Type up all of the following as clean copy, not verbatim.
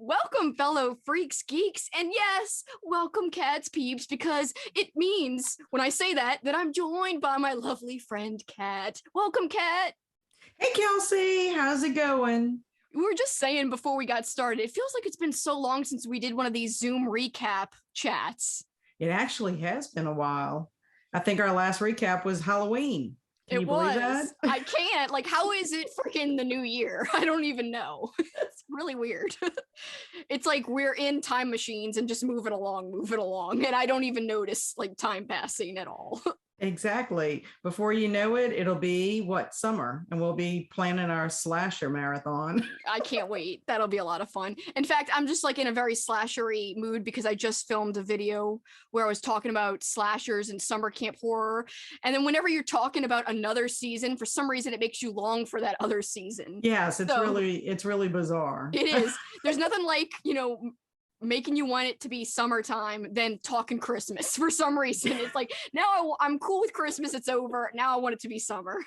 Welcome, fellow freaks, geeks, and yes, welcome, cats, peeps, because it means, when I say that I'm joined by my lovely friend, Kat. Welcome, Kat. Hey, Kelsi, how's it going? We were just saying before we got started, it feels like it's been so long since we did one of these Zoom recap chats. It actually has been a while. I think our last recap was Halloween. Can you believe that? I can't. Like, how is it freaking the new year? I don't even know. It's really weird. It's like we're in time machines and just moving along. And I don't even notice like time passing at all. Exactly. Before you know it, it'll be summer, and we'll be planning our slasher marathon. I can't wait. That'll be a lot of fun. In fact, I'm just like in a very slashery mood because I just filmed a video where I was talking about slashers and summer camp horror. And then whenever you're talking about another season, for some reason it makes you long for that other season. Yes, it's really bizarre. It is. There's nothing like, making you want it to be summertime than talking Christmas for some reason. It's like, now I'm cool with Christmas, it's over. Now I want it to be summer.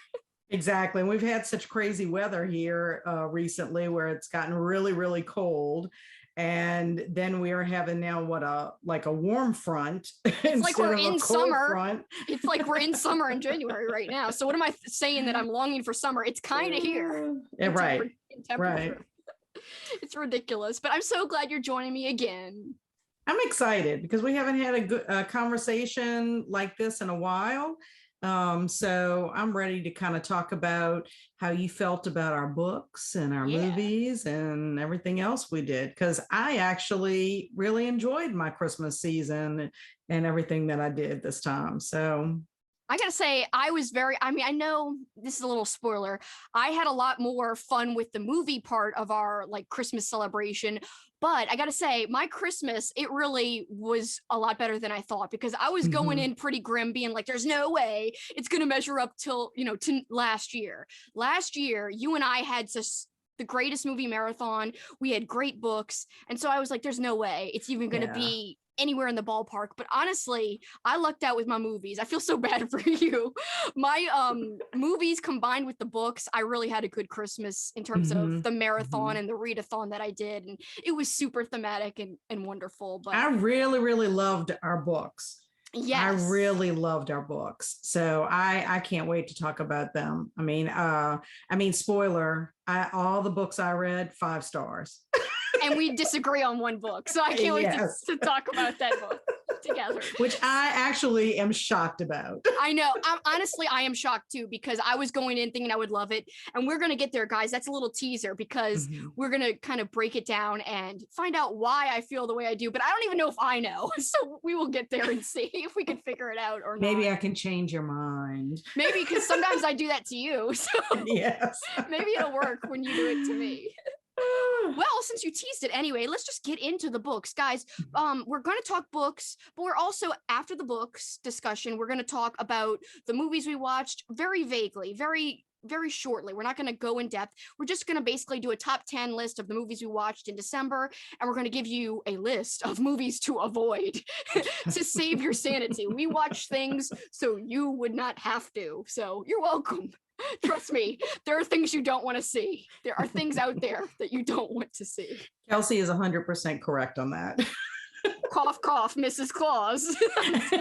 Exactly. And we've had such crazy weather here recently where it's gotten really, really cold. And then we are having now a warm front. It's like we're in summer. Front. It's like we're in summer in January right now. So what am I saying that I'm longing for summer? It's kind of here. Yeah, right. Right. It's ridiculous, but I'm so glad you're joining me again. I'm excited because we haven't had a good conversation like this in a while. So I'm ready to kind of talk about how you felt about our books and our movies and everything else we did, because I actually really enjoyed my Christmas season and everything that I did this time. So I gotta say, I know this is a little spoiler. I had a lot more fun with the movie part of our like Christmas celebration, but I gotta say, my Christmas, it really was a lot better than I thought, because I was going in pretty grim, being like, there's no way it's gonna measure up till, to last year. Last year, you and I had just the greatest movie marathon. We had great books. And so I was like, there's no way it's even gonna be anywhere in the ballpark. But honestly, I lucked out with my movies. I feel so bad for you. My movies combined with the books, I really had a good Christmas in terms of the marathon and the readathon that I did, and it was super thematic and wonderful. But I really loved our books. Yes. I really loved our books. So I can't wait to talk about them. I mean, spoiler, all the books I read, 5 stars. And we disagree on one book. So I can't wait to talk about that book together. Which I actually am shocked about. I know. I am shocked too, because I was going in thinking I would love it. And we're going to get there, guys. That's a little teaser, because we're going to kind of break it down and find out why I feel the way I do. But I don't even know if I know. So we will get there and see if we can figure it out or not. Maybe I can change your mind. Maybe, because sometimes I do that to you. So yes. Maybe it'll work when you do it to me. Well, since you teased it anyway, let's just get into the books, guys. We're going to talk books, but we're also, after the books discussion, we're going to talk about the movies we watched very vaguely, very shortly. We're not going to go in depth. We're just going to basically do a top 10 list of the movies we watched in December, and we're going to give you a list of movies to avoid to save your sanity. We watch things so you would not have to. So you're welcome. Trust me, there are things you don't want to see. There are things out there that you don't want to see. Kelsi is 100% correct on that. Cough, cough, Mrs. Claus. It's a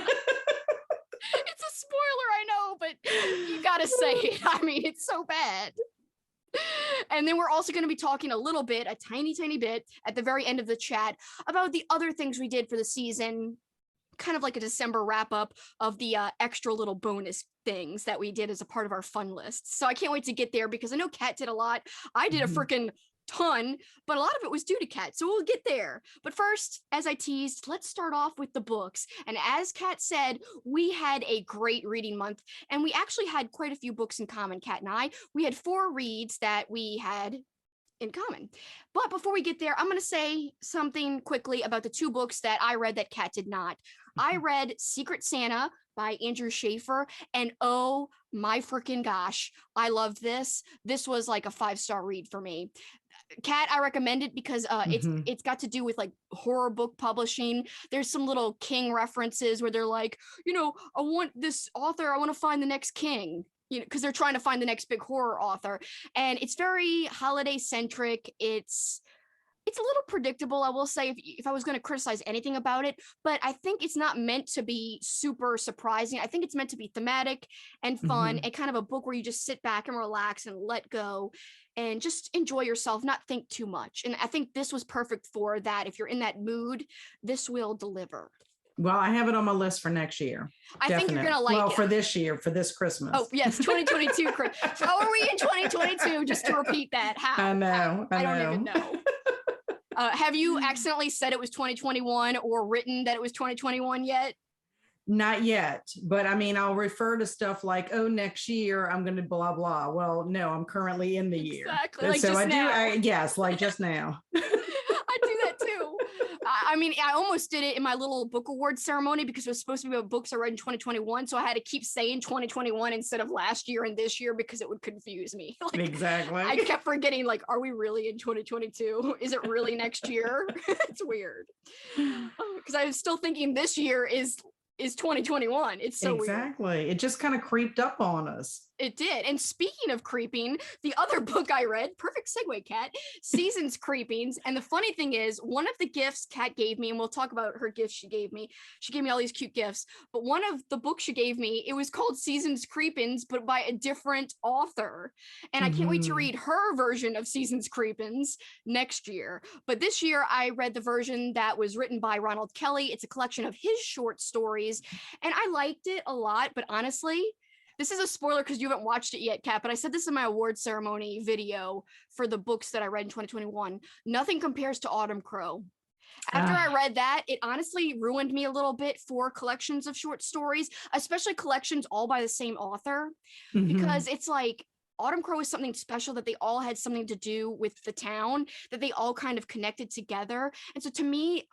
spoiler, I know, but you gotta say it. I mean, it's so bad. And then we're also going to be talking a tiny bit at the very end of the chat about the other things we did for the season, kind of like a December wrap up of the extra little bonus things that we did as a part of our fun list. So I can't wait to get there, because I know Kat did a lot. I did a freaking ton, but a lot of it was due to Kat. So we'll get there. But first, as I teased, let's start off with the books. And as Kat said, we had a great reading month, and we actually had quite a few books in common, Kat and I. We had 4 reads that we had in common. But before we get there, I'm going to say something quickly about the 2 books that I read that Kat did not. I read Secret Santa by Andrew Shaffer, and oh my freaking gosh, I loved this. This was like a 5-star read for me. Kat, I recommend it because it's got to do with like horror book publishing. There's some little King references where they're like, I want this author, I want to find the next King. Because they're trying to find the next big horror author. And it's very holiday centric. It's It's a little predictable, I will say, if I was going to criticize anything about it, but I think it's not meant to be super surprising. I think it's meant to be thematic and fun and kind of a book where you just sit back and relax and let go and just enjoy yourself, not think too much. And I think this was perfect for that. If you're in that mood, this will deliver. Well, I have it on my list for next year. I think you're going to like it. Well, for this year, for this Christmas. Oh, yes, 2022. How are we in 2022? Just to repeat that. How? I know. I don't even know. Have you accidentally said it was 2021 or written that it was 2021 yet? Not yet, but I mean, I'll refer to stuff like, oh, next year I'm going to blah, blah. Well, no, I'm currently in the year. Exactly. Like so yes, like just now. I do that too. I mean, I almost did it in my little book award ceremony because it was supposed to be about books I read in 2021. So I had to keep saying 2021 instead of last year and this year because it would confuse me. Like, exactly. I kept forgetting, like, are we really in 2022? Is it really next year? It's weird. Because I was still thinking this year is 2021. It's so exactly. weird. It just kind of creeped up on us. It did. And speaking of creeping, the other book I read, perfect segue, Kat, Seasons Creepings. And the funny thing is, one of the gifts Kat gave me, and we'll talk about her gifts she gave me all these cute gifts, but one of the books she gave me, it was called Seasons Creepings, but by a different author. And I can't wait to read her version of Seasons Creepings next year. But this year I read the version that was written by Ronald Kelly. It's a collection of his short stories. And I liked it a lot, but honestly, this is a spoiler because you haven't watched it yet, Kat, but I said this in my award ceremony video for the books that I read in 2021. Nothing compares to Autumn Crow. After I read that, it honestly ruined me a little bit for collections of short stories, especially collections all by the same author, because it's like, Autumn Crow is something special that they all had something to do with the town, that they all kind of connected together. And so to me,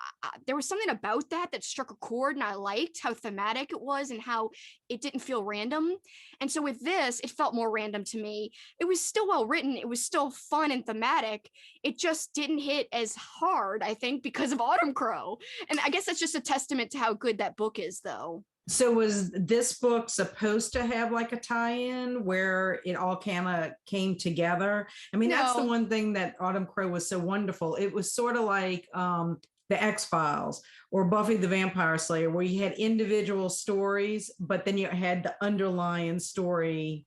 there was something about that struck a chord, and I liked how thematic it was and how it didn't feel random. And so with this, it felt more random to me. It was still well written. It was still fun and thematic. It just didn't hit as hard, I think, because of Autumn Crow. And I guess that's just a testament to how good that book is, though. So was this book supposed to have like a tie-in where it all kind of came together? I mean, that's the one thing that Autumn Crow was so wonderful. It was sort of like the X-Files or Buffy the Vampire Slayer, where you had individual stories, but then you had the underlying story,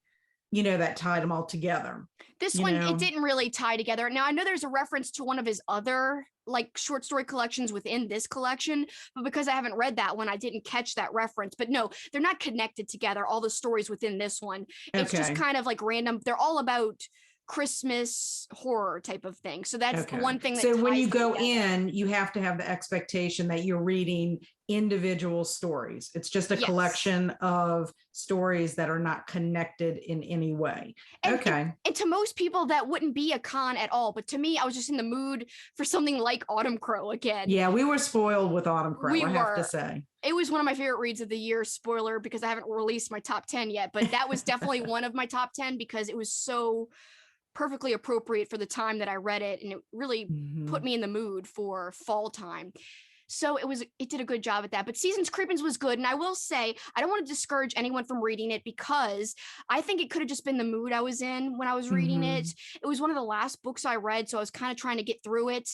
you know, that tied them all together. This one, it didn't really tie together. Now, I know there's a reference to one of his other like short story collections within this collection, but because I haven't read that one, I didn't catch that reference. But no, they're not connected together, all the stories within this one. It's just kind of like random. They're all about Christmas horror type of thing. So that's one thing that so when you go in, you have to have the expectation that you're reading individual stories. It's just a collection of stories that are not connected in any way. And to most people that wouldn't be a con at all, but to me, I was just in the mood for something like Autumn Crow again. Yeah, we were spoiled with Autumn Crow, I have to say. It was one of my favorite reads of the year, spoiler, because I haven't released my top 10 yet, but that was definitely one of my top 10 because it was so perfectly appropriate for the time that I read it, and it really put me in the mood for fall time. So it did a good job at that. But Seasons Creepings was good, and I will say I don't want to discourage anyone from reading it because I think it could have just been the mood I was in when I was reading it. It was one of the last books I read, so I was kind of trying to get through it.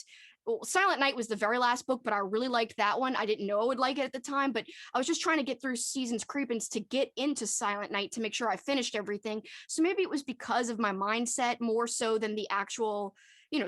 Well, Silent Night was the very last book, but I really liked that one. I didn't know I would like it at the time, but I was just trying to get through Seasons Creepings to get into Silent Night to make sure I finished everything. So maybe it was because of my mindset more so than the actual,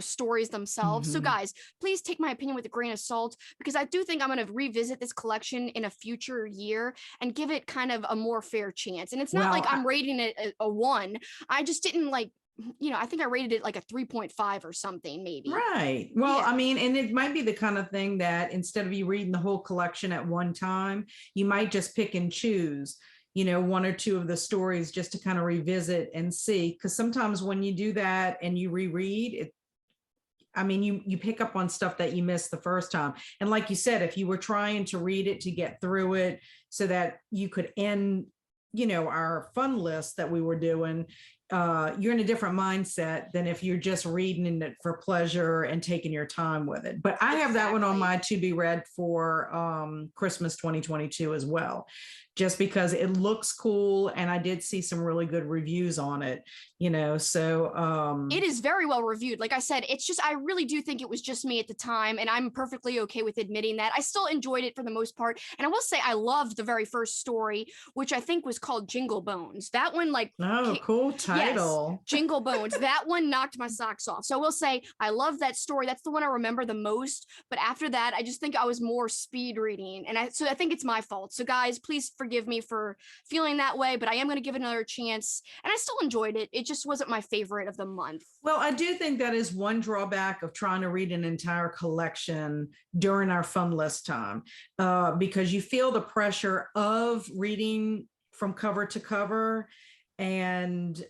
stories themselves. So guys, please take my opinion with a grain of salt, because I do think I'm going to revisit this collection in a future year and give it kind of a more fair chance. And it's not like I'm rating it a 1. I just didn't I think I rated it like a 3.5 or something, maybe. Right. Well, I mean, and it might be the kind of thing that instead of you reading the whole collection at one time, you might just pick and choose, 1 or 2 of the stories just to kind of revisit and see. Because sometimes when you do that and you reread it, I mean, you pick up on stuff that you missed the first time. And like you said, if you were trying to read it to get through it so that you could end, our fun list that we were doing, you're in a different mindset than if you're just reading it for pleasure and taking your time with it. But I have that one on my to be read for Christmas 2022 as well, just because it looks cool. And I did see some really good reviews on it, so. It is very well reviewed. Like I said, it's just, I really do think it was just me at the time, and I'm perfectly okay with admitting that. I still enjoyed it for the most part. And I will say I loved the very first story, which I think was called Jingle Bones. That one, cool title. Yes, Jingle Bones. That one knocked my socks off. So I will say I love that story. That's the one I remember the most. But after that, I just think I was more speed reading. And so I think it's my fault. So guys, please forgive me for feeling that way, but I am going to give it another chance. And I still enjoyed it. It just wasn't my favorite of the month. Well, I do think that is one drawback of trying to read an entire collection during our fun list time, because you feel the pressure of reading from cover to cover. And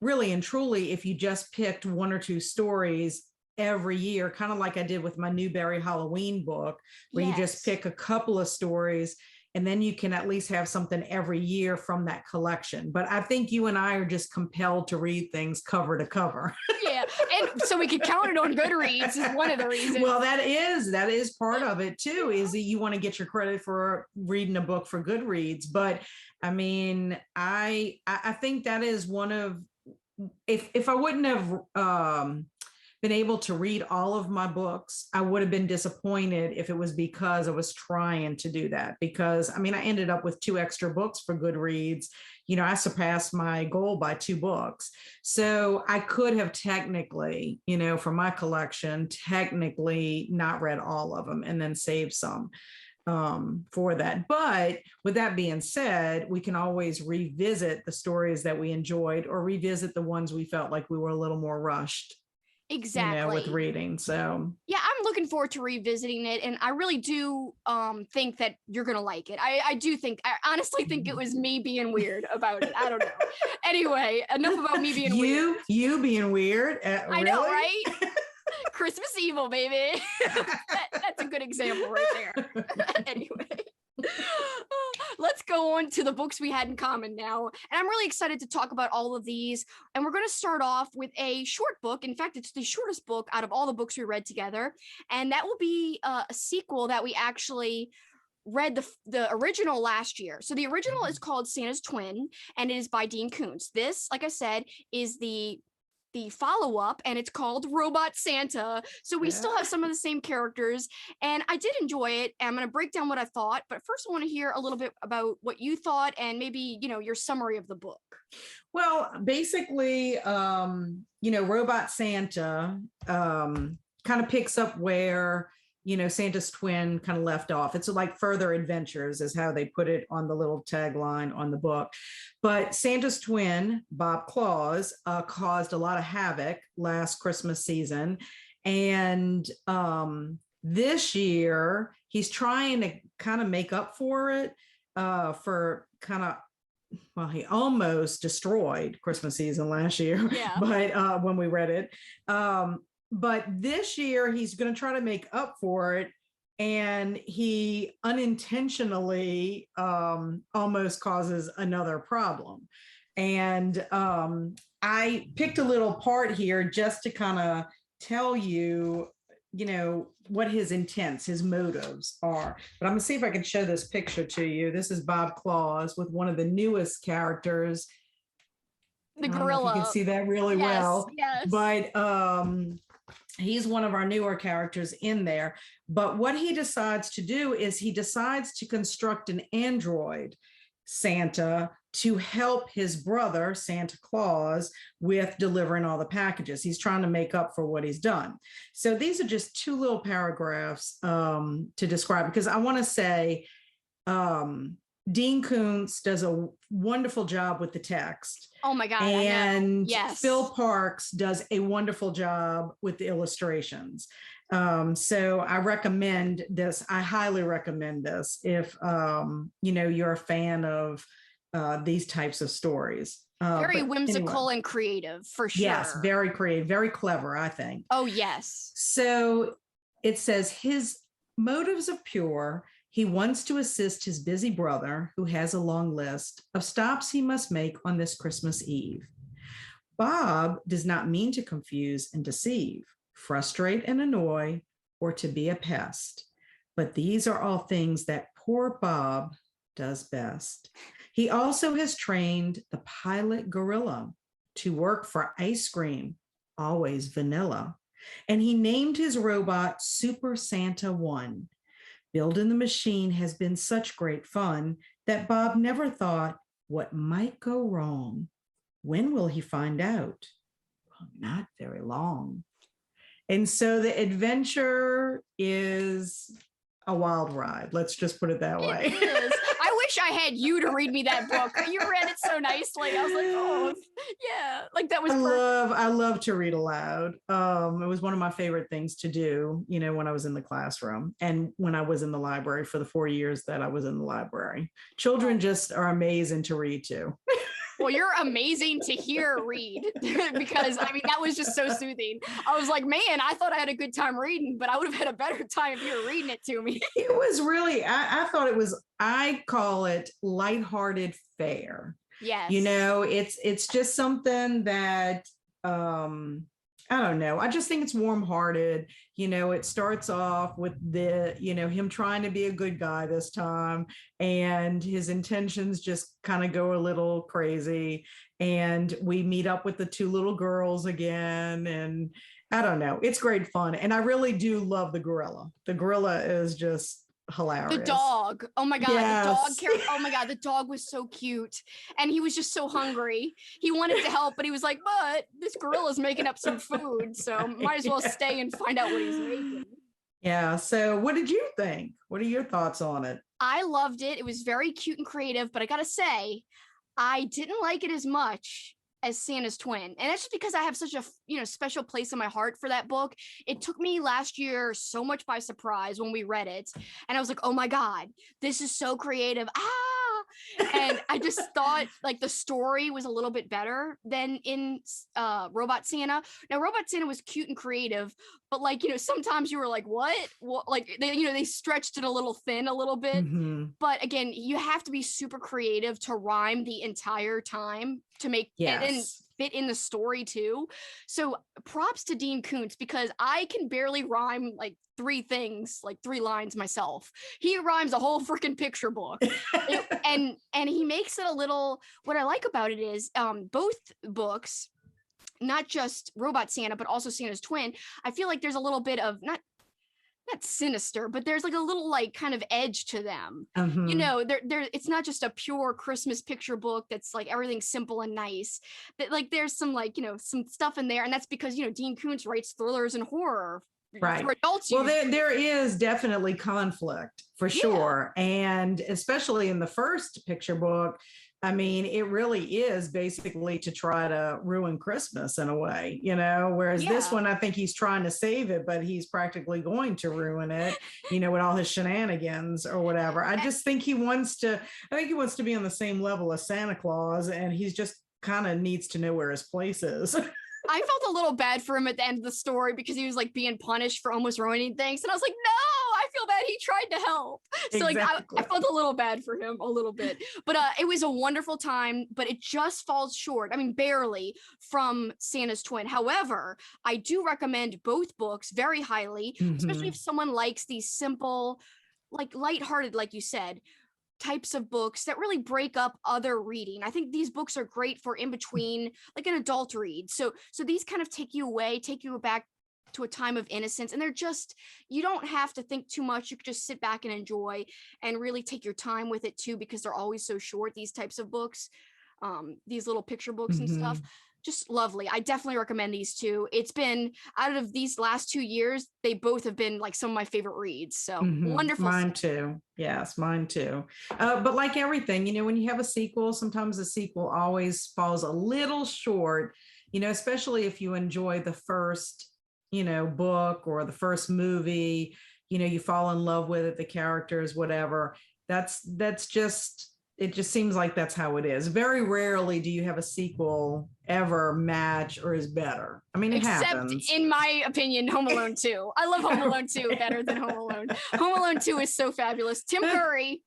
really and truly, if you just picked one or two stories every year, kind of like I did with my Newberry Halloween book, where you just pick a couple of stories, and then you can at least have something every year from that collection. But I think you and I are just compelled to read things cover to cover. Yeah, and so we can count it on Goodreads is one of the reasons. Well, that is part of it too, is that you want to get your credit for reading a book for Goodreads. But I mean, I think that is one of, if I wouldn't have been able to read all of my books, I would have been disappointed if it was because I was trying to do that. Because I mean, I ended up with 2 extra books for Goodreads. I surpassed my goal by 2 books. So I could have technically, for my collection, technically not read all of them and then saved some for that. But with that being said, we can always revisit the stories that we enjoyed, or revisit the ones we felt like we were a little more rushed. Exactly. With reading. So yeah, I'm looking forward to revisiting it, and I really do think that you're gonna like it. I honestly think it was me being weird about it. I don't know. Anyway, enough about me being weird. You being weird. I know, right? Christmas Evil, baby. That's a good example right there. Anyway. Let's go on to the books we had in common now. And I'm really excited to talk about all of these. And we're going to start off with a short book. In fact, it's the shortest book out of all the books we read together. And that will be a sequel that we actually read the original last year. So the original is called Santa's Twin, and it is by Dean Koontz. This, like I said, is the follow-up, and it's called Robot Santa. So we still have some of the same characters, and I did enjoy it. I'm going to break down what I thought, but first I want to hear a little bit about what you thought, and maybe your summary of the book. Well, basically, Robot Santa kind of picks up where Santa's Twin kind of left off. It's like further adventures is how they put it on the little tagline on the book. But Santa's twin, Bob Claus, caused a lot of havoc last Christmas season. And this year, he's trying to kind of make up for it he almost destroyed Christmas season last year, but when we read it. But this year, he's going to try to make up for it. And he unintentionally almost causes another problem. And I picked a little part here just to kind of tell you, what his intents, his motives are. But I'm going to see if I can show this picture to you. This is Bob Claus with one of the newest characters. The gorilla. You can see that really well. Yes. But he's one of our newer characters in there. But what he decides to do is he decides to construct an android Santa to help his brother, Santa Claus, with delivering all the packages. He's trying to make up for what he's done. So these are just 2 little paragraphs to describe, because I want to say Dean Koontz does a wonderful job with the text. Oh my God. And yes. Phil Parks does a wonderful job with the illustrations. So I recommend this. I highly recommend this if, you're a fan of these types of stories. Very whimsical and creative, for sure. Yes, very creative, very clever, I think. Oh, yes. So it says his motives are pure. He wants to assist his busy brother, who has a long list of stops he must make on this Christmas Eve. Bob does not mean to confuse and deceive, frustrate and annoy, or to be a pest. But these are all things that poor Bob does best. He also has trained the pilot gorilla to work for ice cream, always vanilla. And he named his robot Super Santa 1. Building the machine has been such great fun that Bob never thought what might go wrong. When will he find out? Well, not very long. And so the adventure is a wild ride. Let's just put it that way. It is. I wish I had you to read me that book. You read it so nicely. I was like, oh, yeah. Like that was I love to read aloud. It was one of my favorite things to do, when I was in the classroom and when I was in the library for the 4 years that I was in the library. Children just are amazing to read to. Well, you're amazing to hear read because that was just so soothing. I was like, man, I thought I had a good time reading, but I would have had a better time if you were reading it to me. It was really, I thought it was, I call it lighthearted fare. Yes. It's just something that, I don't know. I just think it's warm-hearted. It starts off with him trying to be a good guy this time, and his intentions just kind of go a little crazy. And we meet up with the two little girls again, and I don't know. It's great fun. And I really do love the gorilla. The gorilla is just hilarious. The dog. Oh my God. Yes. The dog. Oh my God. The dog was so cute. And he was just so hungry. He wanted to help, but he was like, but this gorilla's making up some food. So might as well stay and find out what he's making. Yeah. So what did you think? What are your thoughts on it? I loved it. It was very cute and creative, but I gotta say, I didn't like it as much as Santa's Twin. And that's just because I have such a special place in my heart for that book. It took me last year so much by surprise when we read it. And I was like, oh my God, this is so creative. And I just thought like the story was a little bit better than in Robot Santa. Now, Robot Santa was cute and creative, but sometimes you were like, what? Like they stretched it a little thin a little bit. Mm-hmm. But again, you have to be super creative to rhyme the entire time to make it and fit in the story too. So props to Dean Koontz, because I can barely rhyme like 3 things, like 3 lines myself. He rhymes a whole freaking picture book. and he makes it a little, what I like about it is both books, not just Robot Santa, but also Santa's Twin, I feel like there's a little bit of not sinister, but there's like a little like kind of edge to them. Mm-hmm. It's not just a pure Christmas picture book that's like everything simple and nice. That like there's some some stuff in there, and that's because Dean Koontz writes thrillers and horror right for adults. Well, there is definitely conflict for sure, and especially in the first picture book. I mean, it really is basically to try to ruin Christmas in a way, whereas this one, I think he's trying to save it, but he's practically going to ruin it, with all his shenanigans or whatever. I just think he wants to be on the same level as Santa Claus, and he's just kind of needs to know where his place is. I felt a little bad for him at the end of the story because he was like being punished for almost ruining things. And I was like, no, I feel bad. He tried to help. So I felt a little bad for him a little bit, but it was a wonderful time, but it just falls short. I mean, barely from Santa's Twin. However, I do recommend both books very highly, especially if someone likes these simple, like lighthearted, like you said, types of books that really break up other reading. I think these books are great for in between, like an adult read. So these kind of take you back to a time of innocence, and they're just, you don't have to think too much. You could just sit back and enjoy and really take your time with it too, because they're always so short, these types of books, these little picture books and stuff. Just lovely. I definitely recommend these two. It's been, out of these last 2 years, they both have been like some of my favorite reads. So wonderful. Mine too. Yes, mine too. But like everything, when you have a sequel, sometimes the sequel always falls a little short, especially if you enjoy the first, book or the first movie, you fall in love with it, the characters, whatever. That's just, it just seems like that's how it is. Very rarely do you have a sequel ever match or is better. I mean, it happens. Except, in my opinion, Home Alone 2. I love Home Alone 2 better than Home Alone. Home Alone 2 is so fabulous. Tim Curry.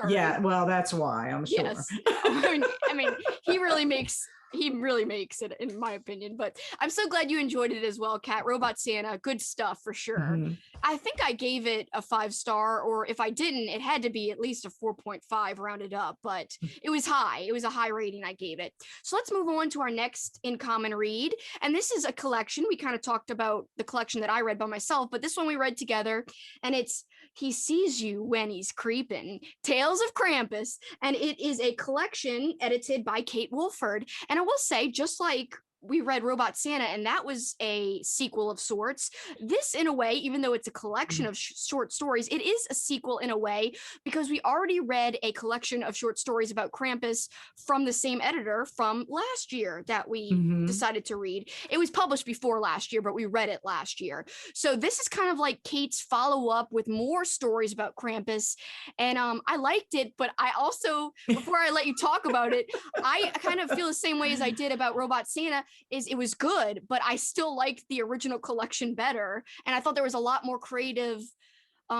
Yeah, well, that's why, I'm sure. Yes. I mean, he really makes He really makes it, in my opinion. But I'm so glad you enjoyed it as well, Kat. Robot Santa, good stuff for sure. Mhm. I think I gave it a 5-star, or if I didn't, it had to be at least a 4.5 rounded up, but it was high. It was a high rating I gave it. So let's move on to our next in common read. And this is a collection. We kind of talked about the collection that I read by myself, but this one we read together, and it's He Sees You When He's Creepin', Tales of Krampus. And it is a collection edited by Kate Wolford. And I will say, just like we read Robot Santa, and that was a sequel of sorts. This, in a way, even though it's a collection of short stories, it is a sequel in a way, because we already read a collection of short stories about Krampus from the same editor from last year that we decided to read. It was published before last year, but we read it last year. So this is kind of like Kate's follow-up with more stories about Krampus. And I liked it, but I also, before I let you talk about it, I kind of feel the same way as I did about Robot Santa. Is it was good, but I still liked the original collection better. And I thought there was a lot more creative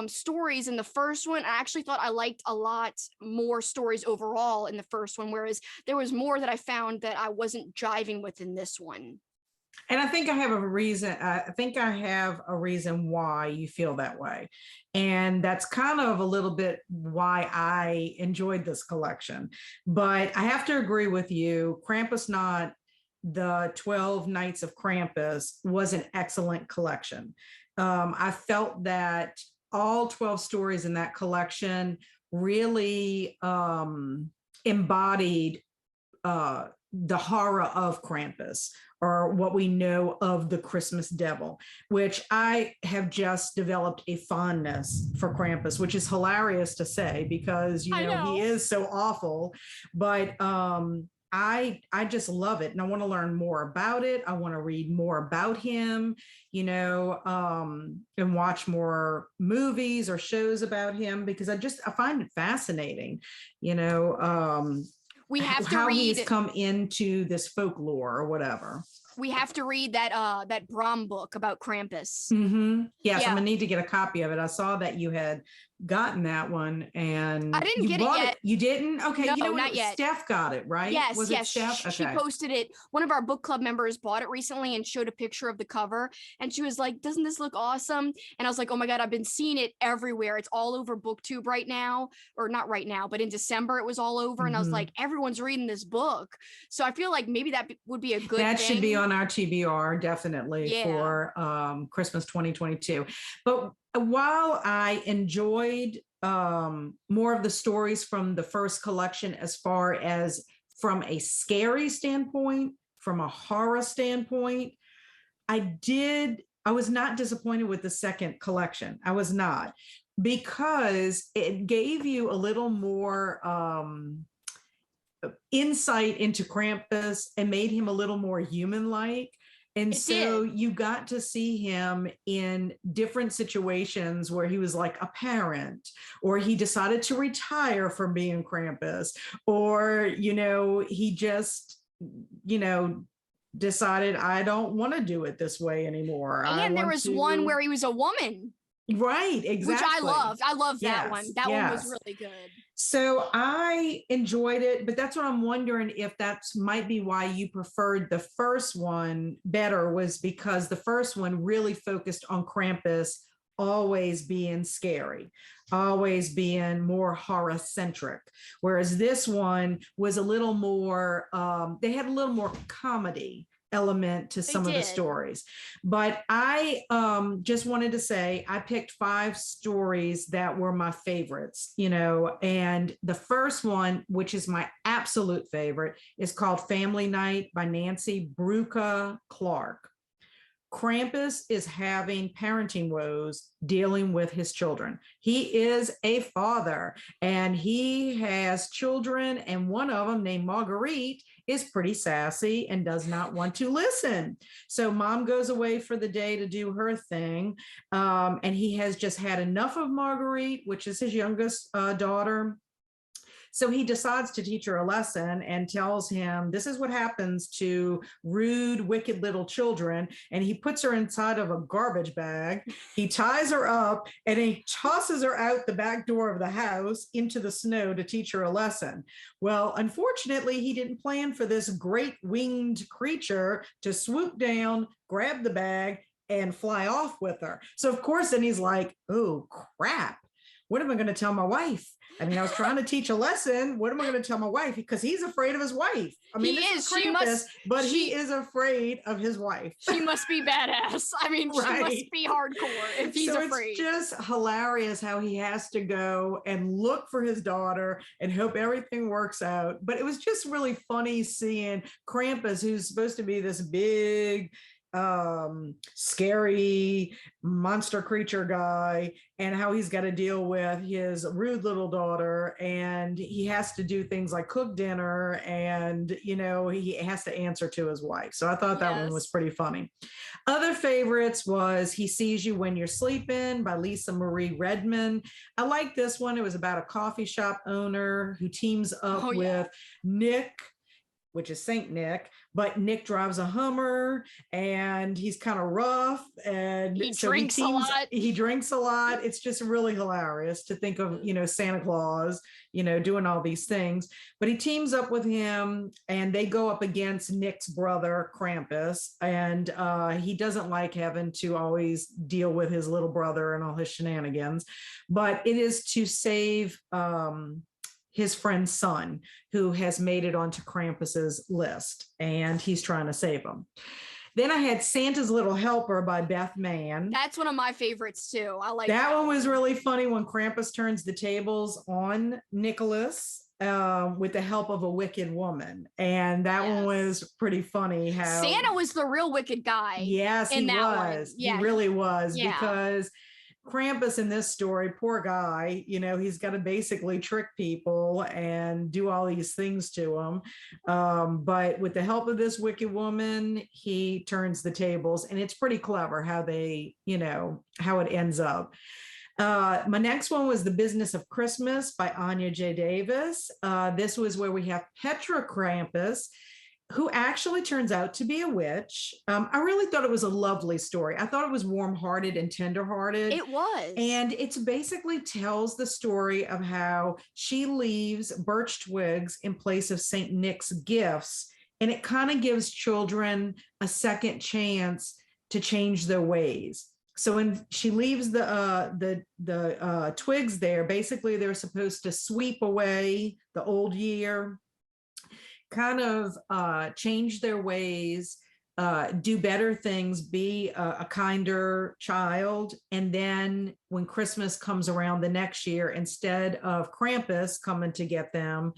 stories in the first one. I actually thought I liked a lot more stories overall in the first one, whereas there was more that I found that I wasn't jiving with in this one. And I think I have a reason. I think I have a reason why you feel that way. And that's kind of a little bit why I enjoyed this collection. But I have to agree with you. Krampus Not, the 12 Nights of Krampus, was an excellent collection. I felt that all 12 stories in that collection really embodied the horror of Krampus, or what we know of the Christmas devil, which I have just developed a fondness for Krampus, which is hilarious to say because, you know, he is so awful, but I just love it. And I want to learn more about it. I want to read more about him, you know, and watch more movies or shows about him, because I find it fascinating, you know, we have to how read, he's come into this folklore or whatever. We have to read that Brom book about Krampus. Yes, I'm gonna need to get a copy of it. I saw that you had gotten that one, and I didn't get it yet. You didn't? Okay, no, you know what? Not yet. Steph got it, right? Yes, was yes. It Steph? She posted it. One of our book club members bought it recently and showed a picture of the cover, and she was like, "Doesn't this look awesome?" And I was like, "Oh my god, I've been seeing it everywhere. It's all over BookTube right now, or not right now, but in December it was all over." And I was like, "Everyone's reading this book." So I feel like maybe that would be a good. That should be on our TBR definitely for Christmas 2022. But while I enjoyed more of the stories from the first collection, as far as from a scary standpoint, from a horror standpoint, I was not disappointed with the second collection. I was not, because it gave you a little more insight into Krampus and made him a little more human-like. And so you got to see him in different situations where he was like a parent, or he decided to retire from being Krampus, or, you know, he just, you know, decided, I don't want to do it this way anymore. And there was one where he was a woman. Right, exactly. Which I loved. I loved that one. That one was really good. So I enjoyed it, but that's what I'm wondering, if that might be why you preferred the first one better, was because the first one really focused on Krampus always being scary, always being more horror centric, whereas this one was a little more, they had a little more comedy element to some of the stories. But I just wanted to say, I picked 5 stories that were my favorites, you know, and the first one, which is my absolute favorite, is called Family Night by Nancy Bruca Clark. Krampus is having parenting woes dealing with his children. He is a father and he has children, and one of them, named Marguerite, is pretty sassy and does not want to listen. So mom goes away for the day to do her thing, and he has just had enough of Marguerite, which is his youngest daughter. So he decides to teach her a lesson and tells him, this is what happens to rude, wicked little children. And he puts her inside of a garbage bag. He ties her up and he tosses her out the back door of the house into the snow to teach her a lesson. Well, unfortunately, he didn't plan for this great winged creature to swoop down, grab the bag, and fly off with her. So, of course, then he's like, oh, crap. What am I going to tell my wife? I mean, I was trying to teach a lesson. What am I going to tell my wife? Because he's afraid of his wife. I mean, he this is Krampus, but he is afraid of his wife. She must be badass. I mean, right. She must be hardcore if he's afraid. It's just hilarious how he has to go and look for his daughter and hope everything works out. But it was just really funny seeing Krampus, who's supposed to be this big, scary monster creature guy, and how he's got to deal with his rude little daughter, and he has to do things like cook dinner, and he has to answer to his wife. So I thought that one was pretty funny. Other favorites was He Sees You When You're Sleeping by Lisa Marie Redmond. I like this one. It was about a coffee shop owner who teams up with Nick, which is Saint Nick, but Nick drives a Hummer and he's kind of rough, and he drinks a lot. He drinks a lot. It's just really hilarious to think of, Santa Claus, doing all these things. But he teams up with him and they go up against Nick's brother, Krampus. And he doesn't like having to always deal with his little brother and all his shenanigans. But it is to save his friend's son, who has made it onto Krampus's list, and he's trying to save him. Then I had Santa's Little Helper by Beth Mann. That's one of my favorites too. I like that one. Was really funny when Krampus turns the tables on Nicholas with the help of a wicked woman, and that one was pretty funny. How Santa was the real wicked guy. Yes, he was. Yeah, he really was, because Krampus in this story, poor guy, he's got to basically trick people and do all these things to them. But with the help of this wicked woman, he turns the tables, and it's pretty clever how they, how it ends up. My next one was The Business of Christmas by Anya J. Davis. This was where we have Petra Krampus, who actually turns out to be a witch. I really thought it was a lovely story. I thought it was warm-hearted and tender-hearted. It was. And it's basically tells the story of how she leaves birch twigs in place of Saint Nick's gifts. And it kind of gives children a second chance to change their ways. So when she leaves the twigs there, basically they're supposed to sweep away the old year, kind of change their ways, do better things, be a kinder child. And then when Christmas comes around the next year, instead of Krampus coming to get them,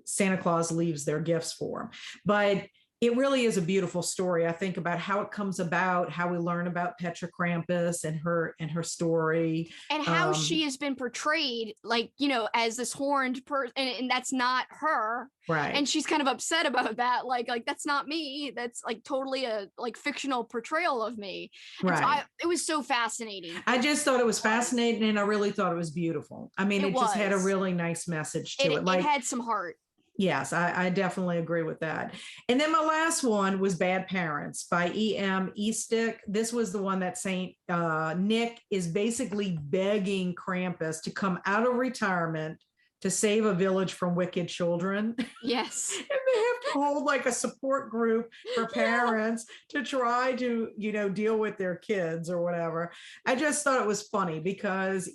Santa Claus leaves their gifts for them. But it really is a beautiful story. I think about how it comes about, how we learn about Petra Krampus and her story, and how she has been portrayed, like, as this horned person, and that's not her, right? And she's kind of upset about that, like that's not me. That's like totally a fictional portrayal of me. And right. So it was so fascinating. I just thought it was fascinating, and I really thought it was beautiful. I mean, it just had a really nice message to it. It had some heart. Yes, I definitely agree with that. And then my last one was Bad Parents by E.M. Eastick. This was the one that Saint Nick is basically begging Krampus to come out of retirement to save a village from wicked children. Yes. And they have to hold like a support group for parents to try to, deal with their kids or whatever. I just thought it was funny because,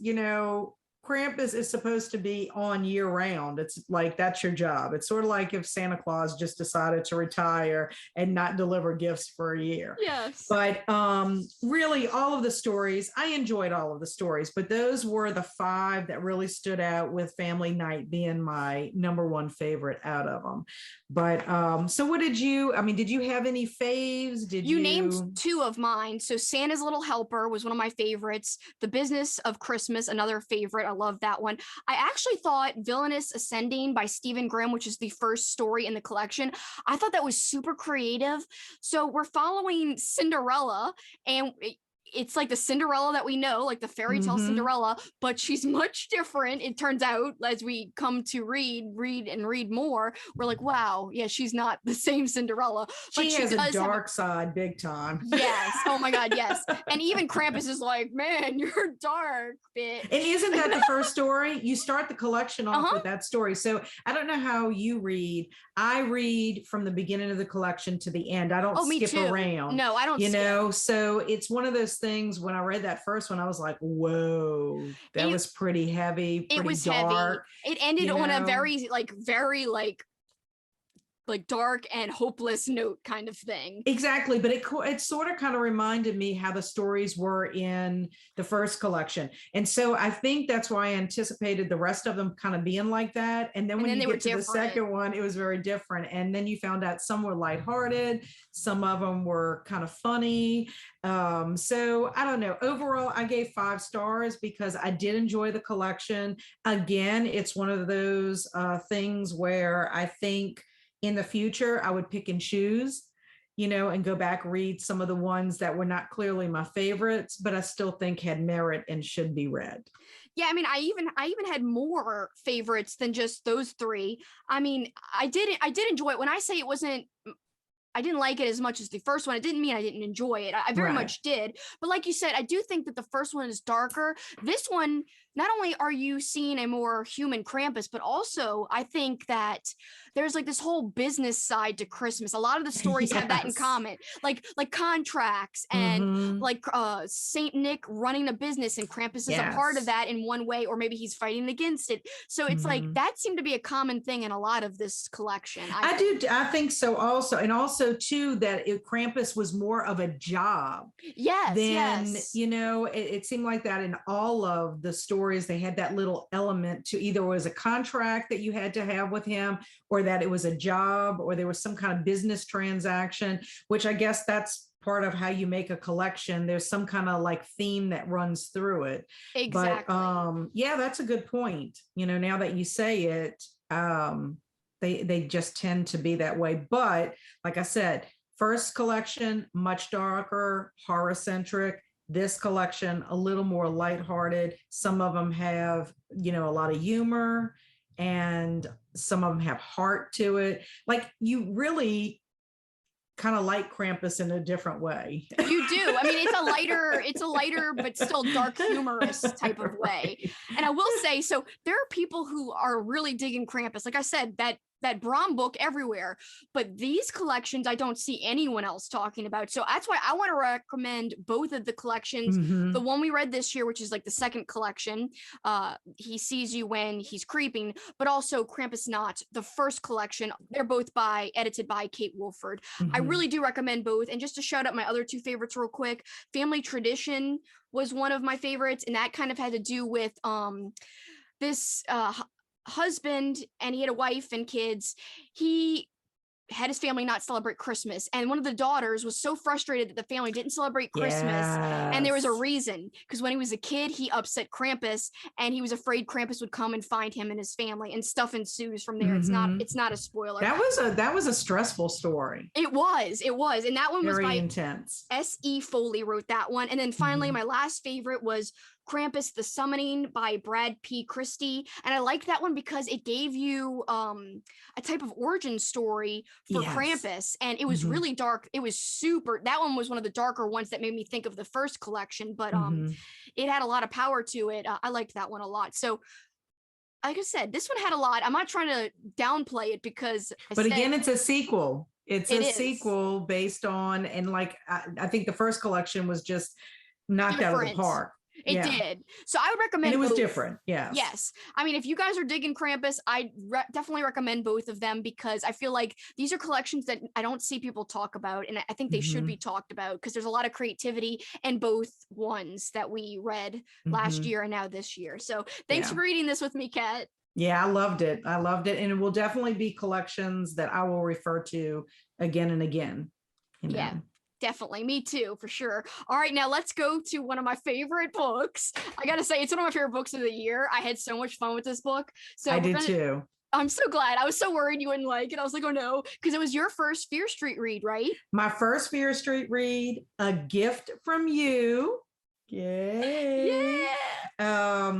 Krampus is supposed to be on year round. It's like, that's your job. It's sort of like if Santa Claus just decided to retire and not deliver gifts for a year. Yes. But really all of the stories, I enjoyed all of the stories, but those were the 5 that really stood out, with Family Night being my number 1 favorite out of them. But so what did you have any faves? You named 2 of mine. So Santa's Little Helper was one of my favorites. The Business of Christmas, another favorite. I love that one. I actually thought Villainous Ascending by Stephen Grimm, which is the first story in the collection, I thought that was super creative. So we're following Cinderella, and it's like the Cinderella that we know, like the fairy tale Cinderella, but she's much different. It turns out as we come to read more, we're like, wow, yeah, she's not the same Cinderella. She has a dark side big time. Yes. Oh my God, yes. And even Krampus is like, man, you're dark, bitch. And isn't that the first story? You start the collection off with that story. So I don't know how you read. I read from the beginning of the collection to the end. I don't skip around. No, I don't. You know, so it's one of those things. When I read that first one, I was like, whoa, that was pretty heavy. Pretty it was dark, heavy. It ended on a very dark and hopeless note kind of thing. Exactly. But it sort of kind of reminded me how the stories were in the first collection. And so I think that's why I anticipated the rest of them kind of being like that. And then when you get to the second one, it was very different. And then you found out some were lighthearted. Some of them were kind of funny. So I don't know. Overall, I gave 5 stars because I did enjoy the collection. Again, it's one of those things where I think in the future, I would pick and choose, you know, and go back, read some of the ones that were not clearly my favorites, but I still think had merit and should be read. Yeah, I mean, I even had more favorites than just those 3. I mean, I did enjoy it. When I say I didn't like it as much as the first one, it didn't mean I didn't enjoy it. I very much did. But like you said, I do think that the first one is darker. This one, not only are you seeing a more human Krampus, but also I think that there's like this whole business side to Christmas. A lot of the stories have that in common, like contracts and like Saint Nick running a business, and Krampus is a part of that in one way, or maybe he's fighting against it. So it's like that seemed to be a common thing in a lot of this collection. I think so also. And also too, that Krampus was more of a job. Than, you know, it seemed like that in all of the stories. They had that little element to either was a contract that you had to have with him, or that it was a job, or there was some kind of business transaction, which I guess that's part of how you make a collection. There's some kind of like theme that runs through it. Exactly. But yeah, that's a good point. You know, now that you say it, they just tend to be that way. But like I said, first collection, much darker, horror centric. This collection, a little more lighthearted. Some of them have, you know, a lot of humor, and some of them have heart to it. Like, you really kind of like Krampus in a different way. You do. I mean, it's a lighter, but still dark, humorous type of way. And I will say, so there are people who are really digging Krampus. Like I said, that Brom book everywhere, but these collections I don't see anyone else talking about. So that's why I want to recommend both of the collections. The one we read this year, which is like the second collection, He Sees You When He's Creeping, but also Krampus Not, the first collection. They're both edited by Kate Wolford. I really do recommend both. And just to shout out my other 2 favorites real quick, Family Tradition was one of my favorites, and that kind of had to do with this husband, and he had a wife and kids. He had his family not celebrate Christmas, and one of the daughters was so frustrated that the family didn't celebrate Christmas. And there was a reason, because when he was a kid, he upset Krampus, and he was afraid Krampus would come and find him and his family, and stuff ensues from there. It's not a spoiler. That was a stressful story. It was, and that one was very intense. S.E. Foley wrote that one. And then finally, my last favorite was Krampus the Summoning by Brad P. Christie. And I liked that one because it gave you a type of origin story for Krampus. And it was really dark. It was that one was one of the darker ones that made me think of the first collection, but it had a lot of power to it. I liked that one a lot. So like I said, this one had a lot. I'm not trying to downplay it because again, it's a sequel. It's a sequel based on, and like, I think the first collection was just knocked out of the park. It did. So I would recommend and it was both. Different. Yes. I mean, if you guys are digging Krampus, I definitely recommend both of them, because I feel like these are collections that I don't see people talk about. And I think they should be talked about, because there's a lot of creativity in both ones that we read last year and now this year. So thanks for reading this with me, Kat. Yeah, I loved it. And it will definitely be collections that I will refer to again and again. You know? Yeah. Definitely. Me too, for sure. All right, now let's go to one of my favorite books. I got to say, it's one of my favorite books of the year. I had so much fun with this book. So I did too. I'm so glad. I was so worried you wouldn't like it. I was like, oh no, because it was your first Fear Street read, right? My first Fear Street read, a gift from you. Yay. Yeah.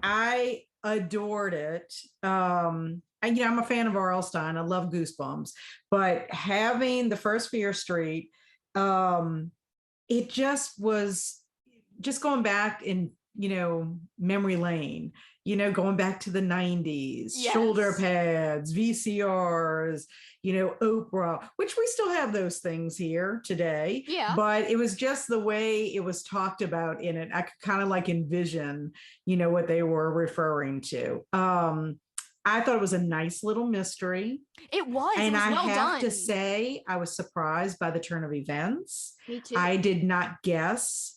I adored it. And I'm a fan of R.L. Stine. I love Goosebumps, but having the first Fear Street, it just was just going back in, memory lane, going back to the 90s, Yes. shoulder pads, VCRs, Oprah, which we still have those things here today. Yeah. But it was just the way it was talked about in it. I could kind of like envision, what they were referring to. I thought it was a nice little mystery. It was. And it was I well have done. to say, I was surprised by the turn of events. Me too. I did not guess,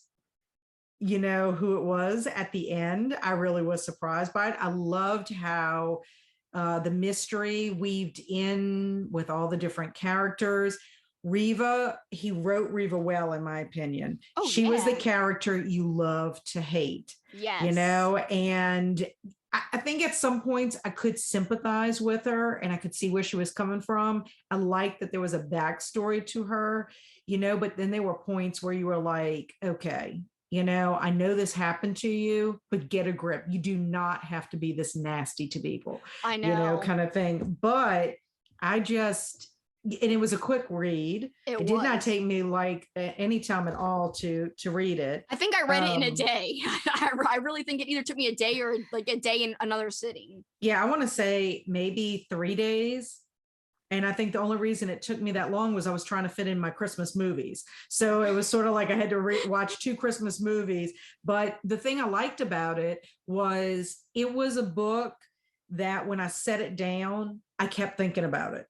who it was at the end. I really was surprised by it. I loved how the mystery weaved in with all the different characters. Reva, he wrote Reva well, in my opinion. Oh, she was the yeah. character you love to hate. Yes. And I think at some points I could sympathize with her and I could see where she was coming from. I liked that there was a backstory to her, but then there were points where you were like, okay, I know this happened to you, but get a grip. You do not have to be this nasty to people. I know. Kind of thing. But and it was a quick read. It did not take me like any time at all to read it. I think I read it in a day. I really think it either took me a day or like a day in another sitting. Yeah, I want to say maybe 3 days. And I think the only reason it took me that long was I was trying to fit in my Christmas movies. So it was sort of like I had to watch 2 Christmas movies. But the thing I liked about it was a book that when I set it down, I kept thinking about it.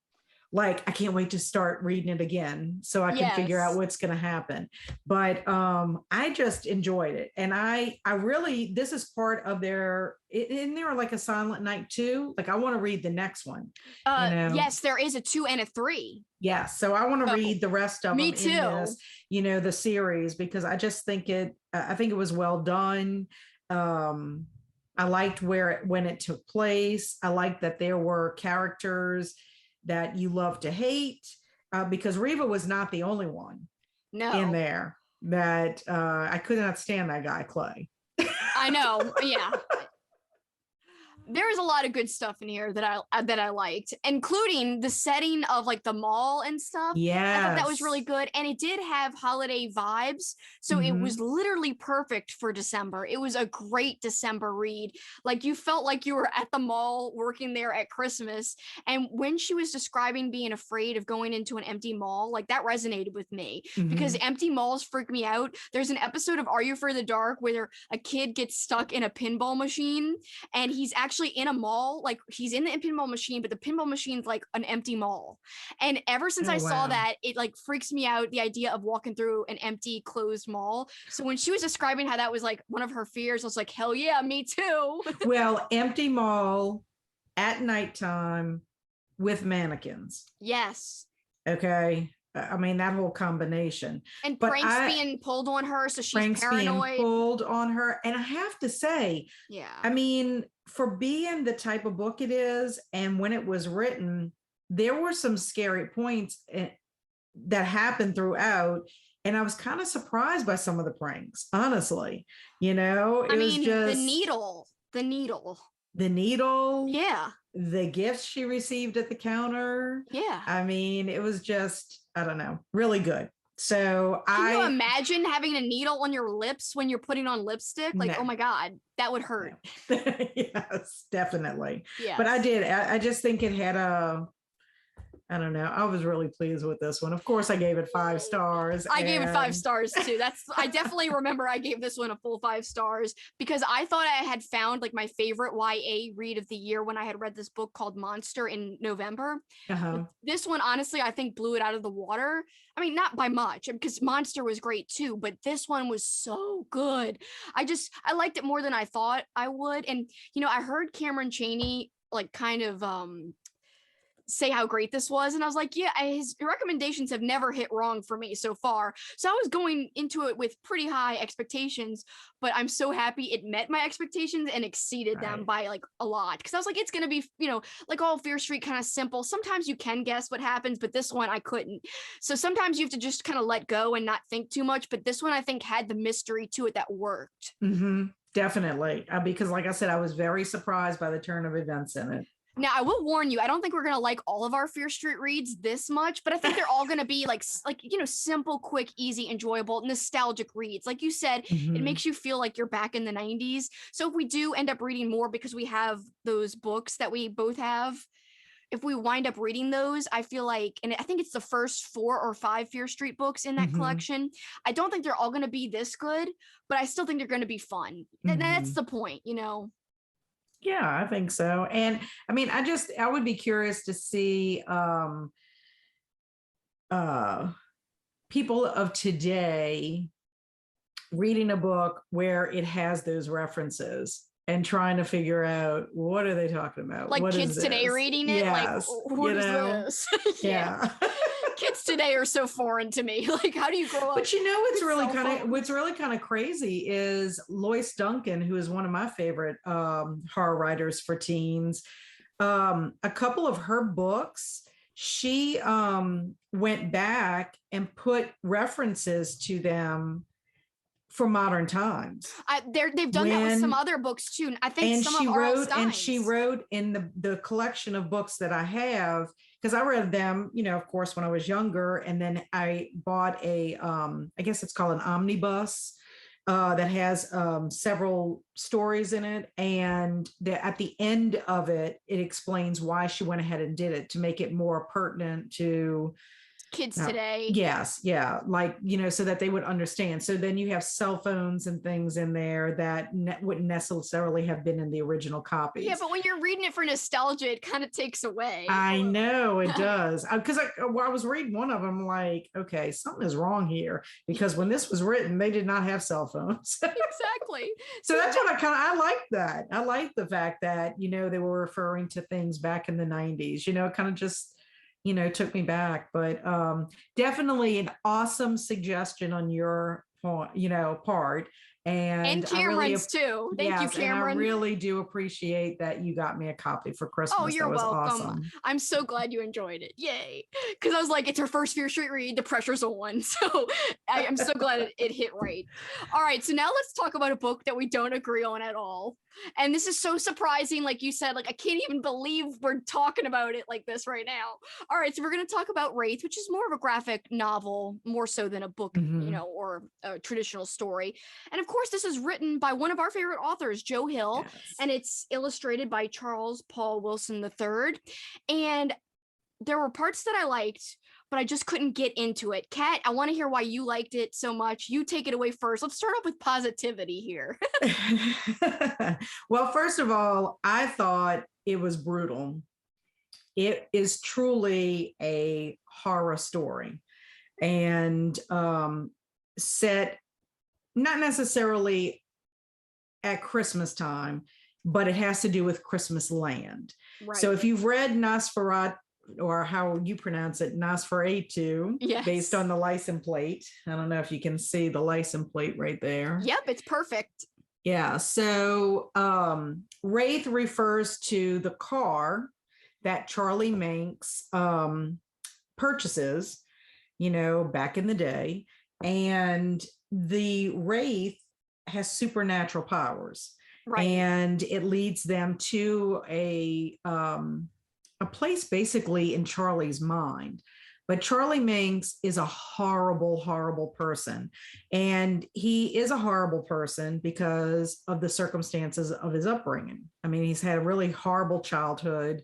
Like, I can't wait to start reading it again so I can figure out what's going to happen. But I just enjoyed it. And I really, this is part of isn't there like a Silent Night 2? Like, I want to read the next one. Yes, there is a 2 and a 3. Yeah. So I want to read the rest of them. Me too. In this, the series, because I just think I think it was well done. I liked when it took place. I liked that there were characters that you love to hate, because Reva was not the only one in there that I could not stand that guy, Clay. I know. Yeah. There was a lot of good stuff in here that I liked, including the setting of like the mall and stuff. Yeah, I thought that was really good, and it did have holiday vibes, so it was literally perfect for December. It was a great December read. Like, you felt like you were at the mall working there at Christmas. And when she was describing being afraid of going into an empty mall, like, that resonated with me because empty malls freak me out. There's an episode of Are You Afraid of the Dark where a kid gets stuck in a pinball machine, and he's actually in a mall, like he's in the pinball machine, but the pinball machine's like an empty mall. And ever since I saw that, it like freaks me out, the idea of walking through an empty closed mall. So when she was describing how that was like one of her fears, I was like, hell yeah, me too. Well, empty mall at nighttime with mannequins. Yes. Okay. I mean, that whole combination. And pranks being pulled on her, so she's paranoid. Being pulled on her. And I have to say, I mean, for being the type of book it is, and when it was written, there were some scary points that happened throughout. And I was kind of surprised by some of the pranks, honestly. I mean, just the needle. Yeah. The gifts she received at the counter. Yeah. I mean, it was just, I don't know, really good. So Can you imagine having a needle on your lips when you're putting on lipstick? Like, no. Oh my God, that would hurt. No. Yes, definitely. Yeah. But I just think it had I don't know. I was really pleased with this one. Of course, I gave it 5 stars. I gave it 5 stars too. I definitely remember I gave this one a full 5 stars because I thought I had found like my favorite YA read of the year when I had read this book called Monster in November. This one, honestly, I think blew it out of the water. I mean, not by much, because Monster was great too, but this one was so good. I liked it more than I thought I would. And, I heard Cameron Chaney like kind of say how great this was. And I was like, yeah, his recommendations have never hit wrong for me so far. So I was going into it with pretty high expectations, but I'm so happy it met my expectations and exceeded them by like a lot. Cause I was like, it's going to be, you know, like all Fear Street kind of simple. Sometimes you can guess what happens, but this one I couldn't. So sometimes you have to just kind of let go and not think too much. But this one I think had the mystery to it that worked. Mm-hmm. Definitely. Because like I said, I was very surprised by the turn of events in it. Now, I will warn you, I don't think we're going to like all of our Fear Street reads this much, but I think they're all going to be like, you know, simple, quick, easy, enjoyable, nostalgic reads. Like you said, it makes you feel like you're back in the 90s. So if we do end up reading more because we have those books that we both have, if we wind up reading those, I feel like, and I think it's the first 4 or 5 Fear Street books in that collection. I don't think they're all going to be this good, but I still think they're going to be fun. And that's the point, you know? Yeah, I think so. And I mean, I would be curious to see people of today reading a book where it has those references and trying to figure out what are they talking about? Like what kids today reading it, yes. like what is this? Yeah. Kids today are so foreign to me. Like, how do you grow up? But you know what's really kind of crazy is Lois Duncan, who is one of my favorite horror writers for teens. A couple of her books, she went back and put references to them for modern times. They've done that with some other books too. I think some of Arnold Stine's. And she wrote in the collection of books that I have, because I read them, you know, of course, when I was younger, and then I bought a, I guess it's called an omnibus that has several stories in it, and at the end of it, it explains why she went ahead and did it to make it more pertinent to kids today. Yes. Yeah. Like, you know, so that they would understand. So then you have cell phones and things in there that wouldn't necessarily have been in the original copies. Yeah, but when you're reading it for nostalgia, it kind of takes away. I know it does. Because I was reading one of them like, okay, something is wrong here. Because when this was written, they did not have cell phones. Exactly. So that's what I like that. I like the fact that, you know, they were referring to things back in the 90s, you know, kind of just, you know, took me back, but definitely an awesome suggestion on your, you know, part. And Cameron's too. Thank you, Cameron. And I really do appreciate that you got me a copy for Christmas. Oh, you're welcome. Awesome. I'm so glad you enjoyed it. Yay. Because I was like, it's her first Fear Street read. The pressure's on. So I'm so glad it hit right. All right. So now let's talk about a book that we don't agree on at all. And this is so surprising. Like you said, like, I can't even believe we're talking about it like this right now. All right. So we're going to talk about Wraith, which is more of a graphic novel, more so than a book, you know, or a traditional story. And of course, this is written by one of our favorite authors, Joe Hill, and it's illustrated by Charles Paul Wilson III. And there were parts that I liked, but I just couldn't get into it. Kat, I want to hear why you liked it so much. You take it away first. Let's start off with positivity here. Well, first of all, I thought it was brutal. It is truly a horror story, and set not necessarily at Christmas time, but it has to do with Christmas land. Right. So if you've read Nosferatu, or how you pronounce it, Nosferatu, based on the license plate. I don't know if you can see the license plate right there. Yep, it's perfect. Yeah, so Wraith refers to the car that Charlie Manx purchases, you know, back in the day. And the Wraith has supernatural powers. Right. And it leads them to a place basically in Charlie's mind. But Charlie Manx is a horrible, horrible person. And he is a horrible person because of the circumstances of his upbringing. I mean, he's had a really horrible childhood,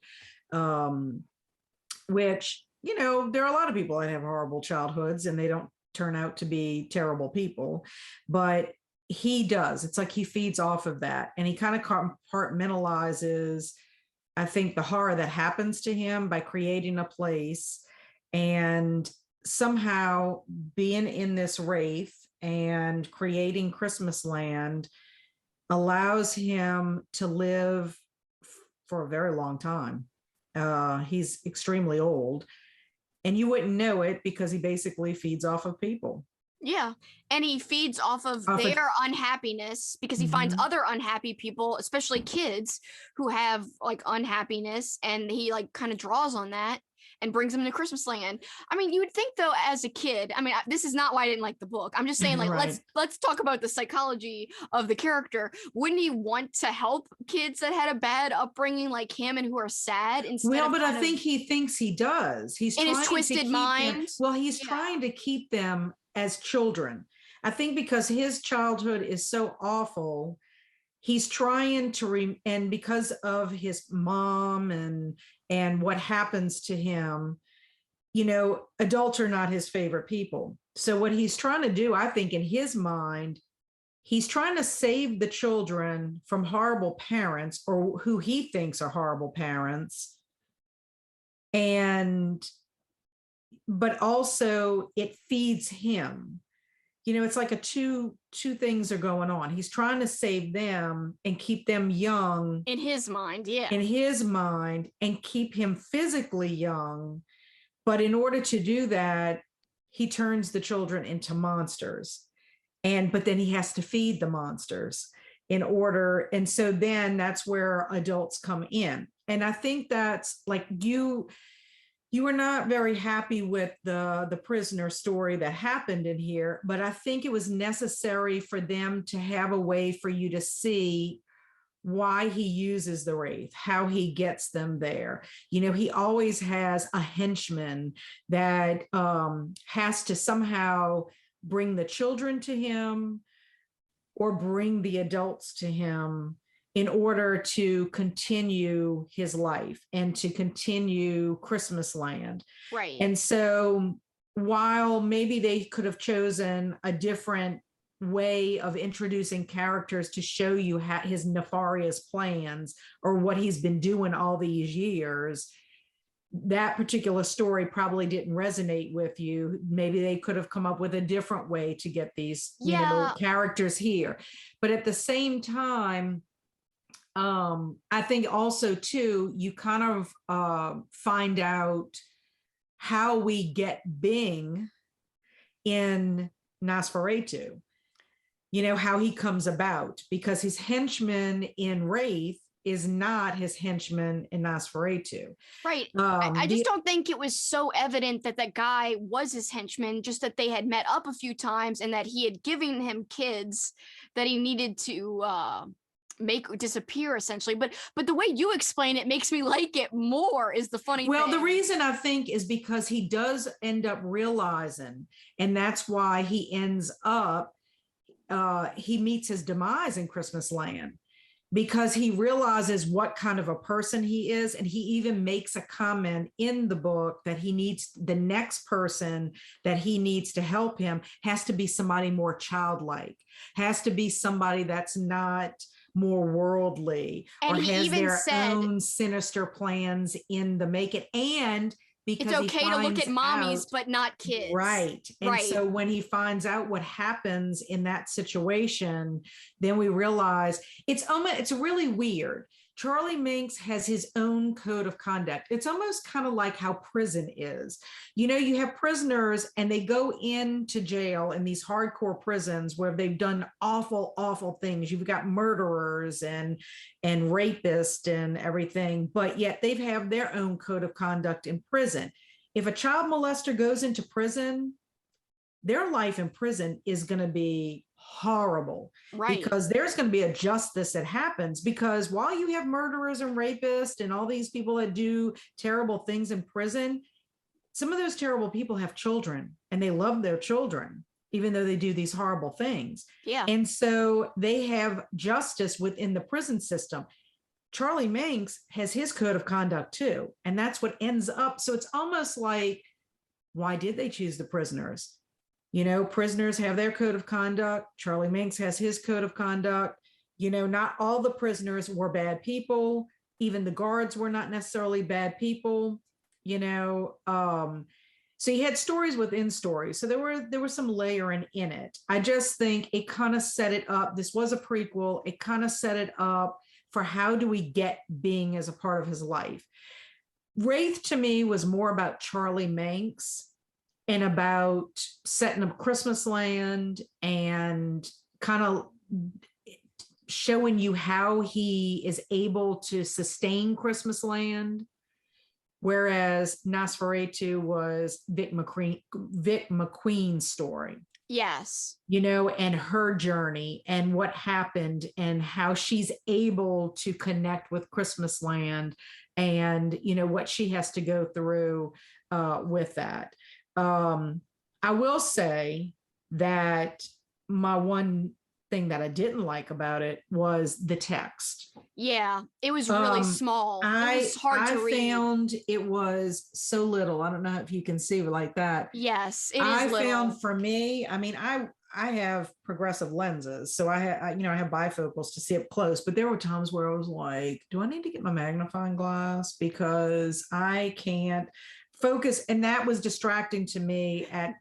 which, you know, there are a lot of people that have horrible childhoods and they don't turn out to be terrible people. But he does. It's like he feeds off of that. And he kind of compartmentalizes, I think, the horror that happens to him by creating a place and somehow being in this Wraith and creating Christmas land allows him to live for a very long time. He's extremely old, and you wouldn't know it because he basically feeds off of people. Yeah. And he feeds off of their unhappiness because he finds other unhappy people, especially kids who have like unhappiness, and he like kind of draws on that and brings them to Christmas land. I mean, you would think though, as a kid, I mean, this is not why I didn't like the book. I'm just saying, like, Right. let's talk about the psychology of the character. Wouldn't he want to help kids that had a bad upbringing like him and who are sad instead? Well, but I think he thinks he does. He's in trying his twisted to keep mind. them, well, he's trying to keep them as children. I think because his childhood is so awful, he's trying to and because of his mom and what happens to him, you know, adults are not his favorite people. So what he's trying to do, I think in his mind, he's trying to save the children from horrible parents or who he thinks are horrible parents. But also it feeds him. You know, it's like two things are going on. He's trying to save them and keep them young. In his mind, yeah. In his mind, and keep him physically young. But in order to do that, he turns the children into monsters. But then he has to feed the monsters in order. And so then that's where adults come in. And I think that's like you were not very happy with the prisoner story that happened in here, but I think it was necessary for them to have a way for you to see why he uses the Wraith, how he gets them there. You know, he always has a henchman that has to somehow bring the children to him or bring the adults to him in order to continue his life and to continue Christmas land. Right. And so while maybe they could have chosen a different way of introducing characters to show you his nefarious plans or what he's been doing all these years, that particular story probably didn't resonate with you. Maybe they could have come up with a different way to get these characters here. But at the same time, I think also too, you kind of find out how we get Bing in Nosferatu. You know, how he comes about, because his henchman in Wraith is not his henchman in Nosferatu. Right. I just don't think it was so evident that that guy was his henchman, just that they had met up a few times and that he had given him kids that he needed to make disappear essentially. But the way you explain it makes me like it more is the funny thing. Well, the reason I think is because he does end up realizing, and that's why he ends up he meets his demise in Christmas Land, because he realizes what kind of a person he is. And he even makes a comment in the book that he needs the next person that he needs to help him has to be somebody more childlike, has to be somebody that's not more worldly, or has their own sinister plans in the making. And because it's okay to look at mommies, but not kids. Right. And so when he finds out what happens in that situation, then we realize it's really weird. Charlie Minx has his own code of conduct. It's almost kind of like how prison is. You know, you have prisoners and they go into jail in these hardcore prisons where they've done awful, awful things. You've got murderers and rapists and everything, but yet they have their own code of conduct in prison. If a child molester goes into prison, their life in prison is going to be horrible, right? Because there's going to be a justice that happens, because while you have murderers and rapists and all these people that do terrible things in prison, some of those terrible people have children and they love their children, even though they do these horrible things. Yeah. And so they have justice within the prison system. Charlie Minx has his code of conduct too. And that's what ends up. So it's almost like, why did they choose the prisoners? You know, prisoners have their code of conduct. Charlie Minx has his code of conduct. You know, not all the prisoners were bad people. Even the guards were not necessarily bad people, you know. So you had stories within stories. So there was some layering in it. I just think it kind of set it up. This was a prequel. It kind of set it up for how do we get Bing as a part of his life. Wraith to me was more about Charlie Manx and about setting up Christmas Land and kind of showing you how he is able to sustain Christmas Land. Whereas Nosferatu was Vic McQueen's story. Yes. You know, and her journey and what happened and how she's able to connect with Christmas Land and, you know, what she has to go through with that. I will say that my one thing that I didn't like about it was the text. Yeah, it was really small. It was hard to read. I found it was so little. I don't know if you can see it like that. Yes, it is I little. found for me, I mean, I have progressive lenses, so I have bifocals to see up close, but there were times where I was like, do I need to get my magnifying glass because I can't focus, and that was distracting to me at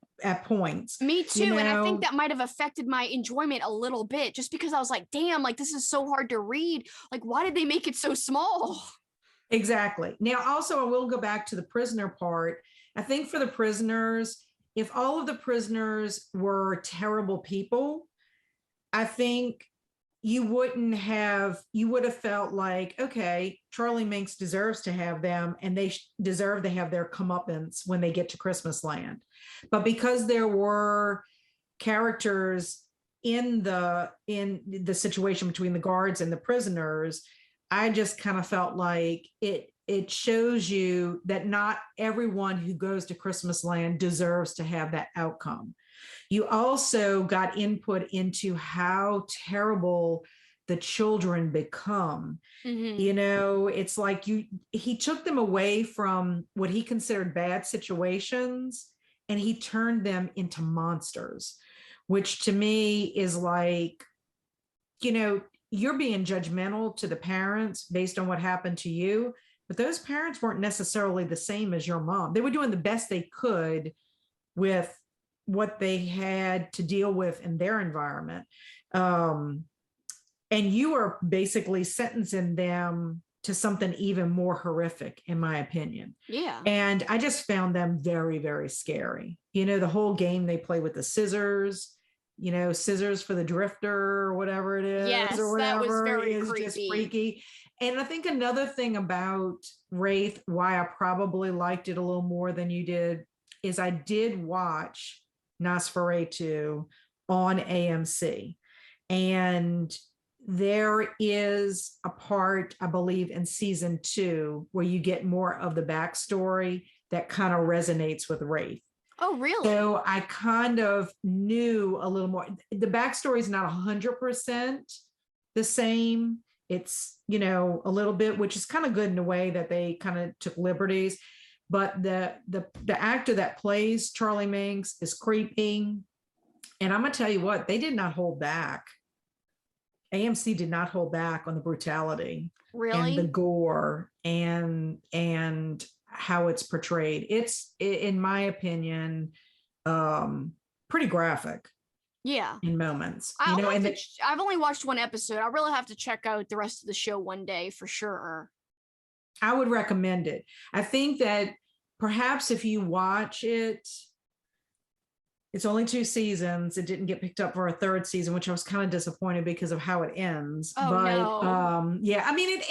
points. Me too. You know? And I think that might have affected my enjoyment a little bit just because I was like, damn, like this is so hard to read. Like, why did they make it so small? Exactly. Now, also, I will go back to the prisoner part. I think for the prisoners, if all of the prisoners were terrible people, I think you would have felt like, okay, Charlie Minx deserves to have them and they deserve to have their comeuppance when they get to Christmas Land. But because there were characters in the situation between the guards and the prisoners, I just kind of felt like it shows you that not everyone who goes to Christmas Land deserves to have that outcome. You also got input into how terrible the children become. Mm-hmm. You know, it's like he took them away from what he considered bad situations and he turned them into monsters, which to me is like, you know, you're being judgmental to the parents based on what happened to you, but those parents weren't necessarily the same as your mom. They were doing the best they could with what they had to deal with in their environment. And you are basically sentencing them to something even more horrific, in my opinion. Yeah. And I just found them very, very scary. You know, the whole game they play with the scissors, you know, scissors for the drifter or whatever it is. Yes, or whatever, that was very is creepy. Just freaky. And I think another thing about Wraith, why I probably liked it a little more than you did, is I did watch Nosferatu on AMC. And there is a part, I believe, in season 2 where you get more of the backstory that kind of resonates with Wraith. Oh, really? So I kind of knew a little more. The backstory is not 100% the same. It's, you know, a little bit, which is kind of good in a way that they kind of took liberties. But the actor that plays Charlie Minx is Creeping. And I'm going to tell you what, they did not hold back. AMC did not hold back on the brutality. Really? And the gore and how it's portrayed. It's, in my opinion, pretty graphic. Yeah. In moments. I've only watched one episode. I really have to check out the rest of the show one day for sure. I would recommend it. I think that perhaps if you watch it, it's only 2 seasons. It didn't get picked up for a 3rd season, which I was kind of disappointed because of how it ends. Oh, but no. Yeah, I mean, it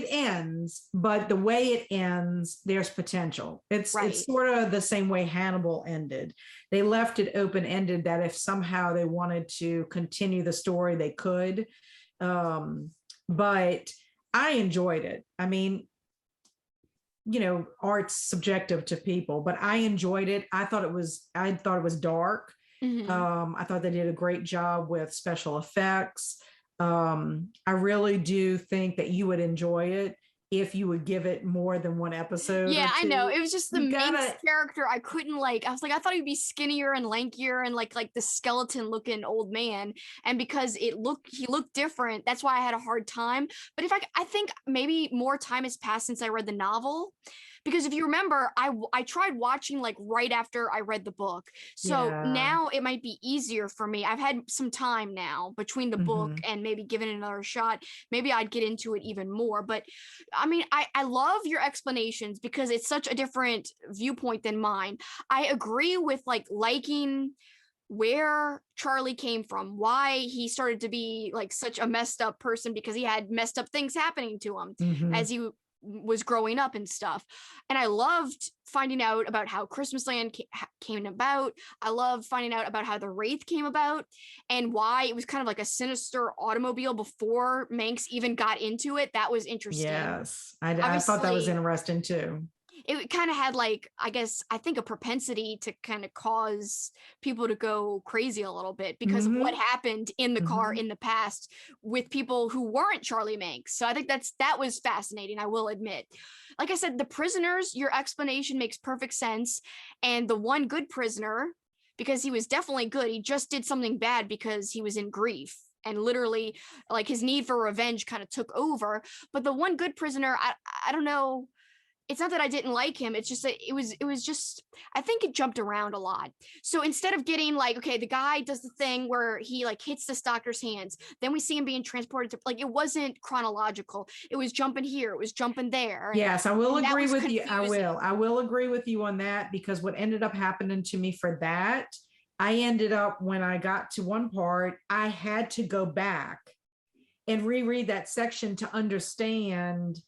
ends, but the way it ends, there's potential. It's sort of the same way Hannibal ended. They left it open-ended that if somehow they wanted to continue the story, they could. But I enjoyed it. I mean, you know, art's subjective to people, but I enjoyed it. I thought it was dark. Mm-hmm. I thought they did a great job with special effects. I really do think that you would enjoy it if you would give it more than one episode. Yeah, I know. It was just the main character I couldn't like. I was like, I thought he'd be skinnier and lankier and like the skeleton looking old man. And because he looked different, that's why I had a hard time. But I think maybe more time has passed since I read the novel, because if you remember, I tried watching like right after I read the book. So now it might be easier for me. I've had some time now between the book and maybe giving it another shot. Maybe I'd get into it even more. But I mean, I love your explanations because it's such a different viewpoint than mine. I agree with like liking where Charlie came from, why he started to be like such a messed up person because he had messed up things happening to him as he was growing up and stuff. And I loved finding out about how Christmasland came about. I loved finding out about how the Wraith came about and why it was kind of like a sinister automobile before Manx even got into it. That was interesting. Yes, I thought that was interesting too. It kind of had like, I think a propensity to kind of cause people to go crazy a little bit because of what happened in the car in the past with people who weren't Charlie Manx. So I think that was fascinating, I will admit. Like I said, the prisoners, your explanation makes perfect sense. And the one good prisoner, because he was definitely good, he just did something bad because he was in grief. And literally, like his need for revenge kind of took over. But the one good prisoner, I don't know. It's not that I didn't like him. It's just that it was just, I think it jumped around a lot. So instead of getting like, okay, the guy does the thing where he like hits this doctor's hands, then we see him being transported to, like, it wasn't chronological. It was jumping here, it was jumping there. Yes, I will agree with you. I will agree with you on that because what ended up happening to me for that, I ended up, when I got to one part, I had to go back and reread that section to understand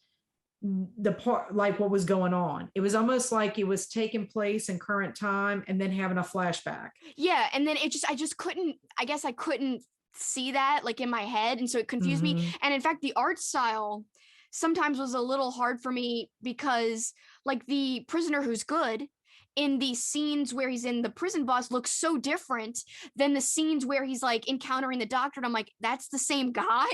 the part, like what was going on. It was almost like it was taking place in current time and then having a flashback. Yeah, and then I just couldn't, I guess I couldn't see that like in my head, and so it confused me. And in fact, the art style sometimes was a little hard for me because like the prisoner who's good in the scenes where he's in the prison bus looks so different than the scenes where he's like encountering the doctor. And I'm like, that's the same guy.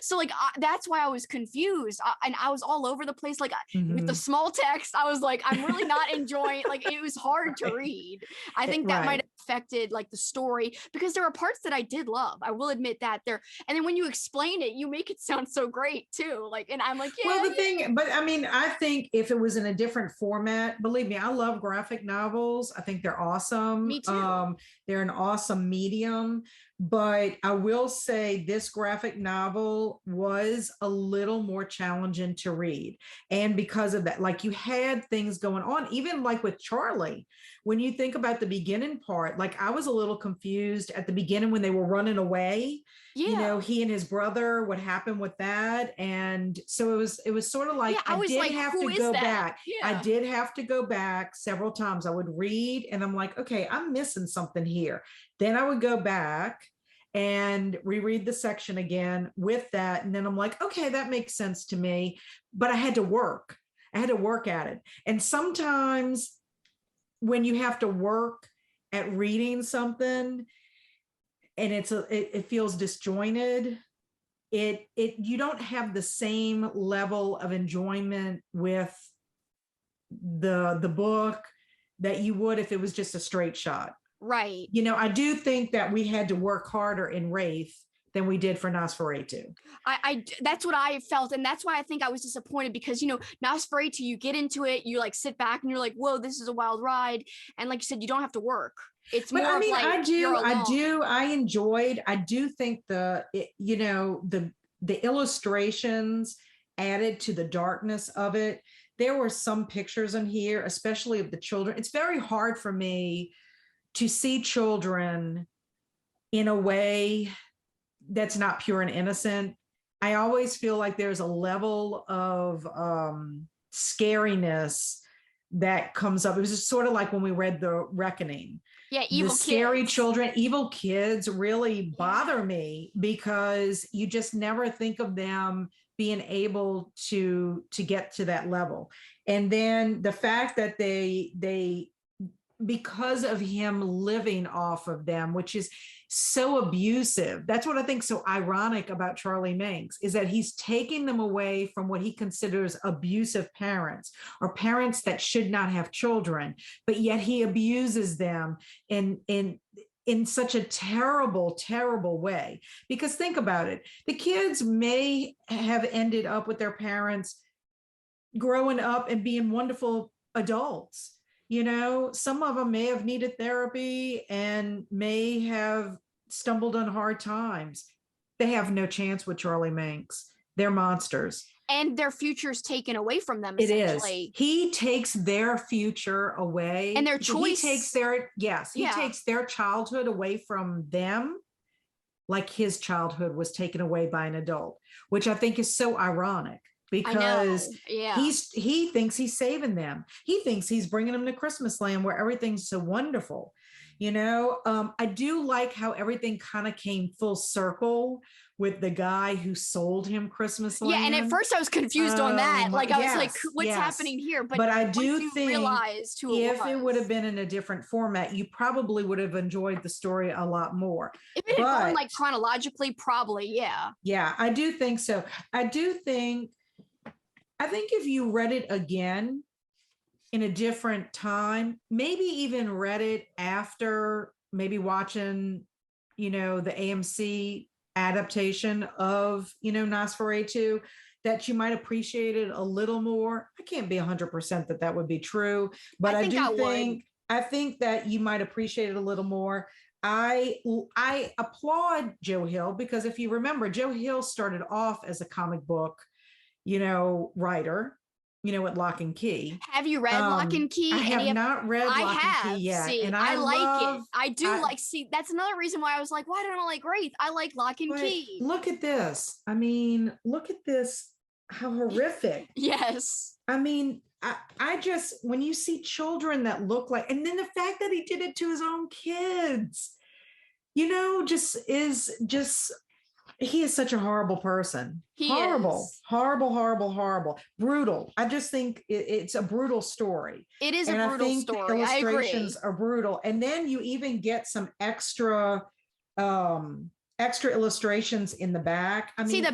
So like, that's why I was confused. And I was all over the place. Like with the small text, I was like, I'm really not enjoying, like, it was hard to read. I think that might have affected like the story because there are parts that I did love. I will admit that there. And then when you explain it, you make it sound so great too. Like, and I'm like, yeah. Well, the thing, but I mean, I think if it was in a different format, believe me, I love graphic novels. I think they're awesome. Me too. They're an awesome medium, but I will say this graphic novel was a little more challenging to read. And because of that, like you had things going on, even like with Charlie, when you think about the beginning part, like I was a little confused at the beginning when they were running away. Yeah. You know, he and his brother, what happened with that. And so it was sort of like, I did have to go back. Yeah. I did have to go back several times. I would read and I'm like, okay, I'm missing something here. Then I would go back and reread the section again with that. And then I'm like, okay, that makes sense to me. But I had to work. I had to work at it. And sometimes when you have to work at reading something and it feels disjointed, you don't have the same level of enjoyment with the book that you would if it was just a straight shot. Right. You know, I do think that we had to work harder in Wraith than we did for Nosferatu. That's what I felt. And that's why I think I was disappointed because, you know, Nosferatu, you get into it, you like sit back and you're like, whoa, this is a wild ride. And like you said, you don't have to work. It's more, but I mean, like, I do think the illustrations added to the darkness of it. There were some pictures in here, especially of the children. It's very hard for me to see children in a way that's not pure and innocent. I always feel like there's a level of scariness that comes up. It was just sort of like when we read The Reckoning. Yeah, evil kids. Scary children, evil kids really bother me because you just never think of them being able to get to that level. And then the fact that they because of him living off of them, which is so abusive. That's what I think so ironic about Charlie Manx, is that he's taking them away from what he considers abusive parents or parents that should not have children, but yet he abuses them in such a terrible, terrible way. Because think about it, the kids may have ended up with their parents growing up and being wonderful adults. Some of them may have needed therapy and may have stumbled on hard times. They have no chance with Charlie Manx. They're monsters. And their future's taken away from them, It essentially. is. He takes their future away. And their choice. He takes their childhood away from them, like his childhood was taken away by an adult, which I think is so ironic because he thinks he's saving them. He thinks he's bringing them to Christmas land where everything's so wonderful. I do like how everything kind of came full circle with the guy who sold him Christmas land. Yeah, and at first I was confused on that. Like I was like, what's happening here? But I do think realized who if it would have been in a different format, you probably would have enjoyed the story a lot more. If it had gone like chronologically, probably, yeah. Yeah, I do think so. I think if you read it again in a different time, maybe even read it after maybe watching, the AMC adaptation of, Nosferatu, that you might appreciate it a little more. I can't be 100% that would be true, but I think that you might appreciate it a little more. I applaud Joe Hill because if you remember, Joe Hill started off as a comic book, writer, at Lock and Key. Have you read Lock and Key? I have not read Lock and Key yet. See, and I like it. I do see, that's another reason why I was like, why don't I like Wraith? I like Lock and Key. Look at this. I mean, look at this. How horrific. Yes. I mean, I just, when you see children that look like, and then the fact that he did it to his own kids, he is such a horrible person. Horrible, brutal. I just think it's a brutal story. It is a brutal story. The illustrations are brutal. And then you even get some extra illustrations in the back. I mean,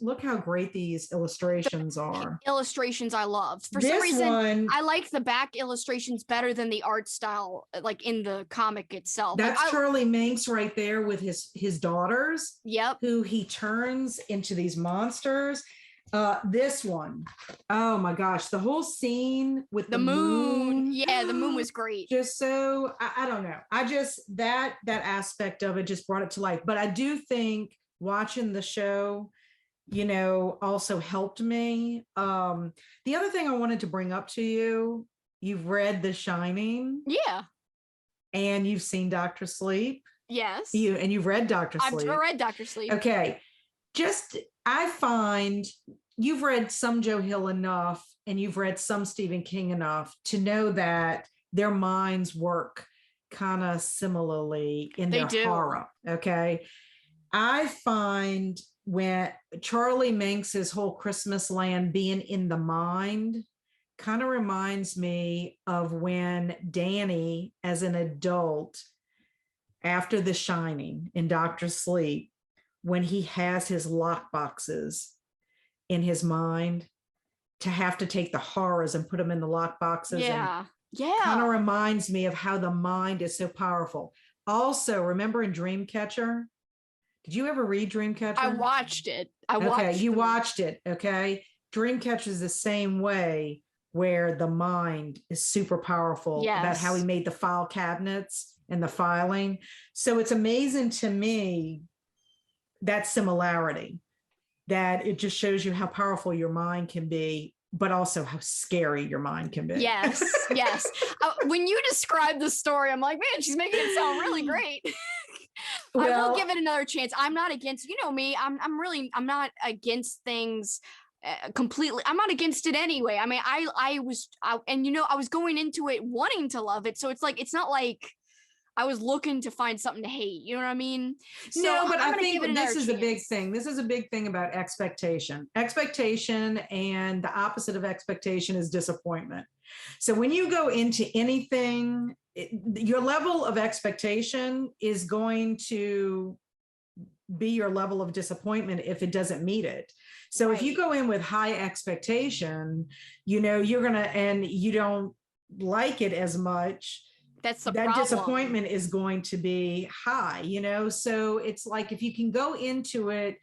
look how great these illustrations are. Illustrations I love. For some reason, I like the back illustrations better than the art style, like in the comic itself. That's Charlie Manx right there with his daughters. Yep. Who he turns into these monsters. This one, oh my gosh, the whole scene with the moon. Yeah, the moon was great. Just so I don't know. I just that aspect of it just brought it to life. But I do think watching the show, also helped me. The other thing I wanted to bring up to you, you've read The Shining. Yeah. And you've seen Dr. Sleep. Yes. You've read Dr. Sleep. I've read Dr. Sleep. Okay. I find you've read some Joe Hill enough and you've read some Stephen King enough to know that their minds work kind of similarly in their horror. Okay. I find when Charlie Manx's whole Christmas land being in the mind kind of reminds me of when Danny, as an adult, after The Shining in Dr. Sleep, when he has his lock boxes in his mind, to have to take the horrors and put them in the lock boxes. Yeah. Kind of reminds me of how the mind is so powerful. Also, remember in Dreamcatcher? Did you ever read Dreamcatcher? I watched it. Watched it. Okay. Dreamcatcher is the same way, where the mind is super powerful. Yes. About how he made the file cabinets and the filing. So it's amazing to me, that similarity, that it just shows you how powerful your mind can be, but also how scary your mind can be. Yes. When you describe the story, I'm like, man, she's making it sound really great. I will give it another chance. I'm not against, me, I'm not against things completely. I'm not against it anyway. I mean, I was going into it wanting to love it. So it's like, it's not like I was looking to find something to hate. You know what I mean? So no, but I think this is a big thing. This is a big thing about expectation. Expectation, and the opposite of expectation is disappointment. So when you go into anything, your level of expectation is going to be your level of disappointment if it doesn't meet it. So if you go in with high expectation, you're going to, and you don't like it as much, that disappointment is going to be high, so it's like, if you can go into it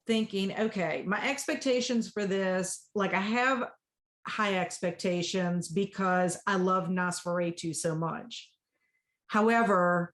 thinking, okay, my expectations for this, like I have high expectations because I love Nosferatu so much. However,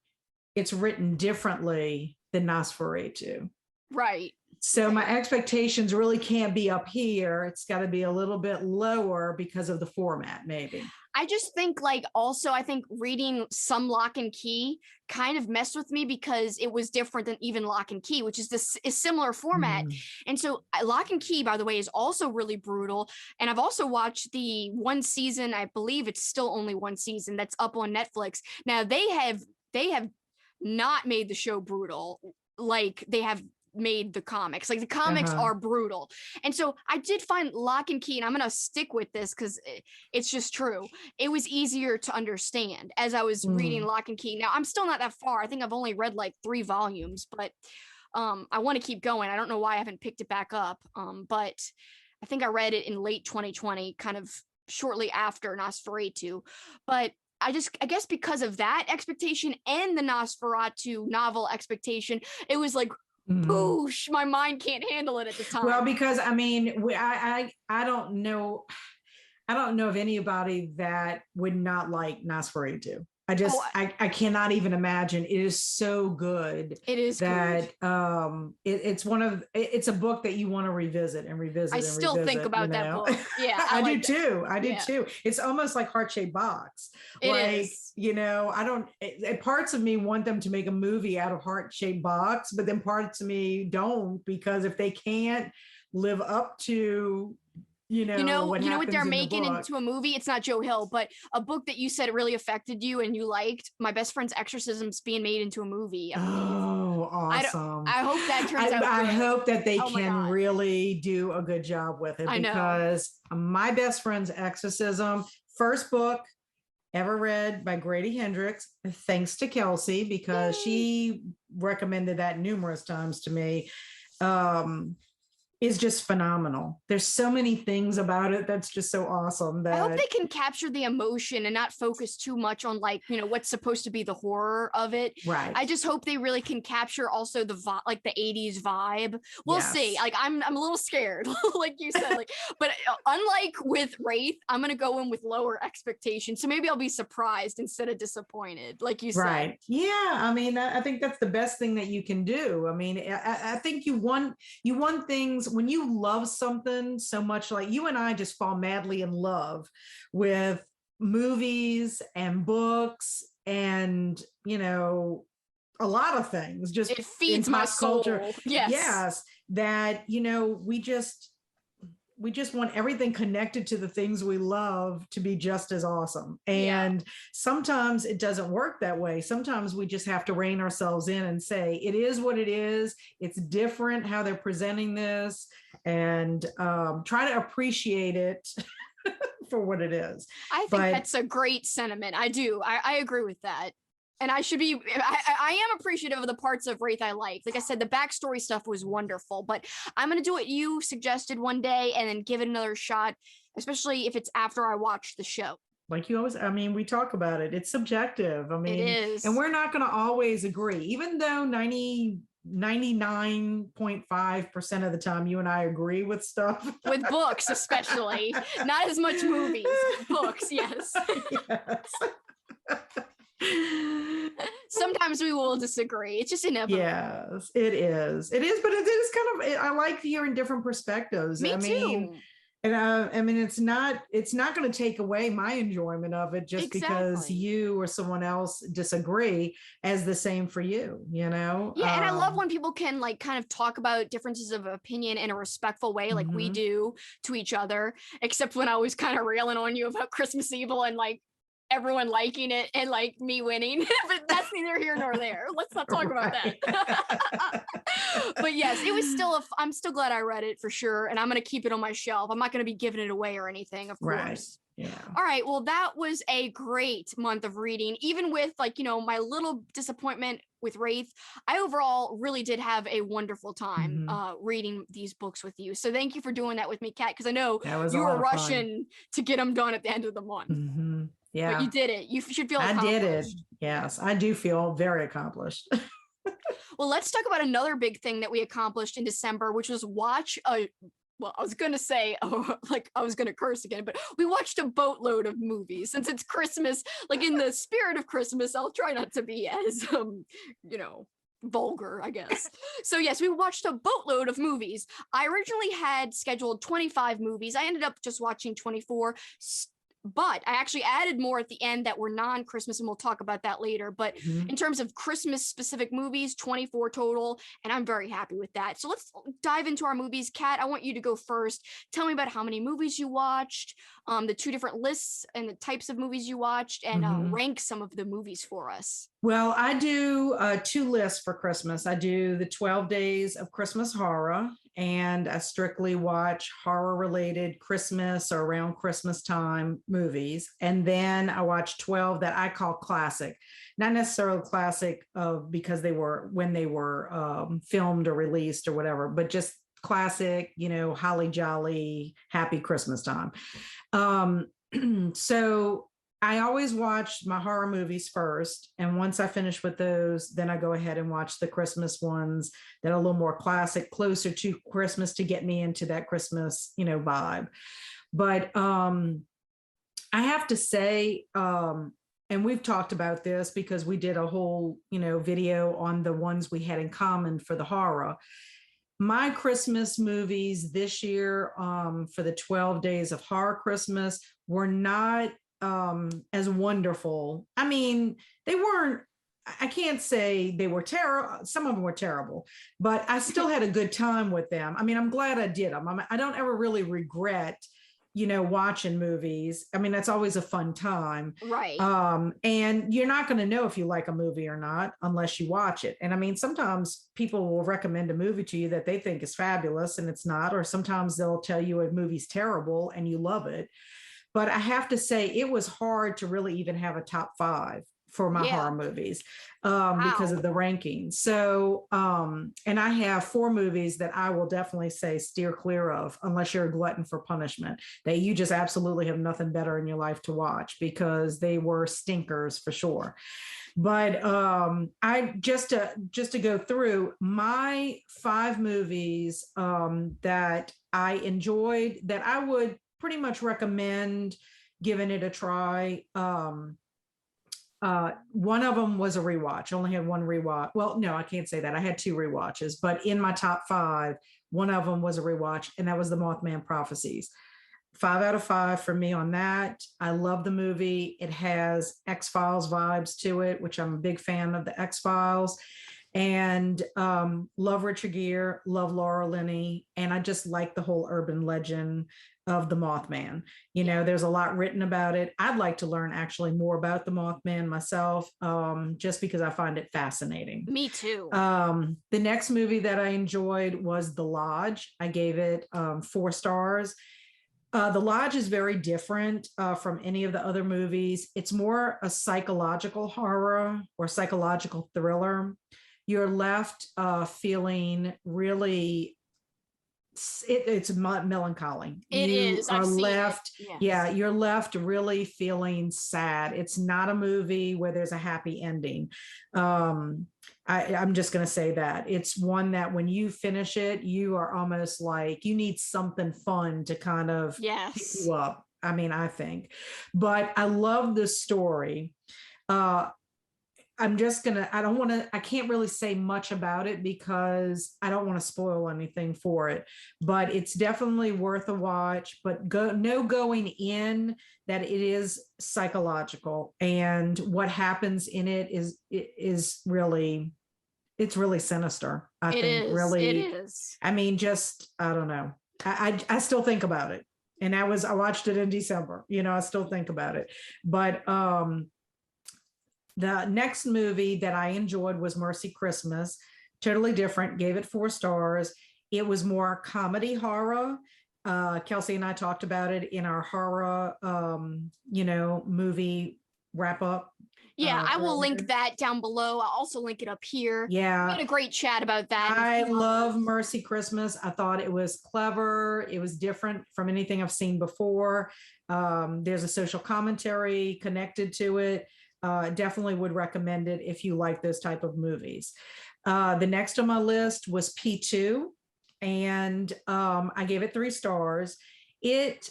it's written differently than Nosferatu. Right. So my expectations really can't be up here. It's got to be a little bit lower because of the format, maybe. I just think like also I think reading some Lock and Key kind of messed with me because it was different than even Lock and Key, which is this is similar format. And so Lock and Key, by the way, is also really brutal. And I've also watched the one season, I believe it's still only one season that's up on Netflix. Now they have not made the show brutal like they have made the comics. Like the comics are brutal. And so I did find Lock and Key, and I'm going to stick with this because it's just true. It was easier to understand as I was reading Lock and Key. Now I'm still not that far. I think I've only read like 3 volumes, but I want to keep going. I don't know why I haven't picked it back up. But I think I read it in late 2020, kind of shortly after Nosferatu. But I guess because of that expectation and the Nosferatu novel expectation, it was like, boosh, my mind can't handle it at the time. Well, because I mean, I don't know of anybody that would not like Nosferatu. I cannot even imagine. It is so good. It is that good. It's a book that you want to revisit and revisit. I still think about that book. Yeah, I do too. I do too. It's almost like Heart-Shaped Box. It is. Parts of me want them to make a movie out of Heart-Shaped Box, but then parts of me don't, because if they can't live up to you know what they're making into a movie. It's not Joe Hill, but a book that you said really affected you and you liked. My Best Friend's Exorcism's being made into a movie. Oh, awesome! I hope that turns out. I hope that they can really do a good job with it, because My Best Friend's Exorcism, first book ever read by Grady Hendrix, thanks to Kelsi, because she recommended that numerous times to me. Is just phenomenal. There's so many things about it that's just so awesome. That I hope they can capture the emotion and not focus too much on what's supposed to be the horror of it. Right. I just hope they really can capture also the the 80s vibe. We'll see. Like I'm a little scared, like you said. But unlike with Wraith, I'm gonna go in with lower expectations. So maybe I'll be surprised instead of disappointed, like you said. Right. Yeah. I mean, I think that's the best thing that you can do. I mean, I think you want things. When you love something so much, like you and I just fall madly in love with movies and books and, a lot of things, just it feeds my soul. Culture. Yes. That, we just want everything connected to the things we love to be just as awesome. And sometimes it doesn't work that way. Sometimes we just have to rein ourselves in and say, it is what it is. It's different how they're presenting this, and try to appreciate it for what it is. I think that's a great sentiment. I do. I agree with that. And I am appreciative of the parts of Wraith I liked. Like I said, the backstory stuff was wonderful, but I'm going to do what you suggested one day and then give it another shot, especially if it's after I watch the show. Like you always, we talk about it. It's subjective. It is. And we're not going to always agree, even though 99.5% of the time you and I agree with stuff. With books, especially. Not as much movies, books, yes. Yes. Sometimes we will disagree. It's just inevitable. Yes, it is. It is, but it is kind of. I like hearing different perspectives. Me too. And it's not going to take away my enjoyment of it just because you or someone else disagree, as the same for you. Yeah, and I love when people can kind of talk about differences of opinion in a respectful way, like we do to each other. Except when I was kind of railing on you about Christmas Evil and everyone liking it and me winning, but that's neither here nor there. Let's not talk about that. But yes, it was still I'm still glad I read it for sure, and I'm going to keep it on my shelf. I'm not going to be giving it away or anything, of course. Right. Yeah. All right. Well, that was a great month of reading, even with my little disappointment with Wraith. I overall really did have a wonderful time reading these books with you. So thank you for doing that with me, Kat, because I know you were rushing to get them done at the end of the month. Mm-hmm. Yeah. But you did it. You should feel accomplished. I did it. Yes, I do feel very accomplished. Well, let's talk about another big thing that we accomplished in December, which was watch a. Well, I was gonna say, like I was gonna curse again, but we watched a boatload of movies since it's Christmas. Like in the spirit of Christmas, I'll try not to be as, vulgar, I guess. So yes, we watched a boatload of movies. I originally had scheduled 25 movies. I ended up just watching 24. But I actually added more at the end that were non-Christmas, and we'll talk about that later. But in terms of Christmas-specific movies, 24 total, and I'm very happy with that. So let's dive into our movies. Kat, I want you to go first. Tell me about how many movies you watched, the 2 different lists and the types of movies you watched, and rank some of the movies for us. Well, I do 2 lists for Christmas. I do the 12 Days of Christmas Horror, and I strictly watch horror-related Christmas or around Christmas time movies. And then I watch 12 that I call classic, not necessarily classic because they were when they were filmed or released or whatever, but just classic, holly jolly, happy Christmas time. So I always watch my horror movies first. And once I finish with those, then I go ahead and watch the Christmas ones that are a little more classic, closer to Christmas to get me into that Christmas, vibe. But I have to say, and we've talked about this because we did a whole, video on the ones we had in common for the horror. My Christmas movies this year for the 12 Days of Horror Christmas were not as wonderful. I mean, they weren't, I can't say they were terrible. Some of them were terrible, but I still had a good time with them. I mean, I'm glad I did them. I don't ever really regret, watching movies. I mean, that's always a fun time. Right. And you're not going to know if you like a movie or not unless you watch it. And I mean, sometimes people will recommend a movie to you that they think is fabulous and it's not, or sometimes they'll tell you a movie's terrible and you love it. But I have to say, it was hard to really even have a top 5 for my horror movies because of the rankings. So, and I have 4 movies that I will definitely say steer clear of, unless you're a glutton for punishment, that you just absolutely have nothing better in your life to watch because they were stinkers for sure. But I just to go through my 5 movies that I enjoyed, that I would pretty much recommend giving it a try. One of them was a rewatch. I only had one rewatch. Well, no, I can't say that. I had 2 rewatches, but in my top 5, one of them was a rewatch, and that was the Mothman Prophecies. 5 out of 5 for me on that. I love the movie. It has X-Files vibes to it, which I'm a big fan of the X-Files. And love Richard Gere, love Laura Linney, and I just like the whole urban legend of the Mothman. There's a lot written about it. I'd like to learn actually more about the Mothman myself, just because I find it fascinating. Me too. The next movie that I enjoyed was The Lodge. I gave it 4 stars. The Lodge is very different from any of the other movies. It's more a psychological horror or psychological thriller. You're left feeling really, it's melancholy. You are left, yes. You're left really feeling sad. It's not a movie where there's a happy ending. I'm just going to say that. It's one that when you finish it, you are almost like you need something fun to kind of pick you up. I mean, I think. But I love the story. I can't really say much about it because I don't want to spoil anything for it, but it's definitely worth a watch. But going in that it is psychological, and what happens in it is really, it's really sinister. I think it is. I mean, just, I don't know. I still think about it. And I watched it in December, I still think about it. But, the next movie that I enjoyed was Mercy Christmas. Totally different. Gave it 4 stars. It was more comedy horror. Kelsi and I talked about it in our horror, movie wrap up. Yeah, I will link that down below. I'll also link it up here. Yeah. We had a great chat about that. I love Mercy Christmas. I thought it was clever. It was different from anything I've seen before. There's a social commentary connected to it. Definitely would recommend it if you like those type of movies. The next on my list was P2, and I gave it 3 stars. It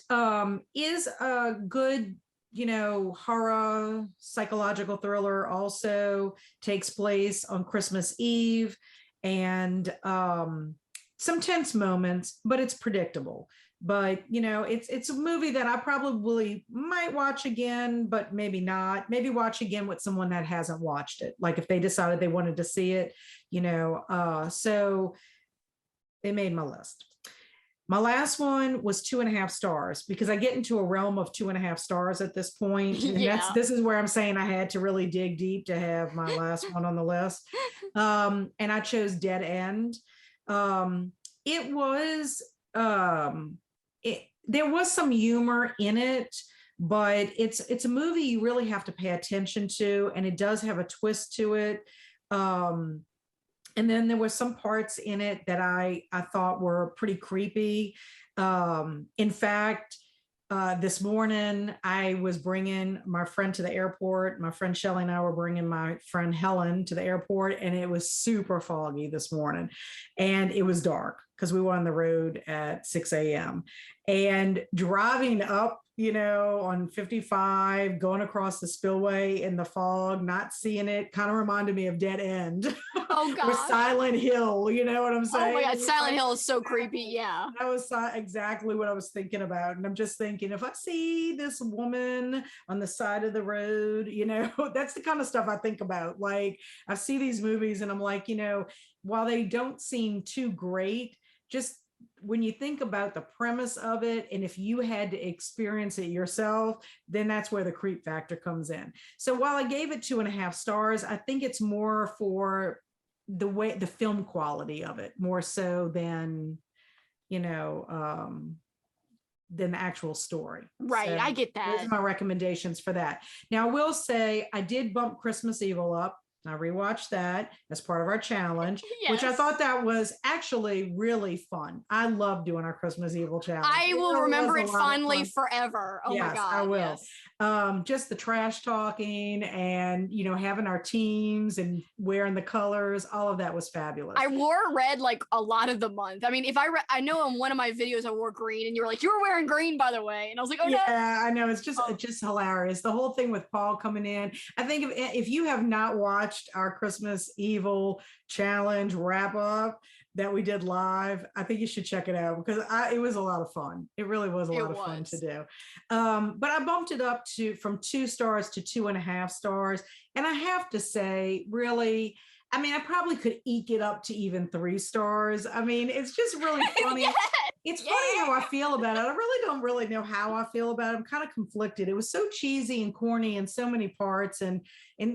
is a good, horror psychological thriller. Also takes place on Christmas Eve, and some tense moments, but it's predictable. But it's a movie that I probably might watch again, but maybe not. Maybe watch again with someone that hasn't watched it. Like if they decided they wanted to see it, so it made my list. My last one was 2.5 stars, because I get into a realm of 2.5 stars at this point. And this is where I'm saying I had to really dig deep to have my last one on the list. And I chose Dead End. It was, there was some humor in it, but it's a movie you really have to pay attention to, and it does have a twist to it. And then there were some parts in it that I thought were pretty creepy. In fact, this morning I was bringing my friend to the airport. My friend Shelly and I were bringing my friend Helen to the airport, and it was super foggy this morning, and it was dark because we were on the road at 6 a.m. And driving up, on 55, going across the spillway in the fog, not seeing it, kind of reminded me of Dead End. Oh God. Or Silent Hill, you know what I'm saying? Oh my God, Silent Hill is so creepy. Yeah. That was exactly what I was thinking about. And I'm just thinking, if I see this woman on the side of the road, that's the kind of stuff I think about. Like I see these movies and I'm like, while they don't seem too great, just when you think about the premise of it, and if you had to experience it yourself, then that's where the creep factor comes in. So while I gave it 2.5 stars, I think it's more for the film quality of it, more so than, than the actual story. Right. So I get that. Those are my recommendations for that. Now I will say I did bump Christmas Evil up. I rewatched that as part of our challenge, which I thought that was actually really fun. I love doing our Christmas Evil challenge. I will remember it fondly forever. Oh my God. I will. Yes. Just the trash talking and, having our teams and wearing the colors, all of that was fabulous. I wore red like a lot of the month. I mean, if I know in one of my videos I wore green, and you were like, you were wearing green, by the way. And I was like, oh no. Yeah, I know. It's just hilarious. The whole thing with Paul coming in. I think if you have not watched our Christmas Evil challenge wrap up that we did live, I think you should check it out, because it was a lot of fun. It really was a lot of fun to do. But I bumped it up from 2 stars to 2.5 stars. And I have to say, really, I mean, I probably could eke it up to even 3 stars. I mean, it's just really funny. It's funny how I feel about it. I really don't really know how I feel about it. I'm kind of conflicted. It was so cheesy and corny in so many parts, and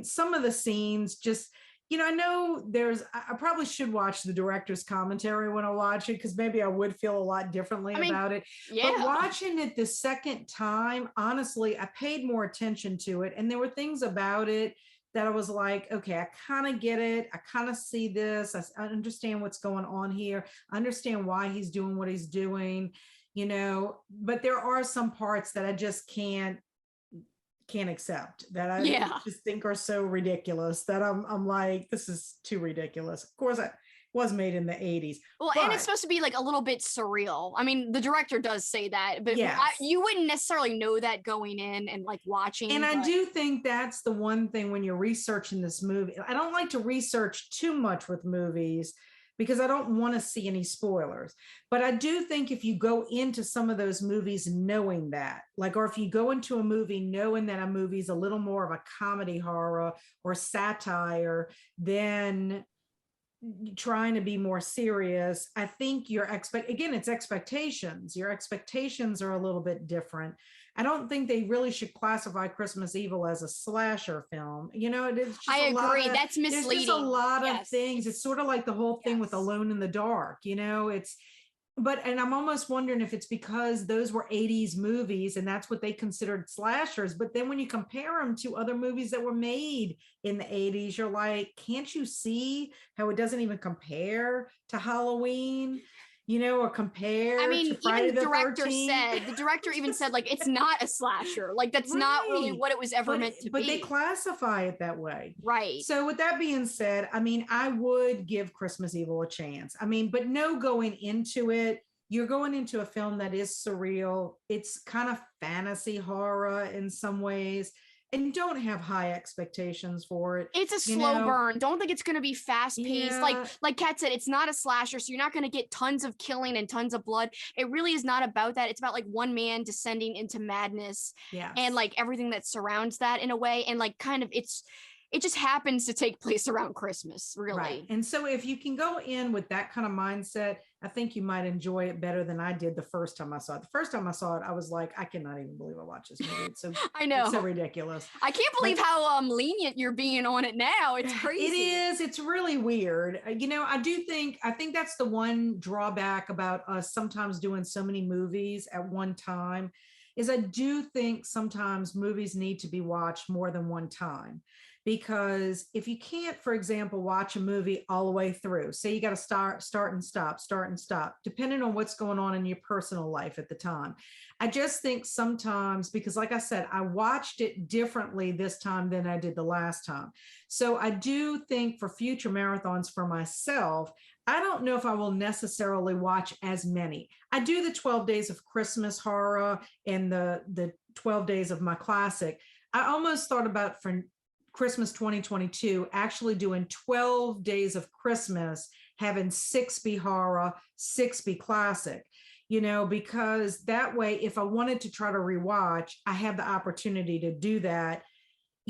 some of the scenes just, I know I probably should watch the director's commentary when I watch it, because maybe I would feel a lot differently about it. Yeah. But watching it the second time, honestly, I paid more attention to it, and there were things about it that I was like, okay, I kind of get it. I kind of see this. I understand what's going on here. I understand why he's doing what he's doing, but there are some parts that I just can't accept, that I just think are so ridiculous that I'm like, this is too ridiculous. Of course, it was made in the 80s. Well, and it's supposed to be like a little bit surreal. I mean, the director does say that, but you wouldn't necessarily know that going in and like watching. And I do think that's the one thing when you're researching this movie. I don't like to research too much with movies, because I don't want to see any spoilers. But I do think if you go into some of those movies knowing that, or if you go into a movie knowing that a movie's a little more of a comedy horror or satire than trying to be more serious, I think it's expectations. Your expectations are a little bit different. I don't think they really should classify Christmas Evil as a slasher film. I agree. That's misleading. There's just a lot of things. It's sort of like the whole thing with Alone in the Dark. And I'm almost wondering if it's because those were 80s movies and that's what they considered slashers. But then when you compare them to other movies that were made in the 80s, you're like, can't you see how it doesn't even compare to Halloween? or compare I mean, to Friday even the the director 13th. the director even said, like, it's not a slasher. Like, that's not really what it was ever meant to but be. They classify it that way. Right. So with that being said, I mean, I would give Christmas Evil a chance. I mean, but no, going into it, you're going into a film that is surreal. It's kind of fantasy horror in some ways. And don't have high expectations for it. It's a slow burn. Don't think it's going to be fast paced. Yeah. Like Kat said, it's not a slasher, so you're not going to get tons of killing and tons of blood. It really is not about that. It's about like one man descending into madness, and like everything that surrounds that in a way. And like kind of it just happens to take place around Christmas, really. Right. And so if you can go in with that kind of mindset, I think you might enjoy it better than I did the first time I saw it. The first time I saw it, I was like, I cannot even believe I watched this movie. It's so I know. It's so ridiculous. I can't believe how lenient you're being on it now. It's crazy. It is. It's really weird. I think that's the one drawback about us sometimes doing so many movies at one time, is I do think sometimes movies need to be watched more than one time. Because if you can't, for example, watch a movie all the way through, say you got to start and stop, depending on what's going on in your personal life at the time. I just think sometimes, because like I said, I watched it differently this time than I did the last time. So I do think for future marathons for myself, I don't know if I will necessarily watch as many. I do the 12 Days of Christmas horror and the 12 Days of my classic. I almost thought about for Christmas 2022, actually doing 12 Days of Christmas, having 6 be horror, 6 be classic, because that way, if I wanted to try to rewatch, I have the opportunity to do that,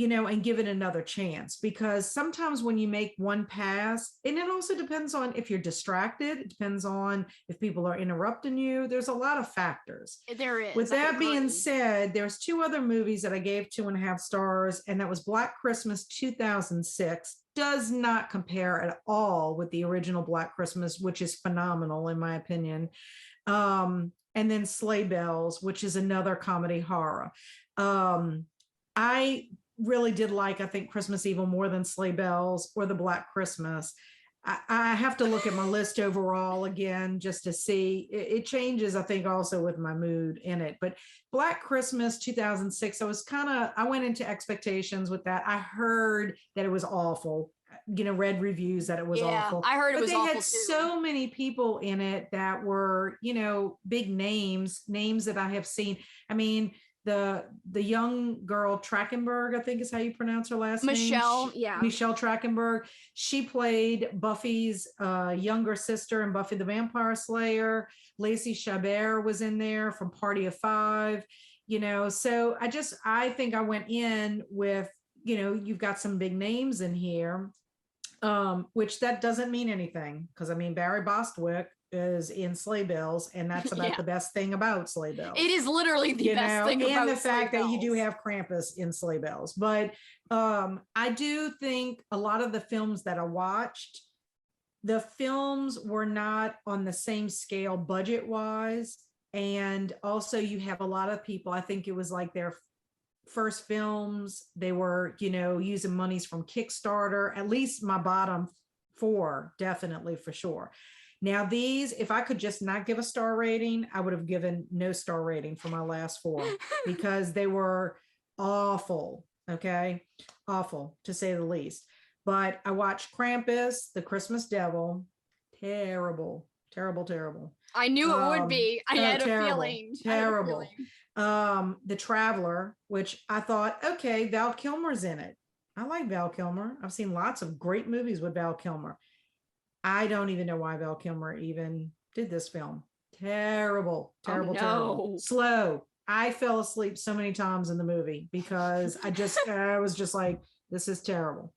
and give it another chance. Because sometimes when you make one pass, and it also depends on if you're distracted, it depends on if people are interrupting you. There's a lot of factors. There is. With that being said, there's 2 other movies that I gave 2.5 stars, and that was Black Christmas 2006. Does not compare at all with the original Black Christmas, which is phenomenal in my opinion. And then Sleigh Bells, which is another comedy horror. I really did I think Christmas Evil more than Sleigh Bells or the Black Christmas. I have to look at my list overall again just to see. It changes, I think, also with my mood in it. But Black Christmas 2006, I went into expectations with that. I heard that it was awful. Read reviews that it was awful. I heard it was awful too. They had so many people in it that were, big names that I have seen. I mean, the young girl Trachtenberg, I think is how you pronounce her last name. Michelle Trachtenberg. She played Buffy's younger sister in Buffy the Vampire Slayer. Lacey Chabert was in there from Party of Five. So I think I went in with, you've got some big names in here, which that doesn't mean anything, because I mean Barry Bostwick is in Sleigh Bells, and that's about the best thing about Sleigh Bells. It is literally the best thing about and the fact that you do have Krampus in Sleigh Bells. But I do think a lot of the films that I watched, the films were not on the same scale budget wise, and also you have a lot of people, I think it was like their first films, they were using monies from Kickstarter, at least my bottom 4, definitely, for sure. Now these, if I could just not give a star rating, I would have given no star rating for my last 4 because they were awful. Okay. Awful, to say the least. But I watched Krampus, the Christmas Devil. Terrible. I knew it would be. I had a feeling. Terrible. The Traveler, which I thought, okay, Val Kilmer's in it. I like Val Kilmer. I've seen lots of great movies with Val Kilmer. I don't even know why Val Kilmer even did this film. Terrible. Slow. I fell asleep so many times in the movie because I was just like, this is terrible.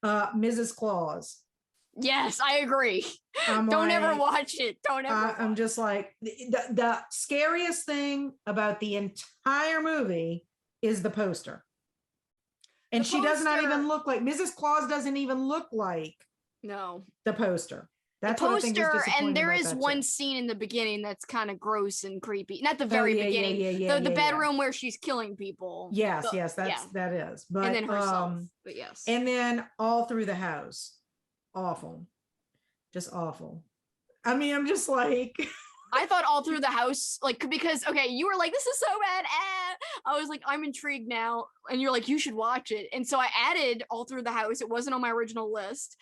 Mrs. Claus. Yes, I agree. Don't ever watch it. I'm just like, the scariest thing about the entire movie is the poster. And she does not even look like, Mrs. Claus doesn't even look like the poster. That's the poster, what I think is disappointing. And there is one scene in the beginning that's kind of gross and creepy. Not the very beginning. The bedroom where she's killing people. Yes, that is. But and then herself. But yes. And then all through the house. Awful. Just awful. I mean, I'm just like, I thought All Through the House, like, because, okay, you were like, this is so bad. I was like, I'm intrigued now. And you're like, you should watch it. And so I added All Through the House. It wasn't on my original list.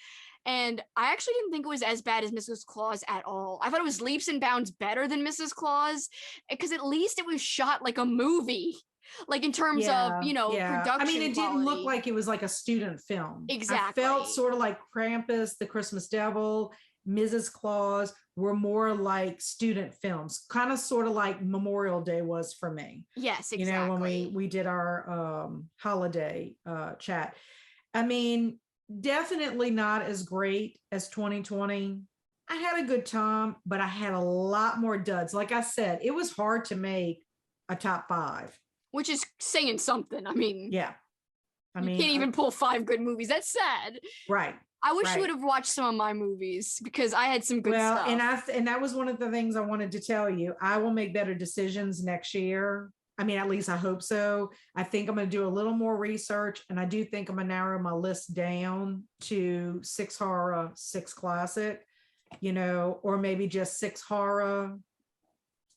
And I actually didn't think it was as bad as Mrs. Claus at all. I thought it was leaps and bounds better than Mrs. Claus, because at least it was shot like a movie. Like in terms of, production. I mean, it didn't look quality. like it was like a student film. Exactly. I felt sort of like Krampus, the Christmas Devil, Mrs. Claus were more like student films, kind of sort of like Memorial Day was for me. Yes, exactly. You know, when we did our holiday chat. I mean, definitely not as great as 2020. I had a good time, but I had a lot more duds. Like I said, it was hard to make a top 5. Which is saying something. I mean, yeah. You can't even pull 5 good movies. That's sad. Right. I wish you would have watched some of my movies, because I had some good stuff. And that was one of the things I wanted to tell you. I will make better decisions next year. I mean, at least I hope so. I think I'm going to do a little more research, and I do think I'm going to narrow my list down to 6 horror, 6 classic, or maybe just 6 horror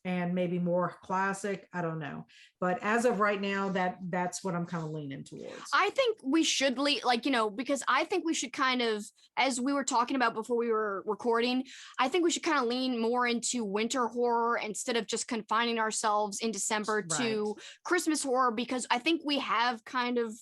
and maybe more classic. I don't know. But as of right now, that's what I'm kind of leaning towards. I think we should because I think we should kind of, as we were talking about before we were recording, I think we should kind of lean more into winter horror instead of just confining ourselves in December to Christmas horror, because I think we have kind of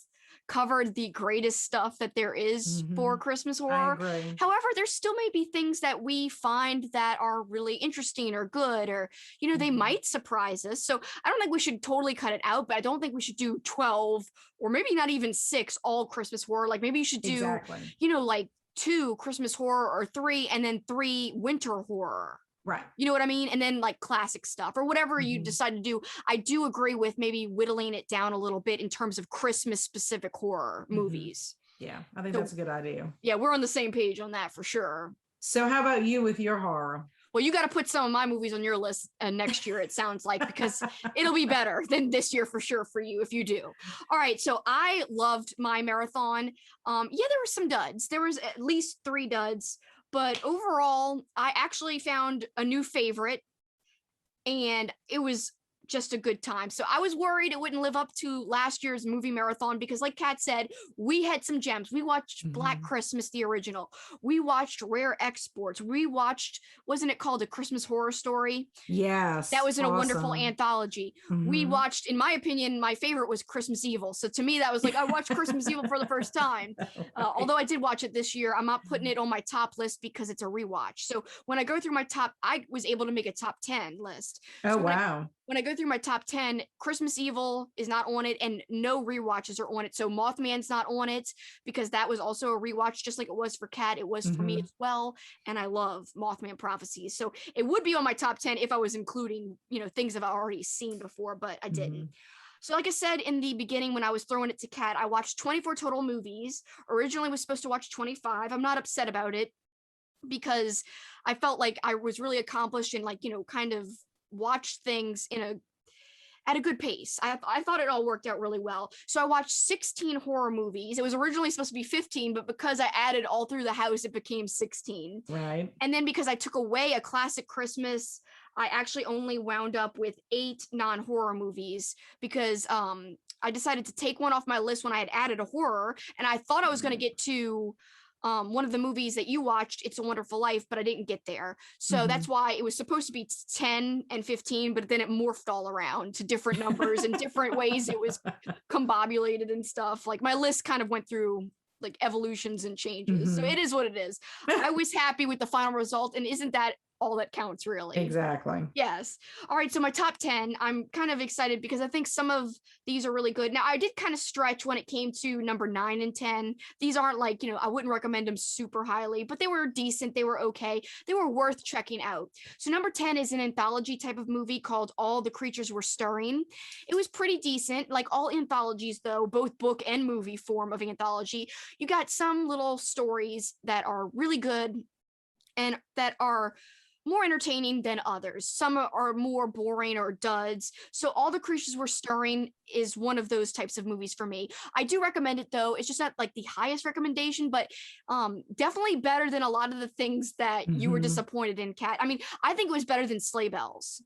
covered the greatest stuff that there is for Christmas horror. However, there still may be things that we find that are really interesting or good, or they might surprise us. So I don't think we should totally cut it out, but I don't think we should do 12 or maybe not even 6 all Christmas horror. Like maybe you should do like 2 Christmas horror or 3, and then 3 winter horror. Right. You know what I mean? And then like classic stuff or whatever you decide to do. I do agree with maybe whittling it down a little bit in terms of Christmas specific horror movies. Yeah, I think that's a good idea. Yeah, we're on the same page on that for sure. So how about you with your horror? Well, you got to put some of my movies on your list next year, it sounds like, because it'll be better than this year for sure for you if you do. All right, so I loved my marathon. There were some duds. There was at least 3 duds. But overall, I actually found a new favorite, and it was just a good time. So I was worried it wouldn't live up to last year's movie marathon, because like Kat said, we had some gems. We watched Black Christmas, the original. We watched Rare Exports. We watched, wasn't it called A Christmas Horror Story? Yes. That was in a wonderful anthology. We watched, in my opinion, my favorite was Christmas Evil. So to me, that was like, I watched Christmas Evil for the first time. Although I did watch it this year, I'm not putting it on my top list because it's a rewatch. So when I go through my top, I was able to make a top 10 list. Oh, wow. When I go through my top 10, Christmas Evil is not on it, and no rewatches are on it. So Mothman's not on it, because that was also a rewatch, just like it was for Kat. It was for me as well. And I love Mothman Prophecies. So it would be on my top 10 if I was including, things I've already seen before, but I didn't. So like I said in the beginning, when I was throwing it to Kat, I watched 24 total movies. Originally was supposed to watch 25. I'm not upset about it, because I felt like I was really accomplished and kind of watched things at a good pace. I thought it all worked out really well. So I watched 16 horror movies. It was originally supposed to be 15, but because I added All Through the House, it became 16. Right. And then because I took away A Classic Christmas, I actually only wound up with 8 non-horror movies, because I decided to take one off my list when I had added a horror, and I thought I was going to get to one of the movies that you watched, It's a Wonderful Life, but I didn't get there. So that's why it was supposed to be 10 and 15, but then it morphed all around to different numbers and different ways it was combobulated and stuff. Like my list kind of went through like evolutions and changes. So it is what it is. I was happy with the final result, and isn't that all that counts, really? Exactly. Yes. All right, so my top 10, I'm kind of excited because I think some of these are really good. Now, I did kind of stretch when it came to number 9 and 10. These aren't like, I wouldn't recommend them super highly, but they were decent. They were okay. They were worth checking out. So number 10 is an anthology type of movie called All the Creatures Were Stirring. It was pretty decent. Like all anthologies, though, both book and movie form of anthology, you got some little stories that are really good and that are more entertaining than others. Some are more boring or duds. So All the Creatures Were Stirring is one of those types of movies for me. I do recommend it though. It's just not like the highest recommendation, but definitely better than a lot of the things that you were disappointed in, Kat. I mean, I think it was better than Sleigh Bells.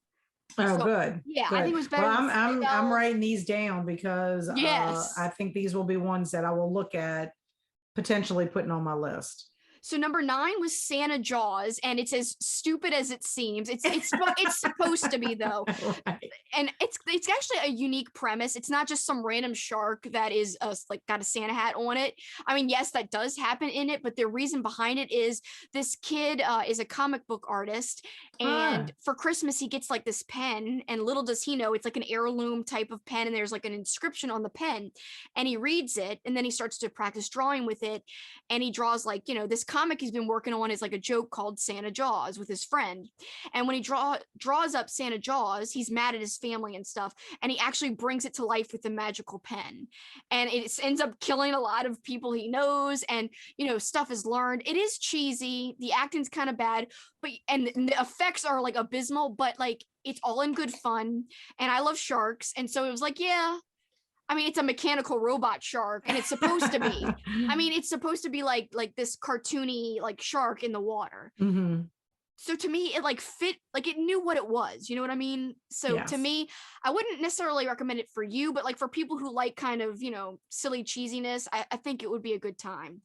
Oh, So, good. yeah, Good. I think it was better. Well, than Sleigh I'm Bells. writing these down because Yes. I think these will be ones that I will look at potentially putting on my list. So number 9 was Santa Jaws, and it's as stupid as it seems. It's supposed to be though, Right. and it's actually a unique premise. It's not just some random shark that is like got a Santa hat on it. I mean, yes, that does happen in it, but the reason behind it is this kid is a comic book artist, and for Christmas he gets like this pen, and little does he know it's like an heirloom type of pen, and there's like an inscription on the pen, and he reads it, and then he starts to practice drawing with it, and he draws like this comic he's been working on is like a joke called Santa Jaws with his friend. And when he draws up Santa Jaws, he's mad at his family and stuff, and he actually brings it to life with the magical pen. And it ends up killing a lot of people he knows, and stuff is learned. It is cheesy, the acting's kind of bad, but and the effects are like abysmal, but like it's all in good fun, and I love sharks, and so it was like, yeah, I mean, it's a mechanical robot shark, and it's supposed to be. I mean, it's supposed to be like this cartoony like shark in the water. Mm-hmm. So to me, it like fit, like it knew what it was. You know what I mean? So Yes. to me, I wouldn't necessarily recommend it for you, but like for people who like kind of silly cheesiness, I think it would be a good time.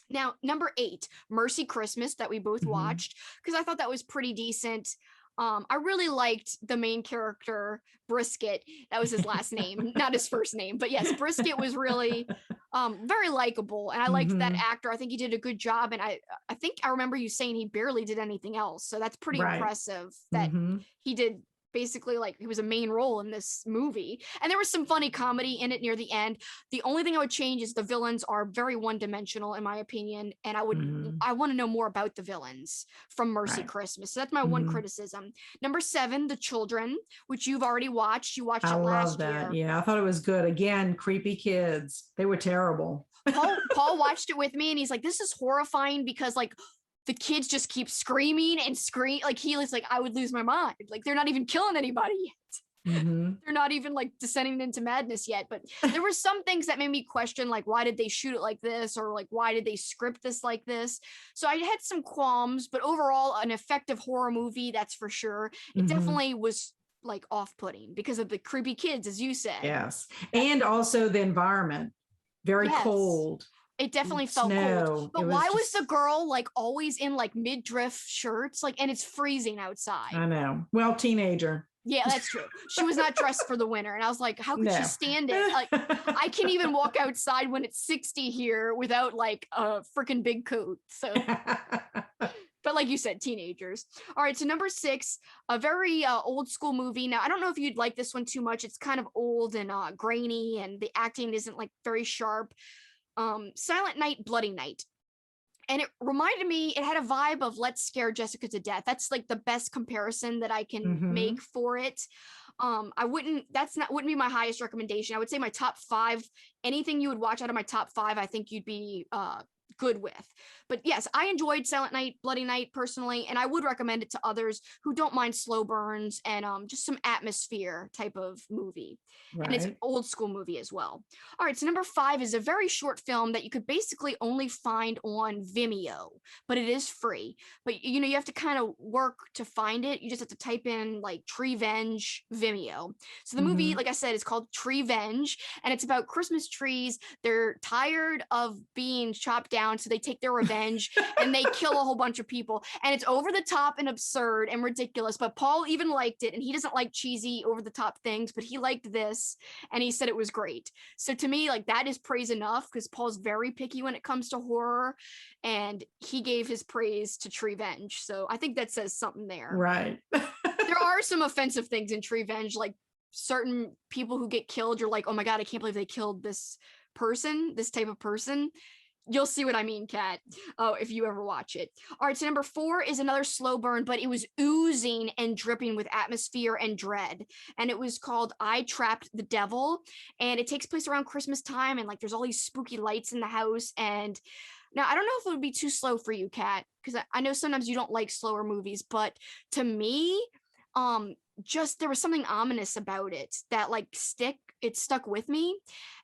Now, number 8, Mercy Christmas, that we both watched, because I thought that was pretty decent. I really liked the main character, Brisket. That was his last name, not his first name. But yes, Brisket was really very likable. And I liked that actor. I think he did a good job. And I think I remember you saying he barely did anything else. So that's pretty impressive that he did basically like he was a main role in this movie. And there was some funny comedy in it near the end. The only thing I would change is the villains are very one-dimensional in my opinion, and I want to know more about the villains from Mercy Christmas. So that's my one criticism. Number 7, The Children, which you've already watched. You watched it last year. I love that. Yeah, I thought it was good. Again, creepy kids. They were terrible. Paul watched it with me, and he's like, this is horrifying because like the kids just keep screaming and scream. Like he was like, I would lose my mind. Like they're not even killing anybody yet. They're not even like descending into madness yet. But there were some things that made me question, like, why did they shoot it like this? Or like, why did they script this like this? So I had some qualms, but overall an effective horror movie, that's for sure. It definitely was like off-putting because of the creepy kids, as you said. Yes. And also the environment, very cold. It definitely felt cold. But why was the girl like always in like midriff shirts? Like, and it's freezing outside. I know. Well, teenager. Yeah, that's true. She was not dressed for the winter. And I was like, how could she stand it? Like, I can't even walk outside when it's 60 here without like a freaking big coat. So, but like you said, teenagers. All right. So number 6, a very old school movie. Now, I don't know if you'd like this one too much. It's kind of old and grainy, and the acting isn't like very sharp. Silent Night, Bloody Night. And it reminded me, it had a vibe of Let's Scare Jessica to Death. That's like the best comparison that I can make for it. Wouldn't be my highest recommendation. I would say my top 5, anything you would watch out of my top 5, I think you'd be good with. But yes, I enjoyed Silent Night, Bloody Night personally, and I would recommend it to others who don't mind slow burns and just some atmosphere type of movie. And it's an old school movie as well. All right, so number 5 is a very short film that you could basically only find on Vimeo, but it is free. But you have to kind of work to find it. You just have to type in like Treevenge Vimeo. So the movie, like I said, is called Treevenge, and it's about Christmas trees. They're tired of being chopped down, so they take their revenge and they kill a whole bunch of people, and it's over the top and absurd and ridiculous, but Paul even liked it, and he doesn't like cheesy over the top things, but he liked this and he said it was great. So to me, like, that is praise enough, because Paul's very picky when it comes to horror, and he gave his praise to Treevenge. So I think that says something there. Right. There are some offensive things in Treevenge, like certain people who get killed, you're like, oh my god, I can't believe they killed this person, this type of person. You'll see what I mean, Kat, if you ever watch it. All right, so number 4 is another slow burn, but it was oozing and dripping with atmosphere and dread. And it was called I Trapped the Devil. And it takes place around Christmas time. And like there's all these spooky lights in the house. And Now, I don't know if it would be too slow for you, Kat, because I know sometimes you don't like slower movies, but to me, just there was something ominous about it that like it stuck with me.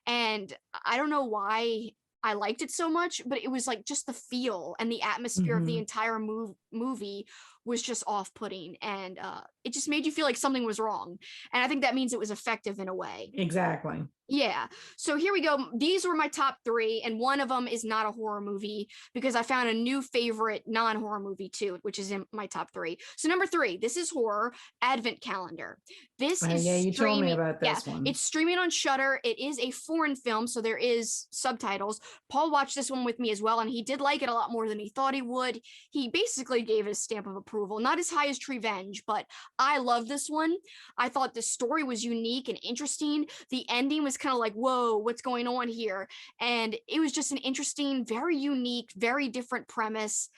And I don't know why I liked it so much, but it was like just the feel and the atmosphere of the entire movie was just off-putting, and it just made you feel like something was wrong. And I think that means it was effective in a way. Exactly. Yeah. So here we go. These were my top 3, and one of them is not a horror movie because I found a new favorite non-horror movie too, which is in my top 3. So number 3, this is horror, Advent Calendar. This is yeah, you told me streaming. about this one. It's streaming on Shudder. It is a foreign film, so there is subtitles. Paul watched this one with me as well, and he did like it a lot more than he thought he would. He basically gave it a stamp of approval, not as high as Revenge, but I love this one. I thought the story was unique and interesting. The ending was kind of like, whoa, what's going on here? And it was just an interesting, very unique, very different premise,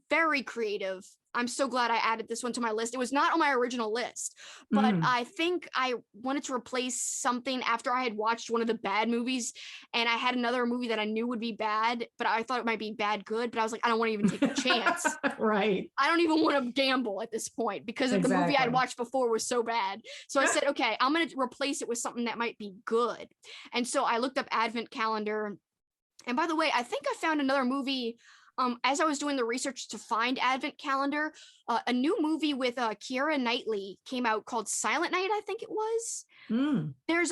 very creative. I'm so glad I added this one to my list. It was not on my original list, but I think I wanted to replace something after I had watched one of the bad movies, and I had another movie that I knew would be bad, but I thought it might be bad good, but I was like, I don't want to even take a chance. Right. I don't even want to gamble at this point because the movie I'd watched before was so bad. So I said, okay, I'm going to replace it with something that might be good. And so I looked up Advent Calendar. And by the way, I think I found another movie as I was doing the research to find Advent Calendar. A new movie with Keira Knightley came out called Silent Night, I think it was. There's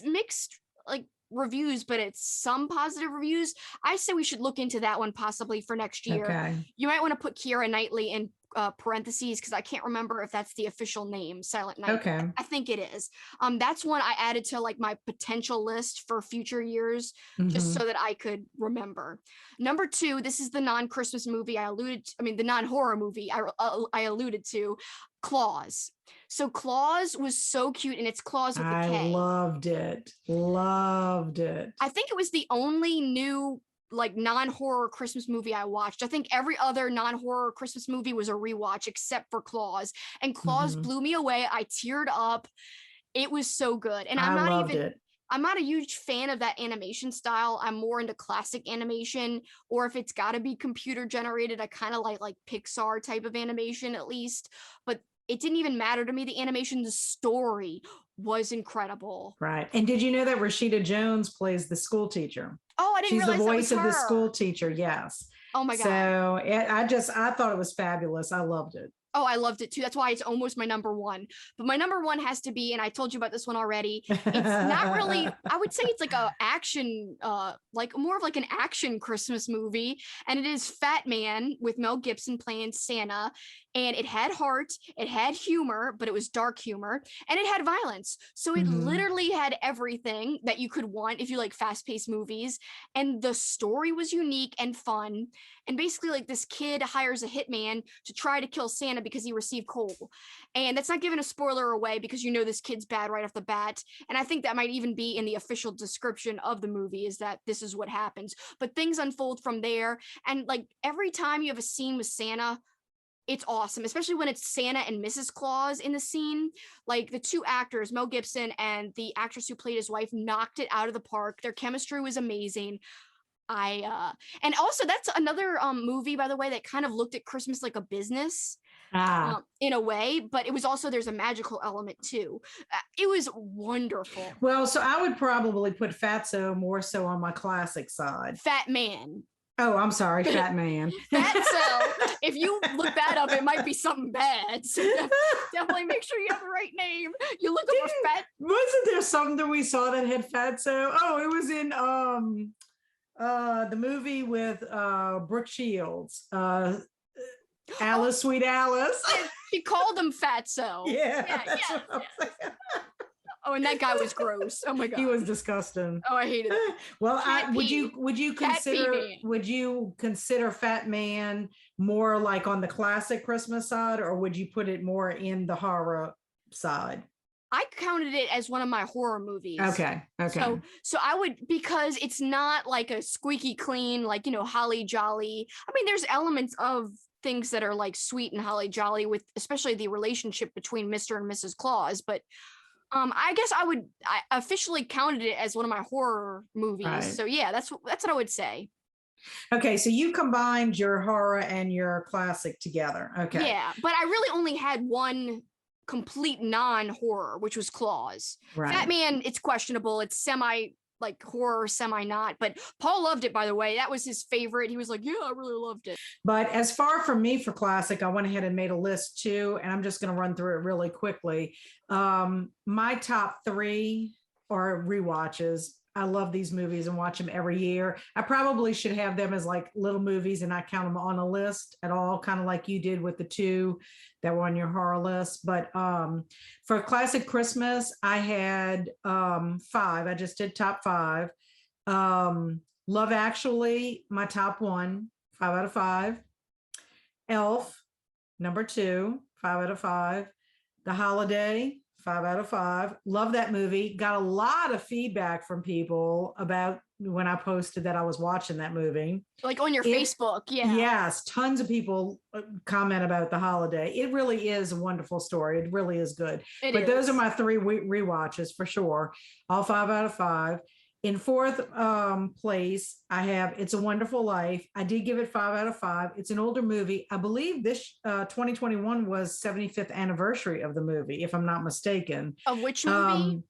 mixed like reviews, but it's some positive reviews. I say we should look into that one possibly for next year. Okay. You might want to put Keira Knightley in parentheses because I can't remember if that's the official name, Silent Night. Okay. I think it is. That's one I added to like my potential list for future years, just so that I could remember. Number 2, this is the non-Christmas movie the non-horror movie I alluded to, Claws. So Claws was so cute, and it's Claws with a K. I loved it. Loved it. I think it was the only new like non-horror Christmas movie I watched. I think every other non-horror Christmas movie was a rewatch except for Claws. And Claws blew me away. I teared up. It was so good. And I'm not a huge fan of that animation style. I'm more into classic animation, or if it's got to be computer generated, I kind of like Pixar type of animation at least. But it didn't even matter to me. The animation, the story was incredible. Right. And did you know that Rashida Jones plays the school teacher? Oh, I didn't realize that was her. She's the voice of the school teacher. Yes. Oh my God. So I thought it was fabulous. I loved it. Oh, I loved it too. That's why it's almost my number 1. But my number 1 has to be, and I told you about this one already. It's not really, I would say it's like a action, like more of like an action Christmas movie. And it is Fat Man with Mel Gibson playing Santa. And it had heart, it had humor, but it was dark humor, and it had violence. So it literally had everything that you could want if you like fast-paced movies. And the story was unique and fun. And basically, like, this kid hires a hitman to try to kill Santa because he received coal. And that's not giving a spoiler away because you know this kid's bad right off the bat. And I think that might even be in the official description of the movie, is that this is what happens. But things unfold from there. And like every time you have a scene with Santa, it's awesome, especially when it's Santa and Mrs. Claus in the scene. Like the 2 actors, Mel Gibson and the actress who played his wife, knocked it out of the park. Their chemistry was amazing. And also that's another movie, by the way, that kind of looked at Christmas like a business in a way, but it was also, there's a magical element too. It was wonderful. Well, so I would probably put Fatso more so on my classic side. Fat Man. Oh, I'm sorry, Fat Man. Fatso. If you look that up, it might be something bad. So definitely make sure you have the right name. You look up a fat. Wasn't there something that we saw that had Fatso? Oh, it was in the movie with Brooke Shields. Alice, Sweet Alice. She called him Fatso. Yeah. Oh, and that guy was gross. Oh my God. He was disgusting. Oh, I hated it. Well, would you consider Fat Man more like on the classic Christmas side, or would you put it more in the horror side? I counted it as one of my horror movies. Okay. So I would, because it's not like a squeaky clean, like, you know, holly jolly. I mean, there's elements of things that are like sweet and holly jolly, with especially the relationship between Mr. and Mrs. Claus, but I guess I officially counted it as one of my horror movies. Right. So yeah, that's what I would say. Okay, so you combined your horror and your classic together. Okay. Yeah, but I really only had one complete non-horror, which was Claws. Right. Fat Man, it's questionable. It's semi like horror, semi not. But Paul loved it, by the way. That was his favorite. He was like, "Yeah, I really loved it." But as far from me for classic, I went ahead and made a list too, and I'm just going to run through it really quickly. My top 3 are rewatches. I love these movies and watch them every year. I probably should have them as like little movies and not count them on a list at all, kind of like you did with the 2 that were on your horror list. But for classic Christmas, I had 5. I just did top 5. Love Actually, my top 1, 5 out of 5. Elf, number 2, 5 out of 5. The Holiday, 5 out of 5. Love that movie. Got a lot of feedback from people about when I posted that I was watching that movie. Like on your Facebook, yeah. Yes, tons of people comment about The Holiday. It really is a wonderful story. It really is good. But those are my 3 rewatches for sure. All 5 out of 5. In 4th place, I have It's a Wonderful Life. I did give it 5 out of 5. It's an older movie. I believe this 2021 was 75th anniversary of the movie, if I'm not mistaken. Of which movie?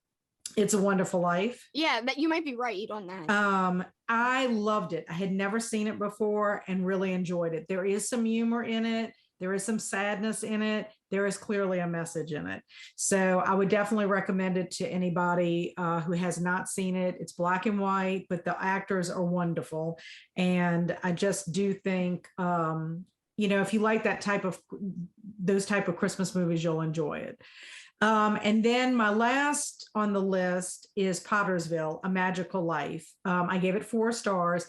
It's a Wonderful Life. Yeah, that you might be right on that. I loved it. I had never seen it before and really enjoyed it. There is some humor in it. There is some sadness in it. There is clearly a message in it. So I would definitely recommend it to anybody who has not seen it. It's black and white, but the actors are wonderful. And I just do think, if you like those type of Christmas movies, you'll enjoy it. And then my last on the list is Pottersville, A Magical Life. I gave it 4 stars.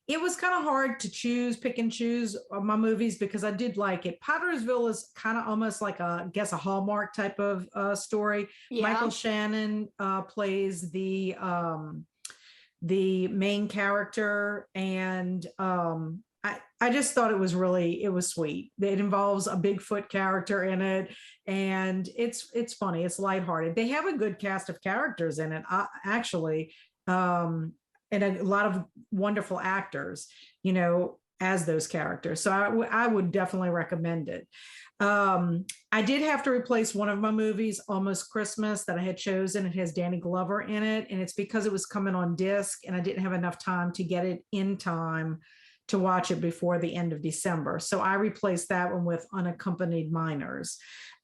It was kind of hard to pick and choose my movies because I did like it. Pottersville is kind of almost like a Hallmark type of story. Yeah. Michael Shannon plays the main character, and I just thought it was sweet. It involves a Bigfoot character in it, and it's funny. It's lighthearted. They have a good cast of characters in it, actually. And a lot of wonderful actors, as those characters. So I would definitely recommend it. I did have to replace one of my movies, Almost Christmas, that I had chosen. It has Danny Glover in it, and it's because it was coming on disc, and I didn't have enough time to get it in time to watch it before the end of December. So I replaced that one with Unaccompanied Minors,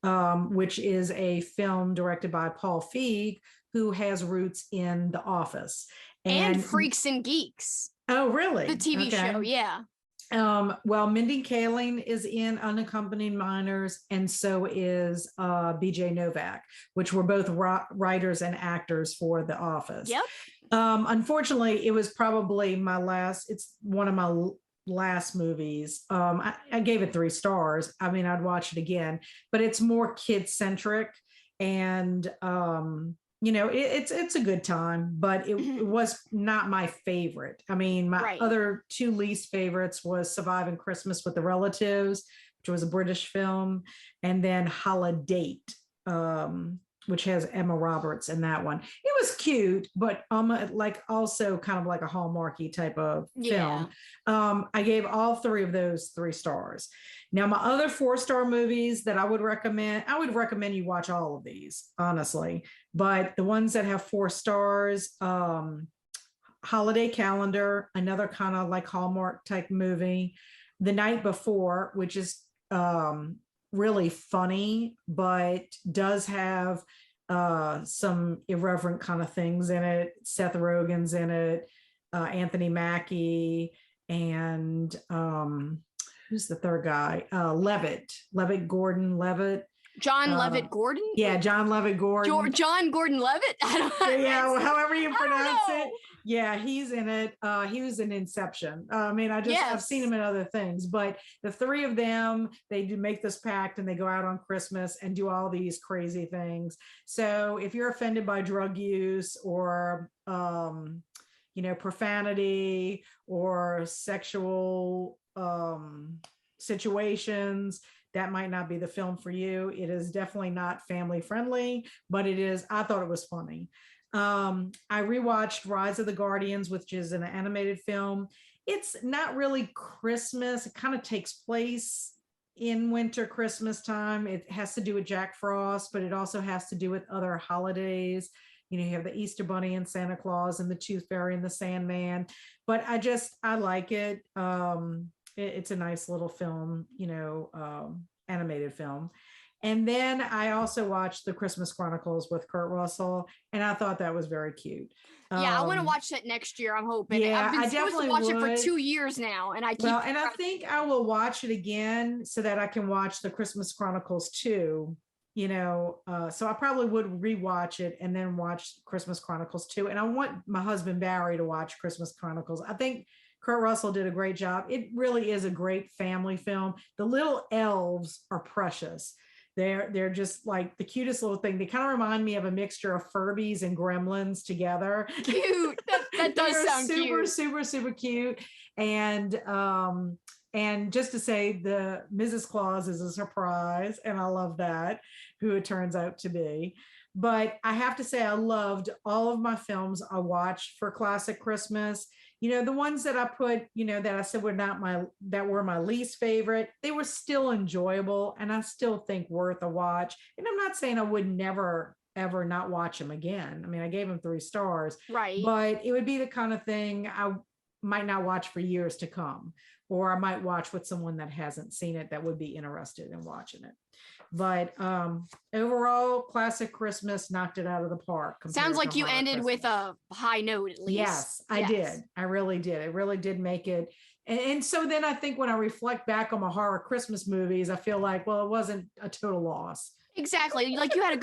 which is a film directed by Paul Feig, who has roots in The Office. And Freaks and Geeks. Oh, really? The TV show, yeah. Well, Mindy Kaling is in Unaccompanied Minors, and so is BJ Novak, which were both writers and actors for The Office. Yep. Unfortunately, it was probably it's one of my last movies. I gave it 3 stars. I mean, I'd watch it again, but it's more kid-centric, and it's a good time, but it was not my favorite. I mean, my other 2 least favorites was Surviving Christmas with the Relatives, which was a British film, and then Holiday, which has Emma Roberts in that one. It was cute, but also kind of like a Hallmarky type of film. I gave all 3 of those 3 stars. Now, my other 4-star movies that I would recommend you watch all of these, honestly. But the ones that have 4 stars, Holiday Calendar, another kind of like Hallmark type movie. The Night Before, which is really funny, but does have some irreverent kind of things in it. Seth Rogen's in it, Anthony Mackie, and who's the third guy? Levitt Gordon Levitt. John Levitt Gordon? Yeah, John Levitt Gordon. John Gordon Levitt? I don't know. Yeah, well, however you pronounce it. Yeah, he's in it. He was in Inception. I mean, I've seen him in other things, but the 3 of them, they do make this pact and they go out on Christmas and do all these crazy things. So if you're offended by drug use or, profanity or sexual situations, that might not be the film for you. It is definitely not family friendly, but I thought it was funny. I rewatched Rise of the Guardians, which is an animated film. it's not really Christmas. It kind of takes place in winter, Christmas time. It has to do with Jack Frost, but it also has to do with other holidays. You know, you have the Easter Bunny and Santa Claus and the Tooth Fairy and the Sandman. But I like it. It's a nice little film, animated film. And then I also watched the Christmas Chronicles with Kurt Russell, and I thought that was very cute. Yeah, I want to watch that next year. I'm hoping. Yeah, I've been I supposed to definitely watch it would. for 2 years now, and I keep. Well, and I think I will watch it again so that I can watch the Christmas Chronicles too. So I probably would rewatch it and then watch Christmas Chronicles too. And I want my husband Barry to watch Christmas Chronicles. I think Kurt Russell did a great job. It really is a great family film. The little elves are precious. They're just like the cutest little thing. They kind of remind me of a mixture of Furbies and Gremlins together. Cute. That does sound super, cute. super, super cute. And just to say, the Mrs. Claus is a surprise, and I love that, who it turns out to be. But I have to say, I loved all of my films I watched for Classic Christmas. The ones that I put, that I said were my least favorite, they were still enjoyable, and I still think worth a watch. And I'm not saying I would never, ever not watch them again. I mean, I gave them 3 stars, right? But it would be the kind of thing I might not watch for years to come, or I might watch with someone that hasn't seen it that would be interested in watching it. But overall, Classic Christmas knocked it out of the park. Sounds like you ended with a high note, at least. Yes, I did. I really did. It really did make it. And so then I think when I reflect back on my horror Christmas movies, I feel like, well, it wasn't a total loss. Exactly. Like you had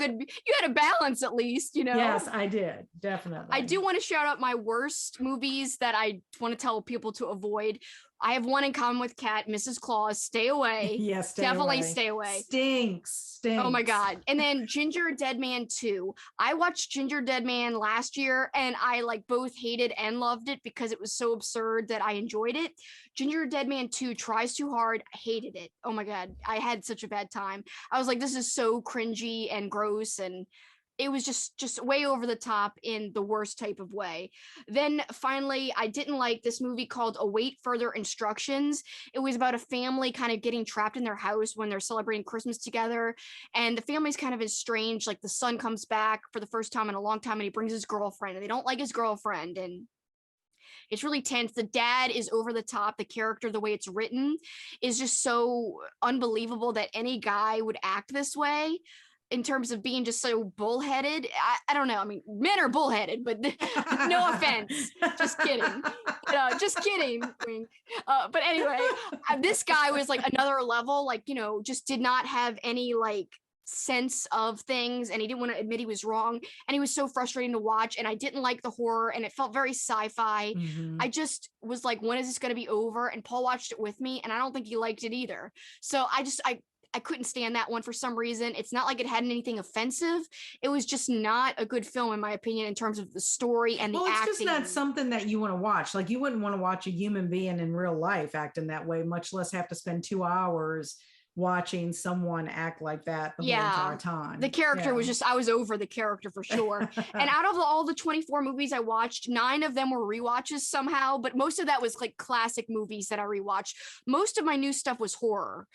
a balance at least, Yes, I did. Definitely. I do want to shout out my worst movies that I want to tell people to avoid. I have one in common with Kat, Mrs. Claus. Stay away. Yes, definitely stay away. Stinks. Oh my God. And then Ginger Dead Man 2. I watched Ginger Dead Man last year, and I both hated and loved it because it was so absurd that I enjoyed it. Ginger Dead Man 2 tries too hard. I hated it. Oh my God. I had such a bad time. I was like, this is so cringy and gross, and it was just way over the top in the worst type of way. Then finally, I didn't like this movie called Await Further Instructions. It was about a family kind of getting trapped in their house when they're celebrating Christmas together. And the family's kind of estranged. Like the son comes back for the first time in a long time, and he brings his girlfriend, and they don't like his girlfriend. And it's really tense. The dad is over the top. The character, the way it's written, is just so unbelievable that any guy would act this way, in terms of being just so bullheaded. I don't know. I mean, men are bullheaded, but no offense. Just kidding. Just kidding. Wink. But anyway, this guy was another level, just did not have any sense of things, and he didn't want to admit he was wrong, and he was so frustrating to watch, and I didn't like the horror, and it felt very sci-fi. Mm-hmm. I just was like, when is this going to be over? And Paul watched it with me, and I don't think he liked it either. So I couldn't stand that one for some reason. It's not like it had anything offensive. It was just not a good film, in my opinion, in terms of the story and the acting. Well, it's just not something that you want to watch. Like, you wouldn't want to watch a human being in real life acting that way, much less have to spend 2 hours watching someone act like that the whole entire time. The character was just, I was over the character for sure. And out of all the 24 movies I watched, 9 of them were rewatches somehow, but most of that was classic movies that I rewatched. Most of my new stuff was horror.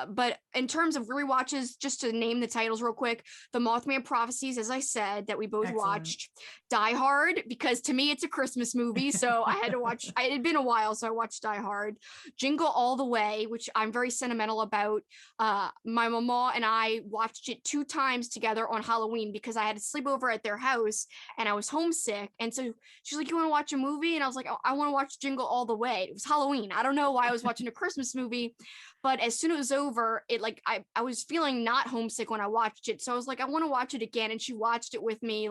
But in terms of rewatches, just to name the titles real quick, The Mothman Prophecies, as I said, that we both watched. Die Hard, because to me it's a Christmas movie, so I had to watch. It had been a while, so I watched Die Hard. Jingle All the Way, which I'm very sentimental about. My mama and I watched it 2 times together on Halloween because I had to sleep over at their house and I was homesick. And so she's like, "You want to watch a movie?" And I was like, "Oh, I want to watch Jingle All the Way." It was Halloween. I don't know why I was watching a Christmas movie, but as soon as it was over, it I was feeling not homesick when I watched it. So I was like, I want to watch it again. And she watched it with me,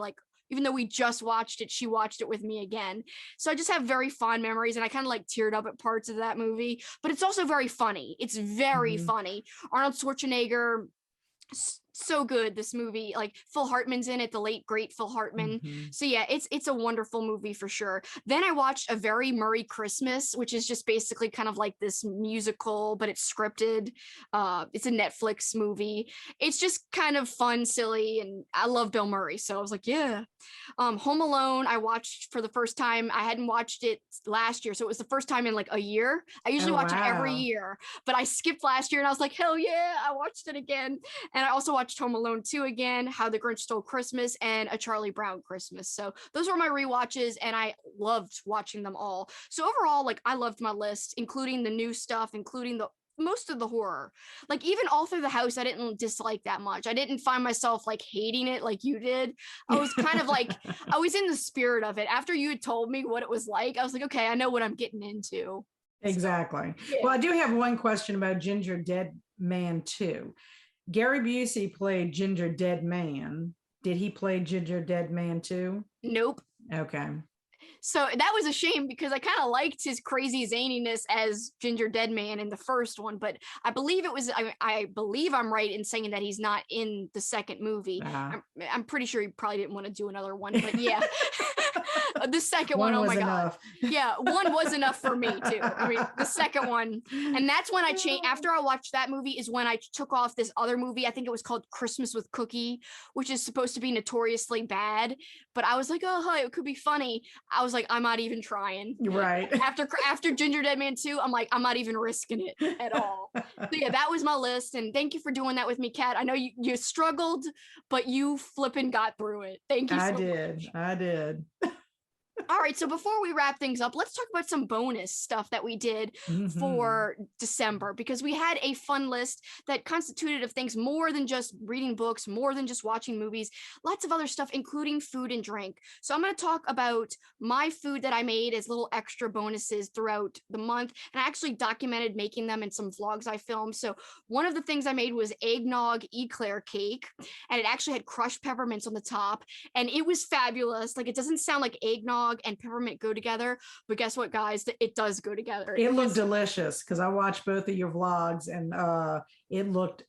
even though we just watched it, she watched it with me again. So I just have very fond memories, and I kind of teared up at parts of that movie, but it's also very funny. It's very funny. Arnold Schwarzenegger So good, this movie. Like Phil Hartman's in it, the late great Phil Hartman. So yeah, it's a wonderful movie for sure. Then I watched A Very Murray Christmas, which is just basically kind of like this musical, but it's scripted. It's a Netflix movie. It's just kind of fun, silly, and I love Bill Murray, so I was like, yeah. Home Alone, I watched for the first time. I hadn't watched it last year, so it was the first time in like a year. I usually watch it every year, but I skipped last year and I was like, hell yeah, I watched it again. And I also watched Home Alone 2 again, How the Grinch Stole Christmas, and A Charlie Brown Christmas. So those were my rewatches, and I loved watching them all. So overall, like I loved my list, including the new stuff, including the most of the horror. Like even All Through the House, I didn't dislike that much. I didn't find myself like hating it like you did. I was kind of like, I was in the spirit of it. After you had told me what it was like, I was like, okay, I know what I'm getting into. Exactly. So, yeah. Well, I do have one question about Ginger Dead Man 2. Gary Busey played Ginger Dead Man. Did he play Ginger Dead Man too? Nope. Okay. So that was a shame because I kind of liked his crazy zaniness as Ginger Dead Man in the first one, but I believe it was, I believe I'm right in saying that he's not in the second movie. I'm pretty sure he probably didn't want to do another one, but yeah. The second one, oh my God. Yeah, one was enough for me too. I mean, the second one. And that's when I changed. After I watched that movie is when I took off this other movie. I think it was called Christmas with Cookie, which is supposed to be notoriously bad. But I was like, oh, it could be funny. I was like, I'm not even trying. Right. After Ginger Dead Man 2, I'm like, I'm not even risking it at all. So yeah, that was my list. And thank you for doing that with me, Kat. I know you struggled, but you flipping got through it. Thank you so much. I did. All right, so before we wrap things up, let's talk about some bonus stuff that we did for December, because we had a fun list that constituted of things more than just reading books, more than just watching movies, lots of other stuff, including food and drink. So I'm going to talk about my food that I made as little extra bonuses throughout the month, and I actually documented making them in some vlogs I filmed. So one of the things I made was eggnog eclair cake, and it actually had crushed peppermints on the top, and it was fabulous. Like, it doesn't sound like eggnog and peppermint go together, but guess what, guys, it does go together. It looked delicious because I watched both of your vlogs, and it looked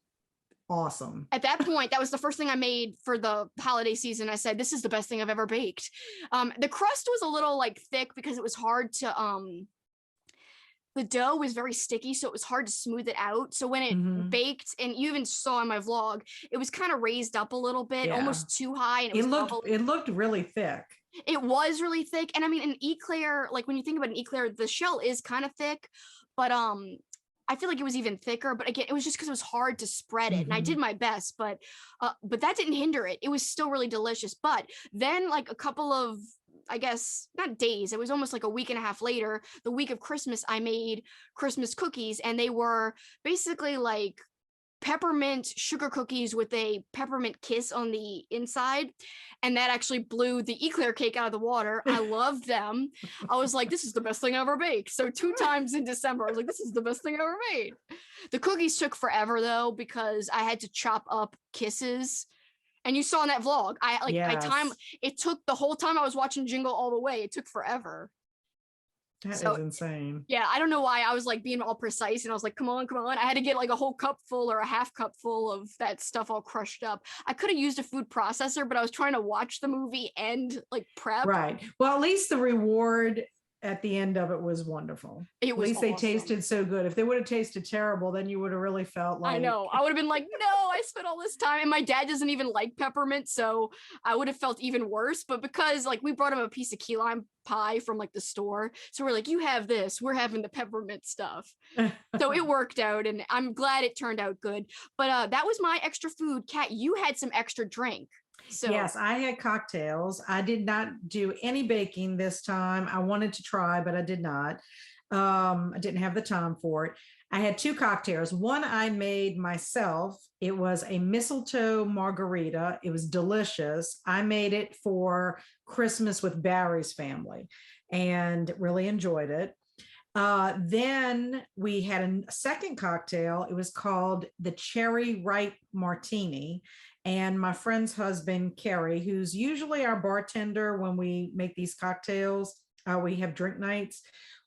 awesome. At that point, that was the first thing I made for the holiday season. I said, this is the best thing I've ever baked. The crust was a little like thick because it was hard to the dough was very sticky, so it was hard to smooth it out. So when it baked, and you even saw in my vlog, it was kind of raised up a little bit, almost too high, and it looked really thick. It was really thick. And I mean, an eclair, like when you think about an eclair, the shell is kind of thick, but I feel like it was even thicker. But again, it was just because it was hard to spread it, and I did my best, but that didn't hinder it. It was still really delicious. But then, like a couple of, I guess, not days, it was almost like a week and a half later, the week of Christmas, I made Christmas cookies, and they were basically like peppermint sugar cookies with a peppermint kiss on the inside, and that actually blew the eclair cake out of the water. I loved them. I was like, this is the best thing I ever baked. So 2 times in December, I was like, this is the best thing I ever made. The cookies took forever though, because I had to chop up kisses. And you saw in that vlog, it took the whole time I was watching Jingle All the Way. It took forever. That is insane. Yeah, I don't know why I was like being all precise, and I was like, come on. I had to get like a whole cup full or a half cup full of that stuff all crushed up. I could have used a food processor, but I was trying to watch the movie and like prep. Right. Well, at least the reward at the end of it was wonderful. It was at least awesome. They tasted so good. If they would have tasted terrible, then you would have really felt like, I know. I would have been like, no, I spent all this time. And my dad doesn't even like peppermint, so I would have felt even worse. But because like we brought him a piece of key lime pie from like the store, so we're like, you have this, we're having the peppermint stuff. So it worked out, and I'm glad it turned out good. But that was my extra food. Kat, you had some extra drink. So yes, I had cocktails. I did not do any baking this time. I wanted to try, but I did not. I didn't have the time for it. I had 2 cocktails. One I made myself. It was a mistletoe margarita. It was delicious. I made it for Christmas with Barry's family and really enjoyed it. Then we had a second cocktail. It was called the Cherry Ripe Martini. And my friend's husband, Kerry, who's usually our bartender when we make these cocktails, we have drink nights.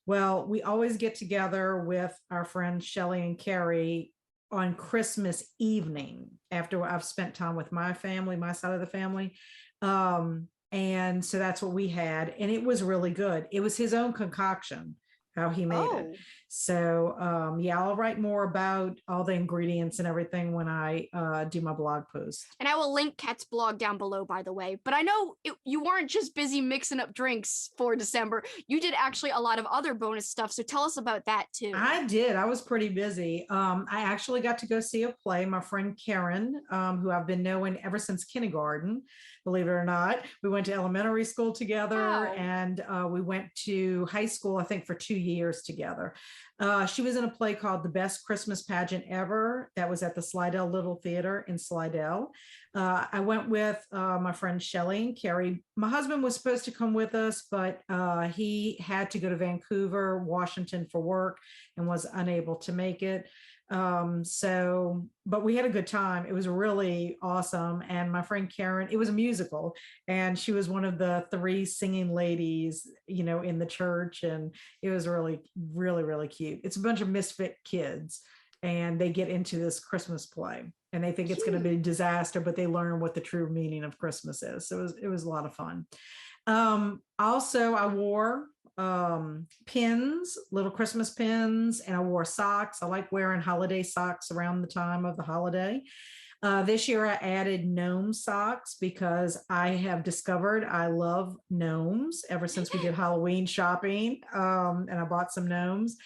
Well, we always get together with our friends Shelly and Kerry on Christmas evening after I've spent time with my family, my side of the family. And so that's what we had. And it was really good. It was his own concoction, how he made it. So yeah, I'll write more about all the ingredients and everything when I do my blog post. And I will link Kat's blog down below, by the way. But I know you weren't just busy mixing up drinks for December. You did actually a lot of other bonus stuff. So tell us about that too. I did. I was pretty busy. I actually got to go see a play. My friend Karen, who I've been knowing ever since kindergarten, believe it or not. We went to elementary school together, and we went to high school, I think, for 2 years together. She was in a play called The Best Christmas Pageant Ever that was at the Slidell Little Theater in Slidell. I went with my friend Shelly and Carrie. My husband was supposed to come with us, but he had to go to Vancouver, Washington for work and was unable to make it. But we had a good time. It was really awesome. And my friend Karen, it was a musical, and she was one of the 3 singing ladies, in the church. And it was really, really, really cute. It's a bunch of misfit kids, and they get into this Christmas play, and they think it's going to be a disaster, but they learn what the true meaning of Christmas is. So it was a lot of fun. Also, I wore pins, little Christmas pins, and I wore socks. I like wearing holiday socks around the time of the holiday. This year I added gnome socks because I have discovered I love gnomes ever since we did Halloween shopping, and I bought some gnomes.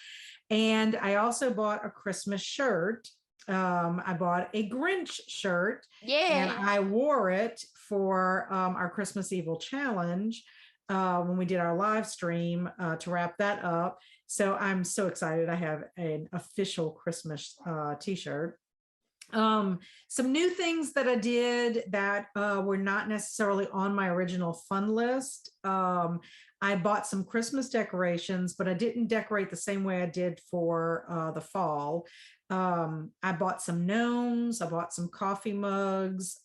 And I also bought a Christmas shirt. I bought a Grinch shirt, and I wore it for our Christmas Evil challenge when we did our live stream to wrap that up. So I'm so excited. I have an official Christmas t-shirt. Some new things that I did that were not necessarily on my original fun list. I bought some Christmas decorations, but I didn't decorate the same way I did for the fall. I bought some gnomes. I bought some coffee mugs.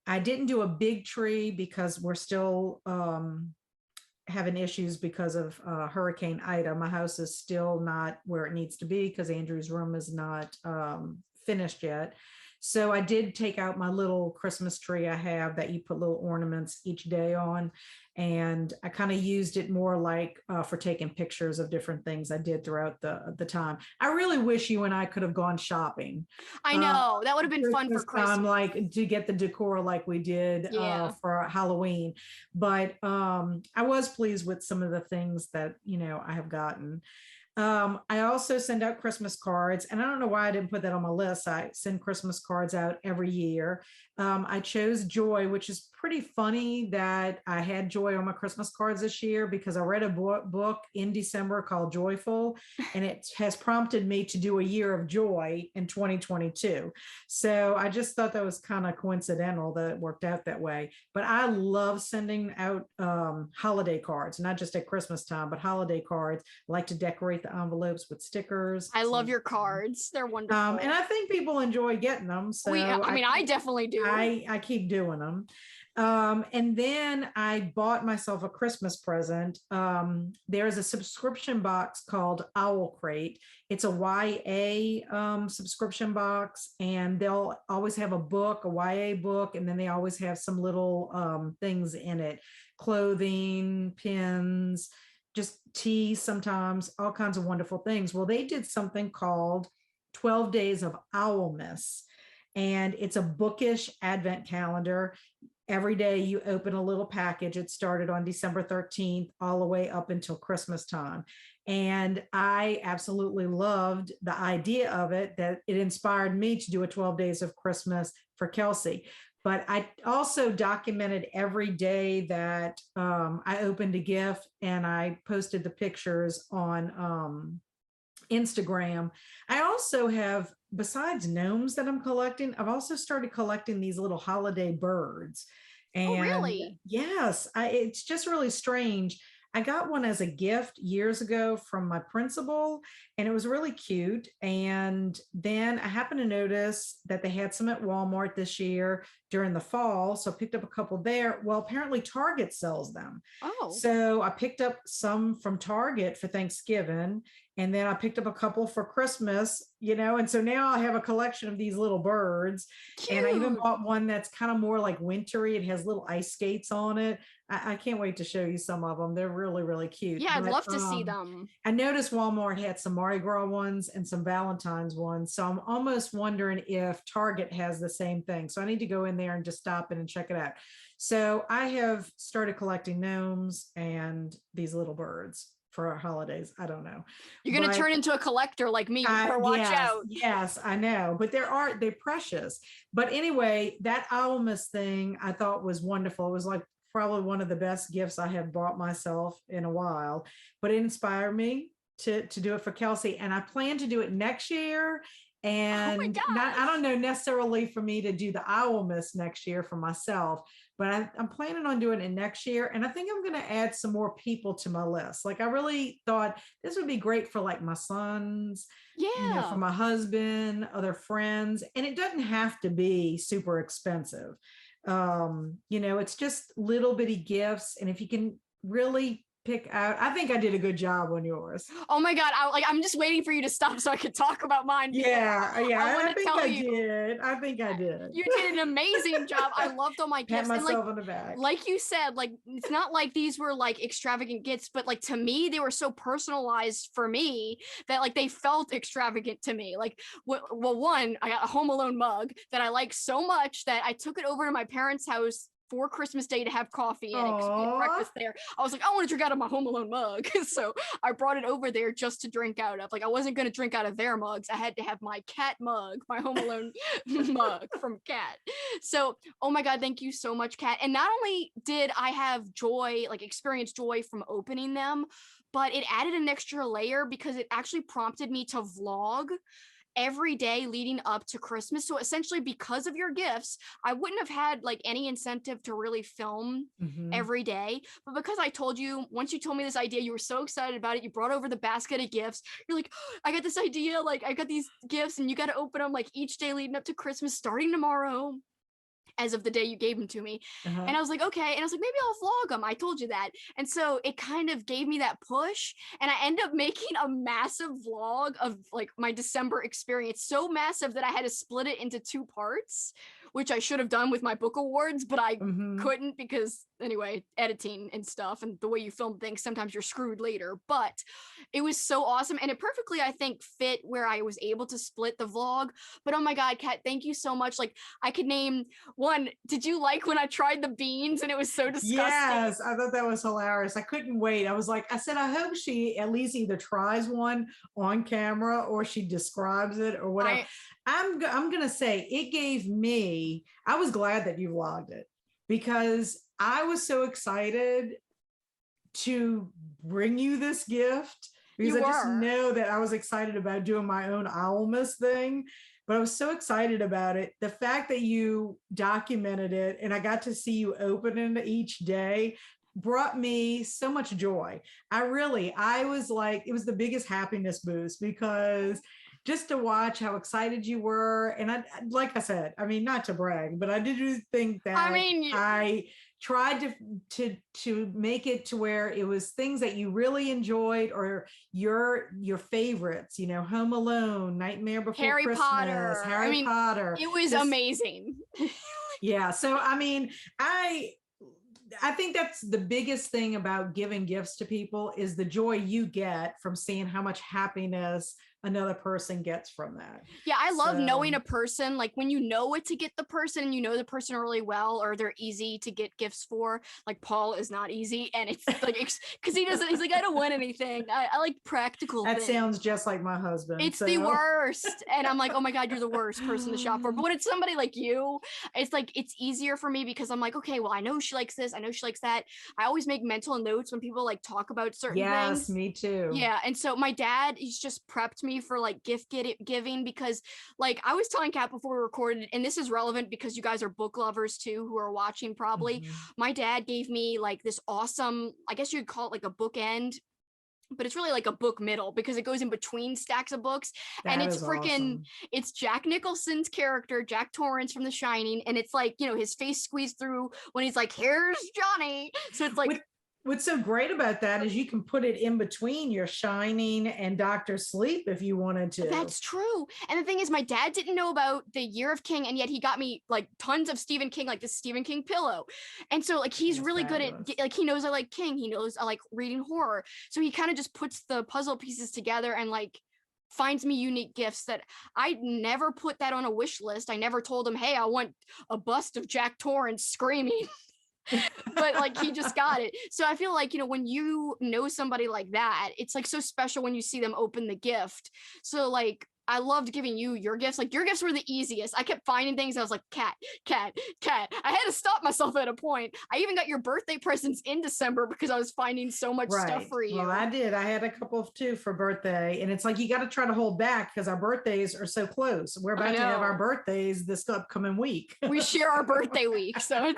I didn't do a big tree because we're still having issues because of Hurricane Ida. My house is still not where it needs to be because Andrew's room is not finished yet. So I did take out my little Christmas tree I have that you put little ornaments each day on. And I kind of used it more like for taking pictures of different things I did throughout the time. I really wish you and I could have gone shopping. I know, that would have been fun for Christmas. Like to get the decor like we did for Halloween. But I was pleased with some of the things that, I have gotten. I also send out Christmas cards, and I don't know why I didn't put that on my list. I send Christmas cards out every year. I chose Joy, which is pretty funny that I had Joy on my Christmas cards this year because I read a book in December called Joyful, and it has prompted me to do a year of joy in 2022. So I just thought that was kind of coincidental that it worked out that way. But I love sending out holiday cards, not just at Christmas time, but holiday cards. I like to decorate the envelopes with stickers. I love your cards. They're wonderful. And I think people enjoy getting them. So I definitely do. I keep doing them. And then I bought myself a Christmas present. There's a subscription box called Owl Crate. It's a YA subscription box, and they'll always have a book, a YA book, and then they always have some little things in it, clothing, pins, just tea sometimes, all kinds of wonderful things. Well, they did something called 12 Days of Owlmas, and it's a bookish advent calendar. Every day you open a little package. It started on December 13th all the way up until Christmas time. And I absolutely loved the idea of it, that it inspired me to do a 12 Days of Christmas for Kelsi. But I also documented every day that I opened a gift, and I posted the pictures on Instagram. I also have, besides gnomes that I'm collecting, I've also started collecting these little holiday birds. And really? Yes, it's just really strange. I got one as a gift years ago from my principal, and it was really cute. And then I happened to notice that they had some at Walmart this year during the fall. So I picked up a couple there. Well, apparently Target sells them. Oh. So I picked up some from Target for Thanksgiving. And then I picked up a couple for Christmas, and so now I have a collection of these little birds. Cute. And I even bought one that's kind of more like wintry. It has little ice skates on it. I can't wait to show you some of them. They're really, really cute. Yeah, I'd love to see them. I noticed Walmart had some Mardi Gras ones and some Valentine's ones. So I'm almost wondering if Target has the same thing. So I need to go in there and just stop in and check it out. So I have started collecting gnomes and these little birds for our holidays. I don't know. You're going to turn into a collector like me. Watch out. Yes, I know. But they're precious. But anyway, that Owlmas thing I thought was wonderful. It was like probably one of the best gifts I have bought myself in a while, but it inspired me to do it for Kelsi. And I plan to do it next year. And I don't know necessarily for me to do the Owlmas next year for myself, but I'm planning on doing it next year. And I think I'm going to add some more people to my list. Like I really thought this would be great for like my sons, for my husband, other friends. And it doesn't have to be super expensive. It's just little bitty gifts. And if you can really pick out, I think I did a good job on yours. Oh my God. I'm just waiting for you to stop so I could talk about mine. I think I did. You did an amazing job. I loved all my gifts. Pat myself on the back. Like you said, like it's not like these were like extravagant gifts, but like to me, they were so personalized for me that like they felt extravagant to me. Like, one, I got a Home Alone mug that I like so much that I took it over to my parents' house for Christmas Day to have coffee and breakfast there. I was like, I want to drink out of my Home Alone mug. So I brought it over there just to drink out of. Like, I wasn't going to drink out of their mugs. I had to have my cat mug, my Home Alone mug from Kat. So, oh my God, thank you so much, Kat. And not only did I have joy, like experience joy from opening them, but it added an extra layer because it actually prompted me to vlog every day leading up to Christmas. So essentially, because of your gifts, I wouldn't have had like any incentive to really film every day. But because I told you, once you told me this idea, you were so excited about it. You brought over the basket of gifts. You're like, oh, I got this idea. Like, I got these gifts and you got to open them like each day leading up to Christmas, starting tomorrow, as of the day you gave them to me. And I was like, okay. And I was like, maybe I'll vlog them. I told you that. And so it kind of gave me that push. And I ended up making a massive vlog of like my December experience, so massive that I had to split it into 2 parts, which I should have done with my book awards, but I couldn't because anyway, editing and stuff and the way you film things, sometimes you're screwed later. But it was so awesome. And it perfectly, I think, fit where I was able to split the vlog. But oh my God, Kat, thank you so much. Like, I could name one. Did you like when I tried the beans and it was so disgusting? Yes, I thought that was hilarious. I couldn't wait. I said, I hope she at least either tries one on camera or she describes it or whatever. I'm going to say it gave me, I was glad that you vlogged it because I was so excited to bring you this gift because I just know that I was excited about doing my own Owlmas thing, but I was so excited about it. The fact that you documented it and I got to see you open it each day brought me so much joy. I was like, it was the biggest happiness boost because just to watch how excited you were. And I, like I said, I mean, not to brag, but I did think that I tried to make it to where it was things that you really enjoyed or your favorites, Home Alone, Nightmare Before Harry Christmas, Potter. Harry Potter. It was amazing. Yeah. So, I mean, I think that's the biggest thing about giving gifts to people is the joy you get from seeing how much happiness another person gets from that. Yeah, I love knowing a person, like when you know what to get the person and you know the person really well or they're easy to get gifts for. Like Paul is not easy and it's like because he's like, I don't want anything. I like practical that things. Sounds just like my husband. It's the worst. And I'm like, oh my God, you're the worst person to shop for. But when it's somebody like you, it's like it's easier for me because I'm like, okay, well, I know she likes this, I know she likes that. I always make mental notes when people like talk about certain things. Yes, me too. Yeah. And so my dad, he's just prepped me for like gift giving because like I was telling Kat before we recorded, and this is relevant because you guys are book lovers too who are watching probably. My dad gave me like this awesome, I guess you'd call it like a bookend, but it's really like a book middle because it goes in between stacks of books. And it's freaking awesome. It's Jack Nicholson's character, Jack Torrance from The Shining, and it's like, his face squeezed through when he's like, here's Johnny. So it's like what's so great about that is you can put it in between your Shining and Doctor Sleep if you wanted to. That's true. And the thing is, my dad didn't know about the Year of King, and yet he got me like tons of Stephen King, like the Stephen King pillow. And so like he's That's really fabulous. good at, like, he knows I like King, he knows I like reading horror. So he kind of just puts the puzzle pieces together and like finds me unique gifts that I never put that on a wish list. I never told him, hey, I want a bust of Jack Torrance screaming. But like he just got it. So I feel like, when you know somebody like that, it's like so special when you see them open the gift. So like I loved giving you your gifts. Like your gifts were the easiest. I kept finding things. I was like, Kat. I had to stop myself at a point. I even got your birthday presents in December because I was finding so much stuff for you. Well, I did. I had a couple of too for birthday. And it's like, you got to try to hold back because our birthdays are so close. We're about to have our birthdays this upcoming week. We share our birthday week. So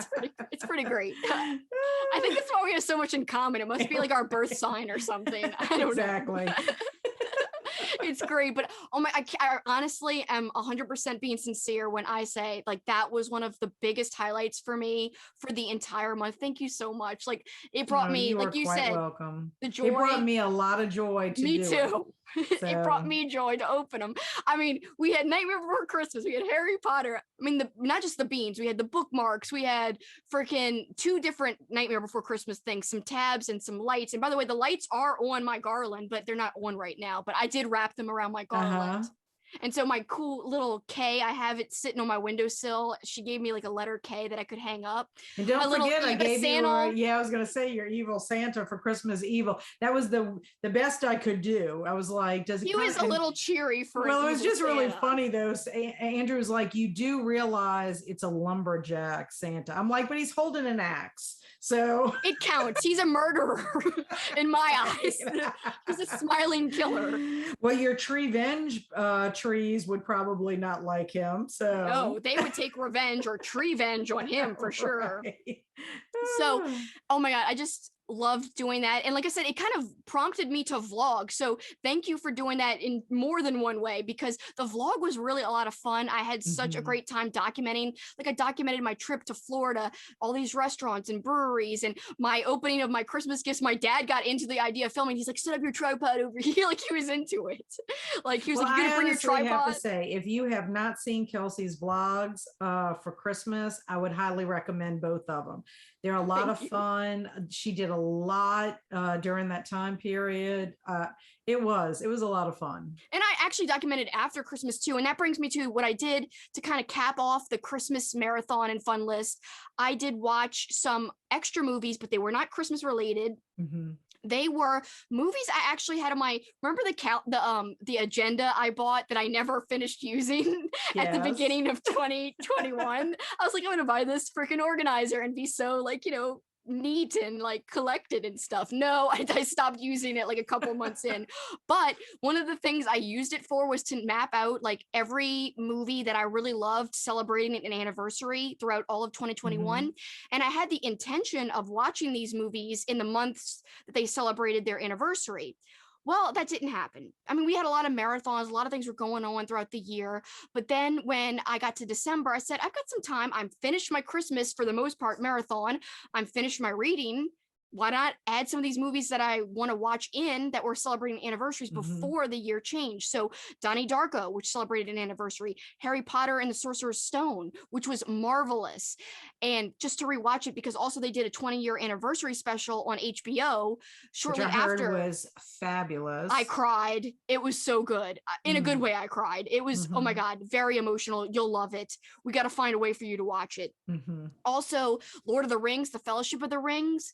it's pretty great. I think that's why we have so much in common. It must be like our birth sign or something. I don't know. Exactly. It's great, but I honestly am 100% being sincere when I say like that was one of the biggest highlights for me for the entire month. Thank you so much. Like it brought me, like you said, welcome. The joy. It brought me a lot of joy to me do too. So. It brought me joy to open them. I mean, we had Nightmare Before Christmas, we had Harry Potter. I mean, not just the beans, we had the bookmarks, we had freaking 2 different Nightmare Before Christmas things, some tabs and some lights. And by the way, the lights are on my garland, but they're not on right now. But I did wrap them around my garland. And so my cool little K, I have it sitting on my windowsill. She gave me like a letter K that I could hang up. And don't forget, I gave you, I was going to say your evil Santa for Christmas evil. That was the best I could do. I was like, he was a little cheery for Well, it was just Santa. Really funny though. Andrew's like, you do realize it's a lumberjack Santa. I'm like, but he's holding an axe. So it counts. He's a murderer in my eyes. He's a smiling killer. Well, your tree-venge trees would probably not like him. So no, they would take revenge or tree-venge on him for sure. Right. So, oh my God, I just loved doing that. And like I said, it kind of prompted me to vlog. So thank you for doing that in more than one way, because the vlog was really a lot of fun. I had such a great time documenting. Like I documented my trip to Florida, all these restaurants and breweries, and my opening of my Christmas gifts. My dad got into the idea of filming. He's like, set up your tripod over here. Like he was into it. Like he was like, you're gonna bring your tripod. I have to say, if you have not seen Kelsi's vlogs for Christmas, I would highly recommend both of them. They're a lot of fun. She did a lot during that time period. It was a lot of fun. And I actually documented after Christmas too. And that brings me to what I did to kind of cap off the Christmas marathon and fun list. I did watch some extra movies, but they were not Christmas related. They were movies I actually had on my, remember the agenda I bought that I never finished using at the beginning of 2021? I was like, I'm gonna buy this freaking organizer and be so like, neat and like collected and stuff. No, I stopped using it like a couple months in. But one of the things I used it for was to map out like every movie that I really loved, celebrating an anniversary throughout all of 2021. And I had the intention of watching these movies in the months that they celebrated their anniversary. Well, that didn't happen. I mean, we had a lot of marathons, a lot of things were going on throughout the year. But then when I got to December, I said, I've got some time. I'm finished my Christmas, for the most part, marathon. I'm finished my reading. Why not add some of these movies that I want to watch that were celebrating anniversaries before the year changed? So Donnie Darko, which celebrated an anniversary, Harry Potter and the Sorcerer's Stone, which was marvelous. And just to rewatch it, because also they did a 20-year anniversary special on HBO shortly after. Which I heard was fabulous. I cried. It was so good. In a good way, I cried. It was, oh my God, very emotional. You'll love it. We got to find a way for you to watch it. Also, Lord of the Rings, The Fellowship of the Rings,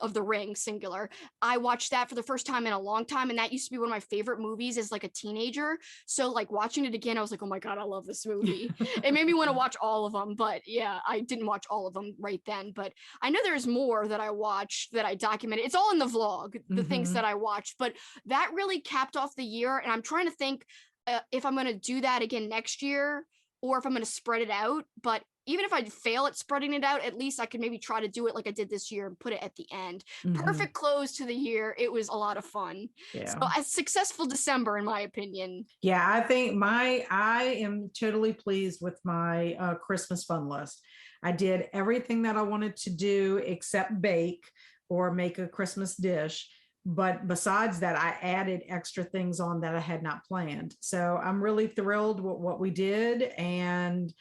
of the Ring, singular. I watched that for the first time in a long time, and that used to be one of my favorite movies as like a teenager. So like watching it again, I was like, oh my God, I love this movie. It made me want to watch all of them, but yeah, I didn't watch all of them right then, but I know there's more that I watched that I documented. It's all in the vlog, the things that I watched, but that really capped off the year. And I'm trying to think if I'm going to do that again next year, or if I'm going to spread it out. But even if I fail at spreading it out, at least I could maybe try to do it like I did this year and put it at the end. Perfect close to the year. It was a lot of fun. Yeah. So a successful December, in my opinion. Yeah, I think I am totally pleased with my Christmas fun list. I did everything that I wanted to do except bake. or make a Christmas dish. But besides that, I added extra things on that I had not planned. So I'm really thrilled with what we did. And,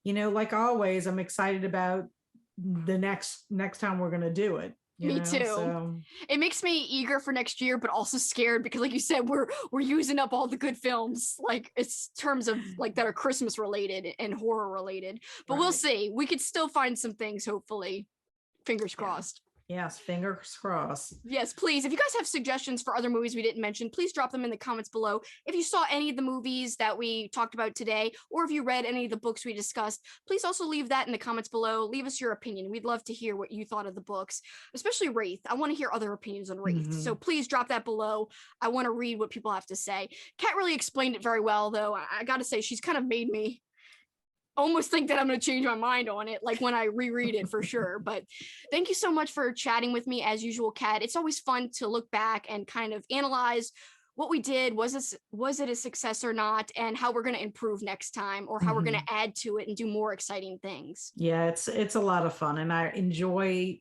like always, I'm excited about the next time we're going to do it. Me too. So it makes me eager for next year, but also scared because, like you said, we're using up all the good films, like it's terms of like that are Christmas related and horror related. But we'll see. We could still find some things, hopefully. Fingers crossed. Yes, fingers crossed. Yes, please. If you guys have suggestions for other movies we didn't mention, please drop them in the comments below. If you saw any of the movies that we talked about today, or if you read any of the books we discussed, please also leave that in the comments below. Leave us your opinion. We'd love to hear what you thought of the books, especially Wraith. I want to hear other opinions on Wraith. So please drop that below. I want to read what people have to say. Kat really explained it very well, though. I got to say, she's kind of made me almost think that I'm going to change my mind on it, like when I reread it for sure. But thank you so much for chatting with me as usual, Kat. It's always fun to look back and kind of analyze what we did. Was it a success or not, and how we're going to improve next time, or how we're going to add to it and do more exciting things. Yeah, it's a lot of fun, and I enjoy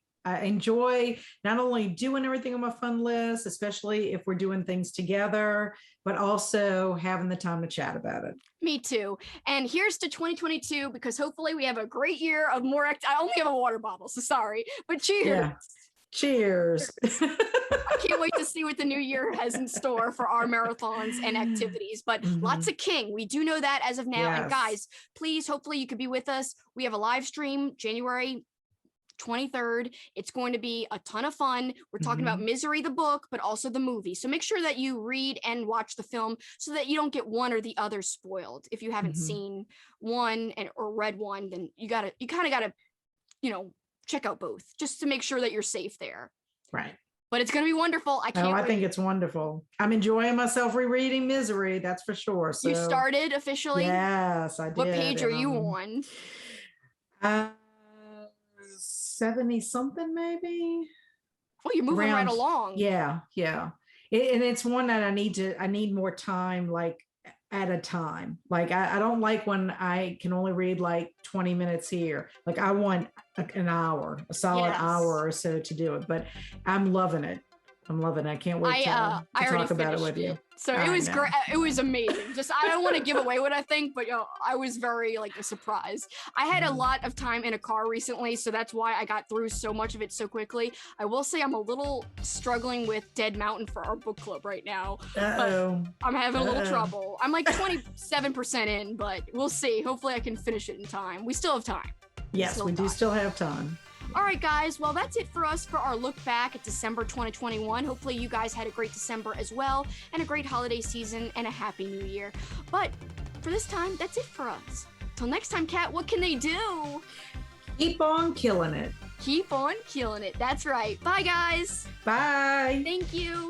not only doing everything on my fun list, especially if we're doing things together, but also having the time to chat about it. Me too. And here's to 2022, because hopefully we have a great year of more. I only have a water bottle, so sorry, but cheers. Yeah. Cheers. I can't wait to see what the new year has in store for our marathons and activities, but lots of King. We do know that as of now. Yes. And guys, please, hopefully you could be with us. We have a live stream January 23rd. It's going to be a ton of fun. We're talking about Misery, the book, but also the movie. So make sure that you read and watch the film so that you don't get one or the other spoiled. If you haven't seen one or read one, then you kind of gotta, check out both just to make sure that you're safe there. Right. But it's going to be wonderful. I think it's wonderful. I'm enjoying myself rereading Misery. That's for sure. So you started officially? Yes, I did. What page are you on? 70 something maybe. Well, you're moving right along. Yeah. And it's one that I need more time, like at a time. Like I don't like when I can only read like 20 minutes here. Like I want an hour, a solid hour or so to do it, but I'm loving it. I can't wait to talk about it with you. So it was great. It was amazing. Just, I don't want to give away what I think, but I was very surprised. I had a lot of time in a car recently, so that's why I got through so much of it so quickly. I will say I'm a little struggling with Dead Mountain for our book club right now. But I'm having a little trouble. I'm like 27% in, but we'll see. Hopefully I can finish it in time. We still have time. Yes, we do still have time. All right, guys. Well, that's it for us for our look back at December 2021. Hopefully you guys had a great December as well, and a great holiday season, and a happy new year. But for this time, that's it for us. Till next time, Kat, what can they do? Keep on killing it. Keep on killing it. That's right. Bye, guys. Bye. Thank you.